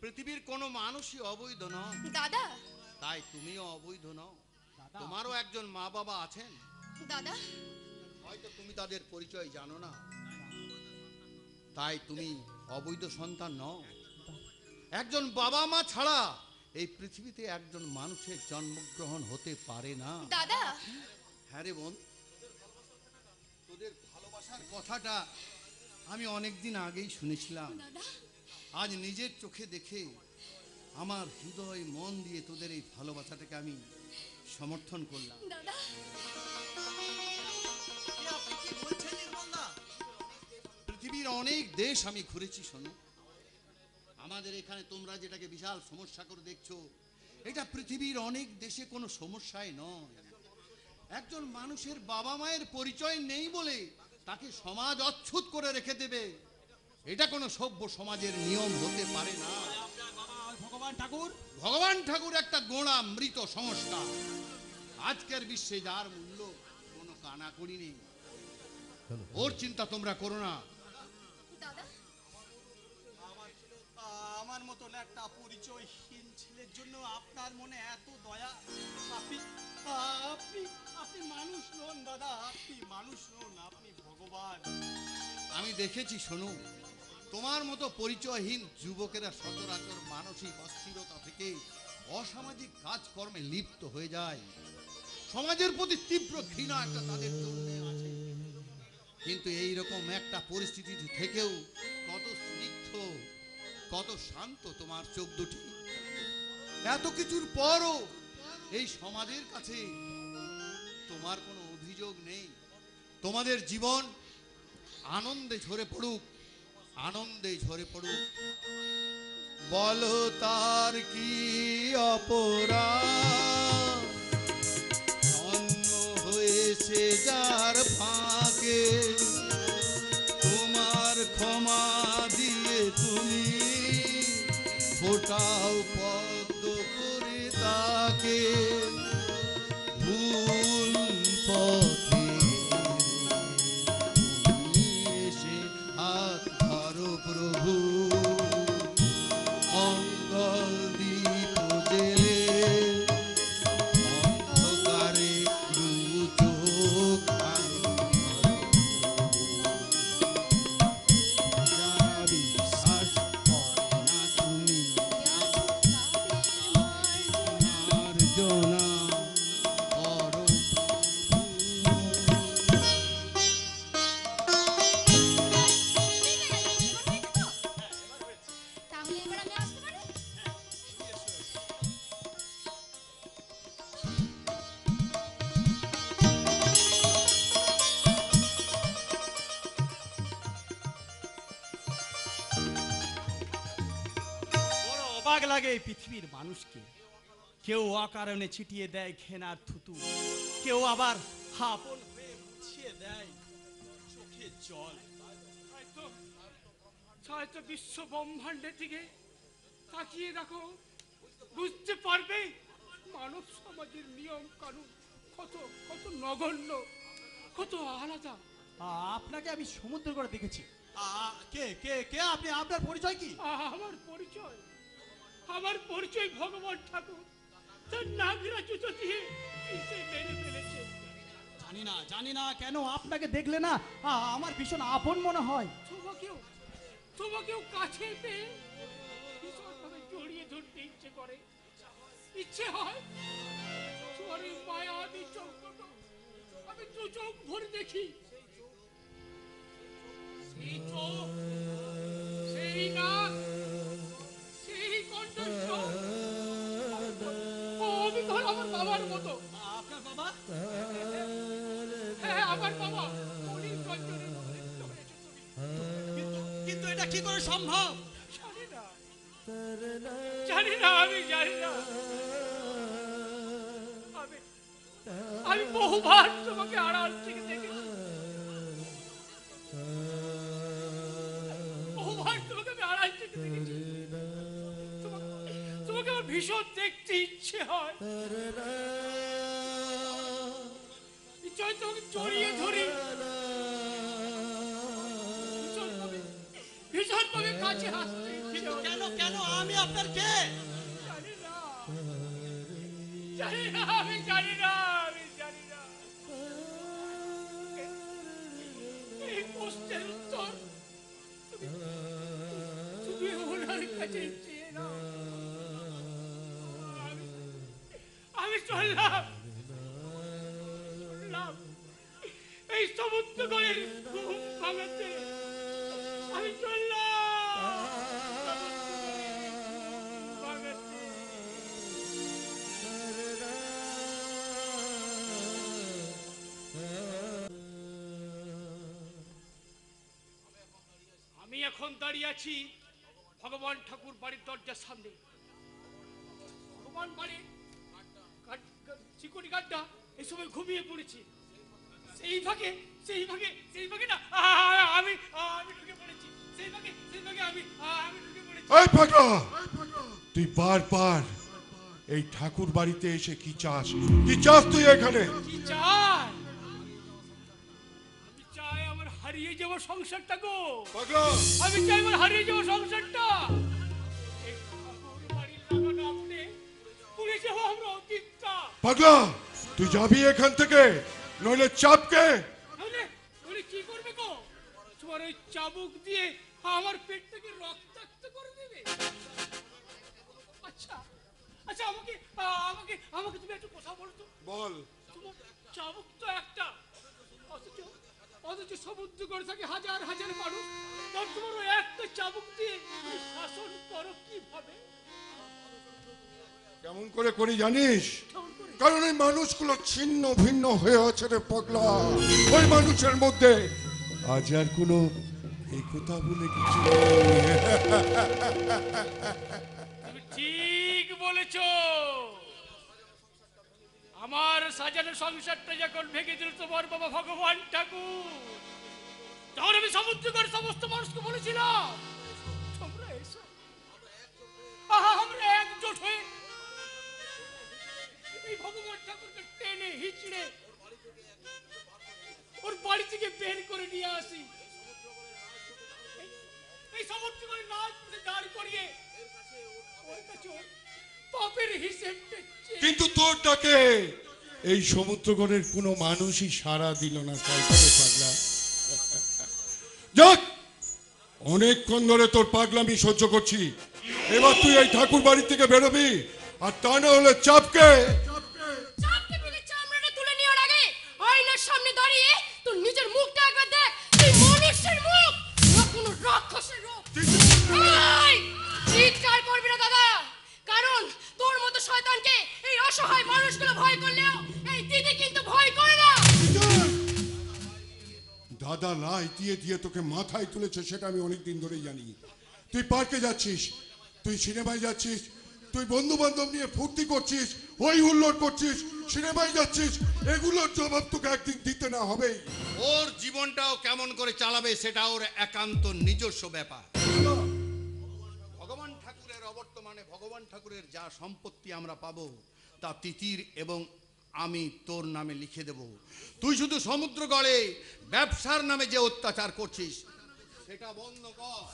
Speaker 6: পৃথিবীর কোনো মানুষই অবৈধ নয়।
Speaker 16: দাদা
Speaker 6: তাই তুমিও অবৈধ নও। তোমারও একজন মা বাবা আছেন,
Speaker 16: দাদা
Speaker 6: হয়তো তুমি তাদের পরিচয় জানো না, তাই তুমি অবৈধ সন্তান নও। একজন বাবা মা ছাড়া এই পৃথিবীতে একজন মানুষের জন্মগ্রহণ হতে পারে না।
Speaker 16: দাদা
Speaker 6: হ্যাঁ রে বোন, তোদের ভালোবাসার কথাটা আমি অনেকদিন আগেই শুনেছিলাম, আজ নিজের চোখে দেখে আমার হৃদয় মন দিয়ে তোদের এই ভালোবাসাটাকে আমি সমর্থন করলাম।
Speaker 16: দাদা
Speaker 6: পৃথিবীর অনেক দেশ আমি ঘুরেছি, শোনো। আমাদের এখানে তোমরা যেটাকে বিশাল সমস্যা করে দেখছো, এটা পৃথিবীর অনেক দেশে কোনো সমস্যাই নয়। একজন মানুষের বাবা মায়ের পরিচয় নেই বলে তাকে সমাজ অচ্ছুত করে রেখে দেবে, এটা কোনো সভ্য সমাজের নিয়ম হতে পারে না। ভগবান ঠাকুর একটা গোঁড়া মৃত সংস্কার। আজকের বিশ্বে যার মূল্য কোনো কানাকড়ি নেই, ওর চিন্তা তোমরা করো না।
Speaker 14: আমার মতন একটা পরিচয়হীন ছেলের জন্য আপনার মনে এত দয়া? আপনি আপনি আপনি মানুষ নন দাদা, আপনি মানুষ নন, আপনি ভগবান।
Speaker 6: আমি দেখেছি, শোনো, তোমার মতো পরিচয়হীন যুবকেরা সচরাচর মানসিক অস্থিরতা থেকে অসামাজিক কাজকর্মে লিপ্ত হয়ে যায়। সমাজের প্রতি তীব্র ঘৃণা একটা তাদের জন্য আছে, কিন্তু এই রকম একটা পরিস্থিতি থেকেও কত স্নিগ্ধ, কত শান্ত তোমার চোখ দুটি। এত কিছুর পরও এই সমাজের কাছে তোমার কোনো অভিযোগ নেই। তোমাদের জীবন আনন্দে ঝরে পড়ুক, আনন্দে ঝরে পড়ুক। বলো তার কি অপরাধ, অন্য হয়েছে যার ফাঁকে, তোমার ক্ষমা দিয়ে তুমি ফোটাও পদ্ম করে তাকে। ভুল পথে তুমি এসে হাত ধরো প্রভু, মঙ্গল দীপ জেলে অন্ধকারে দু চোখ আলো যাবি শ্বাস করে না তুমি মার্জনা করো।
Speaker 16: তাহলে এবার আমি আসতে পারি?
Speaker 14: বড় অবাক লাগে এই পৃথিবীর মানুষকে। কেউ অকারণে ছিটিয়ে দেয় ঘেনার থুতু, কেউ আবার আপন হয়ে মুছিয়ে দেয় চোখের জল।
Speaker 8: হয়তো বিশ্ব ব্রহ্মাণ্ডের দিকে তাকিয়ে দেখো, বুঝতে পারবে মানব সমাজের নিয়ম কানুন কত কত নগণ্য, কত আলাদা।
Speaker 14: আপনাকে আমি সমুদ্র করে দেখেছি। কে কে কে আপনি? আপনার পরিচয় কি?
Speaker 8: আমার পরিচয় ভগবান ঠাকুর। তার নাগরা জুতো দিয়ে পিষে মেরে ফেলেছে।
Speaker 14: জানি না কেন আপনাকে দেখলে না আমার ভীষণ আপন মনে হয়।
Speaker 8: তোমাকেও কাছে পেয়ে ভীষণভাবে জড়িয়ে ধরতে ইচ্ছে হয়। তোমার এই মায়াবী চোখ দুটো আমি দু চোখ ভরে দেখি। সেই চোখ, সেই নাক, সেই কণ্ঠস্বর, আমি ধর আমার বাবার মতো।
Speaker 14: আপনার বাবা?
Speaker 8: হ্যাঁ, আমার বাবা।
Speaker 14: কিন্তু এটা কি করে সম্ভব?
Speaker 8: জানি না, আমি জানি না। আমি বহুবার তোমাকে আড়াল থেকে দেখেছি, বহুবার তোমাকে আমি আড়াল থেকে দেখেছি। তোমাকে আমার ভীষণ দেখতে ইচ্ছে হয়। তোমাকে জড়িয়ে ধরে ভীষণভাবে কাছে আসতে।
Speaker 14: কিন্তু কেন কেন আমি আপনার কে?
Speaker 8: জানি না, আমি জানি না, আমি জানি না। এই প্রশ্নের উত্তর তুমি ওনার কাছে চেয়ে নাও। আমি চললাম এই সমুদ্র গড়ের ঘুম ভাঙাতে। আমি আমি এখন দাঁড়িয়ে আছি ভগবান ঠাকুর বাড়ির দরজার সামনে। ভগবান বাড়ির চিকনি গাড্ডা এই সময় ঘুমিয়ে পড়েছি। সেই ভাগে না আমি ঢুকে পড়েছি। সেই ভাগে আমি ঢুকে পড়েছি।
Speaker 9: এই পাগলা, তুই বারবার এই ঠাকুর বাড়িতে এসে কি চাস? কি চাস তুই এখানে?
Speaker 8: কি চাই? আমি চাই আমার হারিয়ে যাওয়া সংসারটা গো।
Speaker 9: পাগলা,
Speaker 8: আমি চাই আমার হারিয়ে যাওয়া সংসারটা। এই ঠাকুর বাড়ির লাগানো আপনি পুড়ে যাওয়া আমরা অতীতটা।
Speaker 9: পাগলা, তুই যাবি এখান থেকে, নইলে চাপকে।
Speaker 8: কি করবে গো? তোমার ওই চাবুক দিয়ে আমার পেটটাকে রক্তাক্ত করে দেবে? আচ্ছা আচ্ছা, আমাকে তুমি একটু কথা বলো তো।
Speaker 9: বল।
Speaker 8: তোমার চাবুক তো একটা, অথচ সমুদ্র করে থাকে হাজার হাজার মানুষ। তোমার ওই একটা চাবুক দিয়ে শাসন করো কিভাবে?
Speaker 9: কেমন করে করি জানিস? কারণ এই মানুষগুলো ছিন্ন ভিন্ন হয়ে আছে রে পাগলা। ওই মানুষের মধ্যে আজ আর কোনো একতা বলে কিছু নেই।
Speaker 8: তুমি ঠিক বলেছ। আমার সাজানো সংসারটা যখন ভেঙে দিল তোমার বাবা ভগবান ঠাকুর, তখন আমি সমুদ্রগড় সমস্ত মানুষকে বলেছিলাম তোমরা এসো, আমরা একজোট হয়ে এই ভগবান ঠাকুরকে টেনে হিচড়ে ওর বাড়ি থেকে বের করে নিয়ে আসি। এই সমুদ্রগড়ে নাচ দাঁড় করিয়ে ওর কাছে পাপের হিসেবটা।
Speaker 9: কিন্তু তোর ডাকে এই সমুদ্রগড়ের কোনো মানুষই সাড়া দিল না। তাই করে পাগলা, যাক, অনেকক্ষণ ধরে তোর পাগলামি সহ্য করছি। এবার তুই এই ঠাকুর বাড়ি থেকে বেরোবি, আর তা না হলে চাপকে
Speaker 4: তুলে নেওয়ার আগে আয়নার সামনে দাঁড়িয়ে তোর নিজের মুখটা একবার দেখ। তুই মানুষের মুখ না কোনো রাক্ষসের রূপ। চিৎকার করবি না দাদা, কারণ তোর মতো শয়তানকে এই অসহায় মানুষগুলো ভয় করলেও এই দিদি কিন্তু ভয় করে না।
Speaker 9: দাদা লাই দিয়ে দিয়ে তোকে মাথায় তুলেছে সেটা আমি অনেকদিন ধরেই জানি। তুই পার্কে যাচ্ছিস, তুই সিনেমায় যাচ্ছিস, তুই বন্ধু বান্ধব নিয়ে ফুর্তি করছিস, হই হুল্লোড় করছিস, সিনেমায় যাচ্ছিস, এগুলোর জবাব তোকে একদিন দিতে না হবে।
Speaker 6: ওর জীবনটাও কেমন করে চালাবে সেটা ওর একান্ত নিজস্ব ব্যাপার। ভগবান ঠাকুরের অবর্তমানে ভগবান ঠাকুরের যা সম্পত্তি আমরা পাবো তা তিতির এবং
Speaker 17: আমি তোর নামে লিখে দেব। তুই শুধু সমুদ্রগড়ে ব্যবসার নামে যে অত্যাচার করছিস সেটা বন্ধ কর।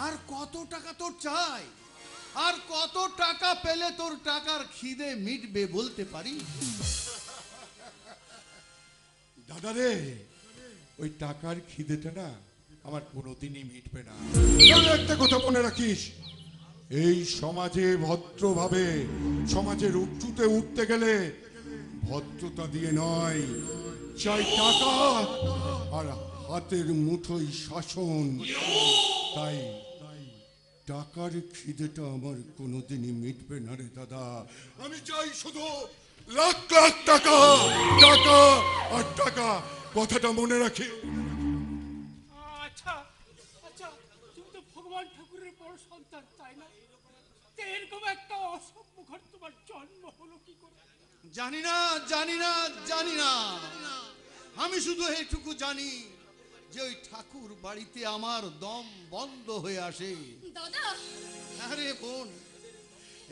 Speaker 17: আর কত টাকা তোর চাই? আর কত টাকা পেলে তোর টাকার খিদে মিটবে বলতে পারি?
Speaker 9: দাদা রে, ওই টাকার খিদেটা না আমার কোনোদিনই মিটবে না। তবে একটা কথা মনে রাখিস, এই সমাজে ভদ্রভাবে সমাজের উঁচুতে উঠতে গেলে ভদ্রতা দিয়ে নয়, চাই টাকা আর হাতের মুঠোই শাসন। তাই টাকার খিদেটা আমার কোনোদিনই মিটবে না রে দাদা। আমি চাই শুধু লাখ লাখ টাকা, টাকা আর টাকা। কথাটা মনে রাখি।
Speaker 8: আচ্ছা আচ্ছা, তুমি তো ভগবান ঠাকুরের বড় সন্তান, তাই না? তো এরকম একটা অসভ্য ঘর তোমার জন্ম হলো কি করে?
Speaker 17: জানি না, জানি না, জানি না। আমি শুধু এইটুকু জানি যে ওই ঠাকুর বাড়িতে আমার দম বন্ধ হয়ে আসে।
Speaker 4: দাদা,
Speaker 17: আরে বোন,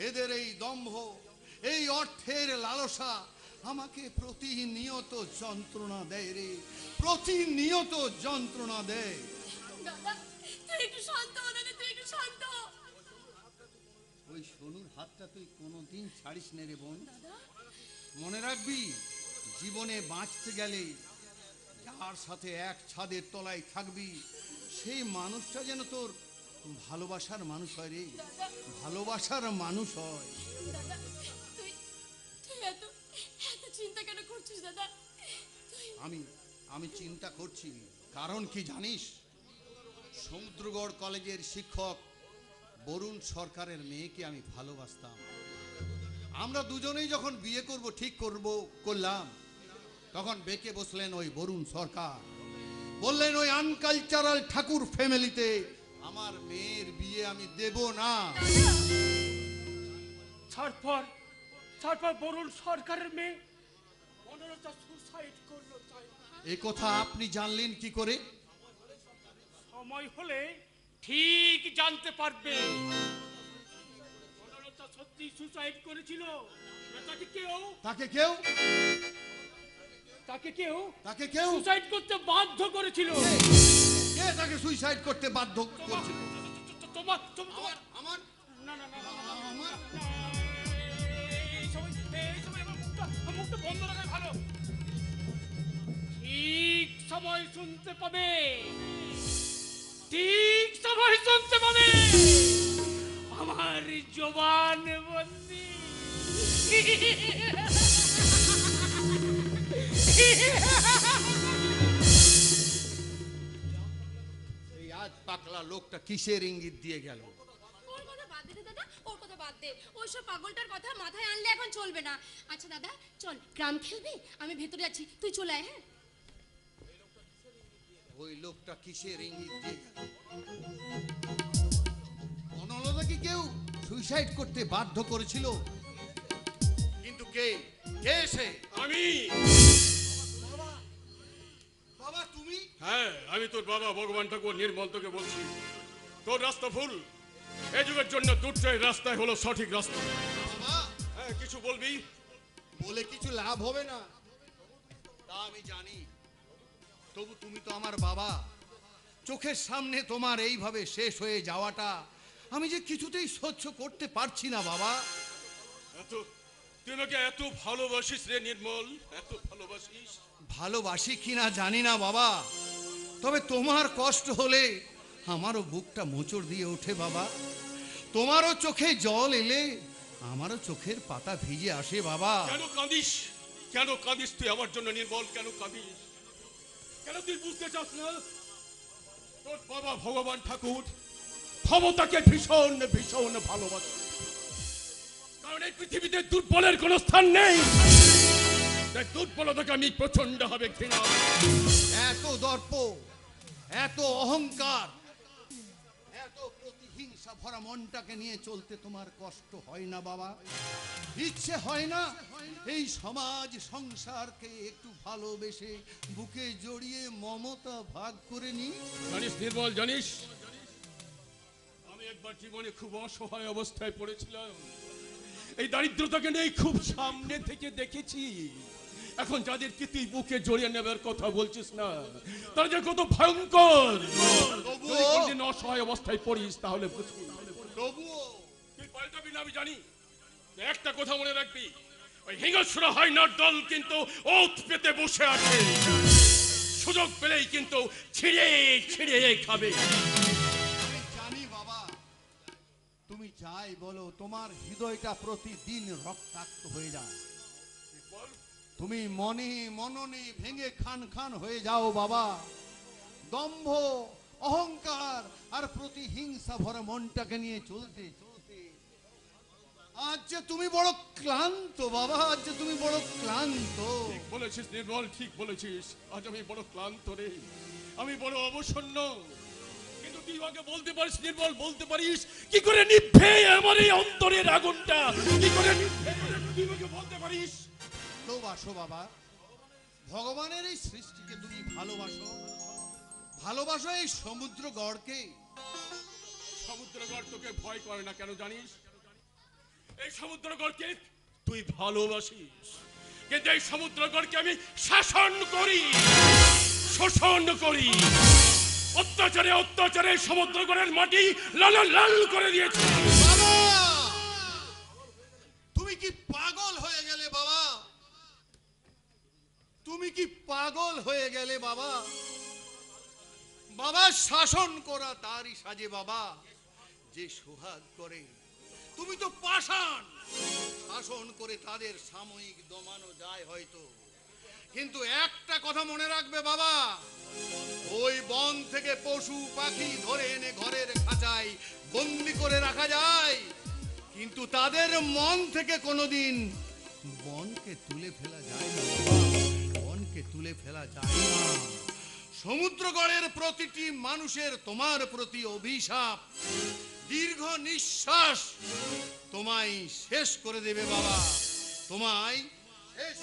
Speaker 17: এদের এই দম্ভ, এই অর্থের লালসা আমাকে প্রতিনিয়ত যন্ত্রণা দেয় রে, প্রতিনিয়ত যন্ত্রণা দেয়।
Speaker 4: দাদা তুই একটু শান্ত হ, দাদা তুই একটু শান্ত হ।
Speaker 17: ওই সোনুর হাতটা তুই কোনোদিন ছাড়িস না রে বোন। মনে রাখবি, জীবনে বাঁচতে গেলে যার সাথে এক ছাদের তলায় থাকবি সেই মানুষটা যেন তোর ভালোবাসার মানুষ হয় রে, ভালোবাসার মানুষ হয়।
Speaker 4: দাদা তুই তুই এত এত চিন্তা কেন করছিস দাদা?
Speaker 17: আমি চিন্তা করছি কারণ কি জানিস? সমুদ্রগড় কলেজের শিক্ষক বরুণ সরকারের মেয়েকে আমি ভালোবাসতাম। আমরা দুজনেই যখন বিয়ে করব ঠিক করলাম, তখন বেঁকে বসলেন ওই বরুণ সরকার, বললেন ওই আনকালচারাল ঠাকুর ফ্যামিলিতে আমার মেয়ের বিয়ে আমি দেব না।
Speaker 8: তারপর বরুণ সরকারের মেয়ে বনলতা সুসাইড করলো, তাই না?
Speaker 17: এ কথা আপনি জানলেন কি করে?
Speaker 8: সময় হলে ঠিক জানতে পারবে। বনলতা সত্যি সুসাইড করেছিল। তাকে কেউ সুসাইড করতে বাধ্য করেছিল।
Speaker 17: কে তাকে সুইসাইড করতে বাধ্য করেছিল?
Speaker 8: তোমার
Speaker 17: আমার
Speaker 8: না না না আমার এই সময় আমার মুখটা বন্ধ রাখা ভালো। ঠিক সময় শুনতে পাবে, ঠিক সময় শুনতে পাবে। আমার জবান বন্দি।
Speaker 17: এই আজ পাকলা লোকটা কিসের ইঙ্গিত দিয়ে গেল?
Speaker 4: ওর কথা বাদ দে দাদা, ওর কথা বাদ দে। ওইসব পাগলটার কথা মাথায় আনলে এখন চলবে না। আচ্ছা দাদা চল, গ্রাম খেলবি? আমি ভেতরে যাচ্ছি, তুই চলে আয়। হ্যাঁ,
Speaker 17: ওই লোকটা কিসের ইঙ্গিত দিয়ে গেল? বনলতা কি কেউ সুইসাইড করতে বাধ্য করেছিল? কিন্তু কে সে?
Speaker 13: আমি।
Speaker 17: বাবা তুমি?
Speaker 13: হ্যাঁ, আমি তোর বাবা ভগবান ঠাকুর নির্মল তোকে বলছি, তোর রাস্তা ভুল। এই যুগের জন্য দুটোই রাস্তায় হলো সঠিক রাস্তা। হ্যাঁ, কিছু বলবি?
Speaker 17: বলে কিছু লাভ হবে না, তা আমি জানি। তবু তুমি তো আমার বাবা, চোখের সামনে তোমার এইভাবে শেষ হয়ে যাওয়াটা আমি যে কিছুতেই সহ্য করতে পারছি না বাবা।
Speaker 13: তুই নাকি এত ভালোবাসিস রে নির্মল, এত ভালোবাসিস?
Speaker 17: ভালোবাসি কিনা জানি না বাবা, তবে তোমার কষ্ট হলে আমারও বুকটা মোচড় দিয়ে ওঠে বাবা। তোমারও চোখে জল এলে আমারও চোখের পাতা ভিজে আসে বাবা।
Speaker 13: কেন কাঁদিস? কেন কাঁদিস তুই আমার জন্য নির্মল? কেন কাঁদিস? কেন তুই বুঝতে চাস না? তোর বাবা ভগবান ঠাকুর ক্ষমতাকে ভীষণ ভীষণ ভালোবাসে, কারণ এই পৃথিবীতে দুর্বলের কোনো স্থান নেই। তাই দুর্বলতাকে আমি প্রচন্ড ভাবে ঘৃণা।
Speaker 17: এত দর্প, এত অহংকার, এত প্রতিহিংসা ভরা মনটাকে নিয়ে চলতে তোমার কষ্ট হয় না বাবা? ইচ্ছে হয় না এই সমাজ সংসারকে একটু ভালোবেসে বুকে জড়িয়ে মমতা ভাগ করে নি?
Speaker 13: জানিস নির্মল, জানিস আমি একবার জীবনে খুব অসহায় অবস্থায় পড়েছিলাম। এই দারিদ্রতাকে নেই খুব সামনে থেকে দেখেছি। এখন যাদেরকে তুই বুকে জড়িয়ে নেবার কথা বলছিস না, তারা যে কত ভয়ঙ্কর। যদি কোনদিন অসহায় অবস্থায় পড়িস তাহলে বুঝবি। তুই পাল্টাবি না, আমি জানি। একটা কথা মনে রাখবি, ওই হিংস্র হাইনার দল কিন্তু ওত পেতে বসে আছে, সুযোগ পেলেই কিন্তু ছিঁড়ে ছিঁড়ে খাবে।
Speaker 17: জানি বাবা, তুমি যাই বলো তোমার হৃদয়টা প্রতিদিন রক্তাক্ত হয়ে যায়। তুমি মনে মননে ভেঙে খান খান হয়ে যাও বাবা। দম্ভ, অহংকার আর প্রতিহিংসা ভরা মনটাকে নিয়ে চলতে চলতে আজ যে তুমি বড় ক্লান্ত বাবা, আজ যে তুমি বড় ক্লান্ত।
Speaker 13: ঠিক বলেছিস নির্মল, ঠিক বলেছিস। আজ আমি বড় ক্লান্ত রে, আমি বড় অবসন্ন। কিন্তু তুই আমাকে বলতে পারিস নির্মল, বলতে পারিস কি করে নিভে আমার এই অন্তরের আগুনটা, কি করে নিভে? তুই আমাকে বলতে পারিস?
Speaker 17: ভালোবাসো বাবা, ভগবানের এই সৃষ্টিকে তুমি ভালোবাসো, ভালোবাসো এই সমুদ্র গড়কে।
Speaker 13: সমুদ্রগড় তোকে ভয় করে না কেন জানিস? এই সমুদ্রগড়কে তুই ভালোবাসিস, কিন্তু এই সমুদ্রগড়কে আমি শাসন করি, শোষণ করি। অত্যাচারে অত্যাচারে সমুদ্রগড়ের মাটি লাল লাল করে দিয়েছি।
Speaker 17: বাবা, তুমি কি পাগল হয়ে গেলে বাবা? তুমি কি পাগল হয়ে গেলে বাবা? বাবা, শাসন করা তারই সাজে বাবা যে সোহাগ করে। তুমি তো পাষাণ। শাসন করে তাদের সাময়িক দমানো যায় হয়তো, কিন্তু একটা কথা মনে রাখবে বাবা, ওই বন থেকে পশু পাখি ধরে এনে ঘরের খাঁচায় বন্দি করে রাখা যায়, কিন্তু তাদের মন থেকে কোনোদিন বনকে তুলে ফেলা যায় না বাবা, বনকে তুলে ফেলা যায় না। সমুদ্রগড়ের প্রতিটি মানুষের তোমার প্রতি অভিশাপ, দীর্ঘ নিঃশ্বাস তোমায় শেষ করে দেবে বাবা, তোমায় শেষ।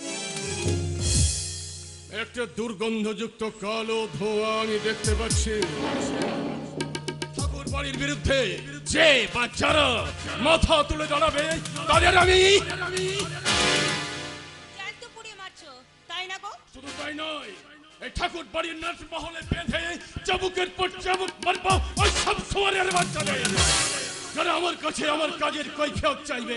Speaker 13: একটা দুর্গন্ধযুক্ত কালো ধোঁয়া আমি দেখতে পাচ্ছি। ঠাকুর বাড়ির বিরুদ্ধে যে বা যারা মাথা তুলে দাঁড়াবে তাদের আমি
Speaker 12: জ্যান্ত পুড়িয়ে মারছো, তাই না গো?
Speaker 13: শুধু তাই নয়, এই ঠাকুর বাড়ির নাচ মহলে বেঁধে চাবুকের পর চাবুক মারবো ওই সব সোয়ারের বাচ্চাদের, যারা আমার কাছে আমার কাজের কৈফিয়ত চাইবে।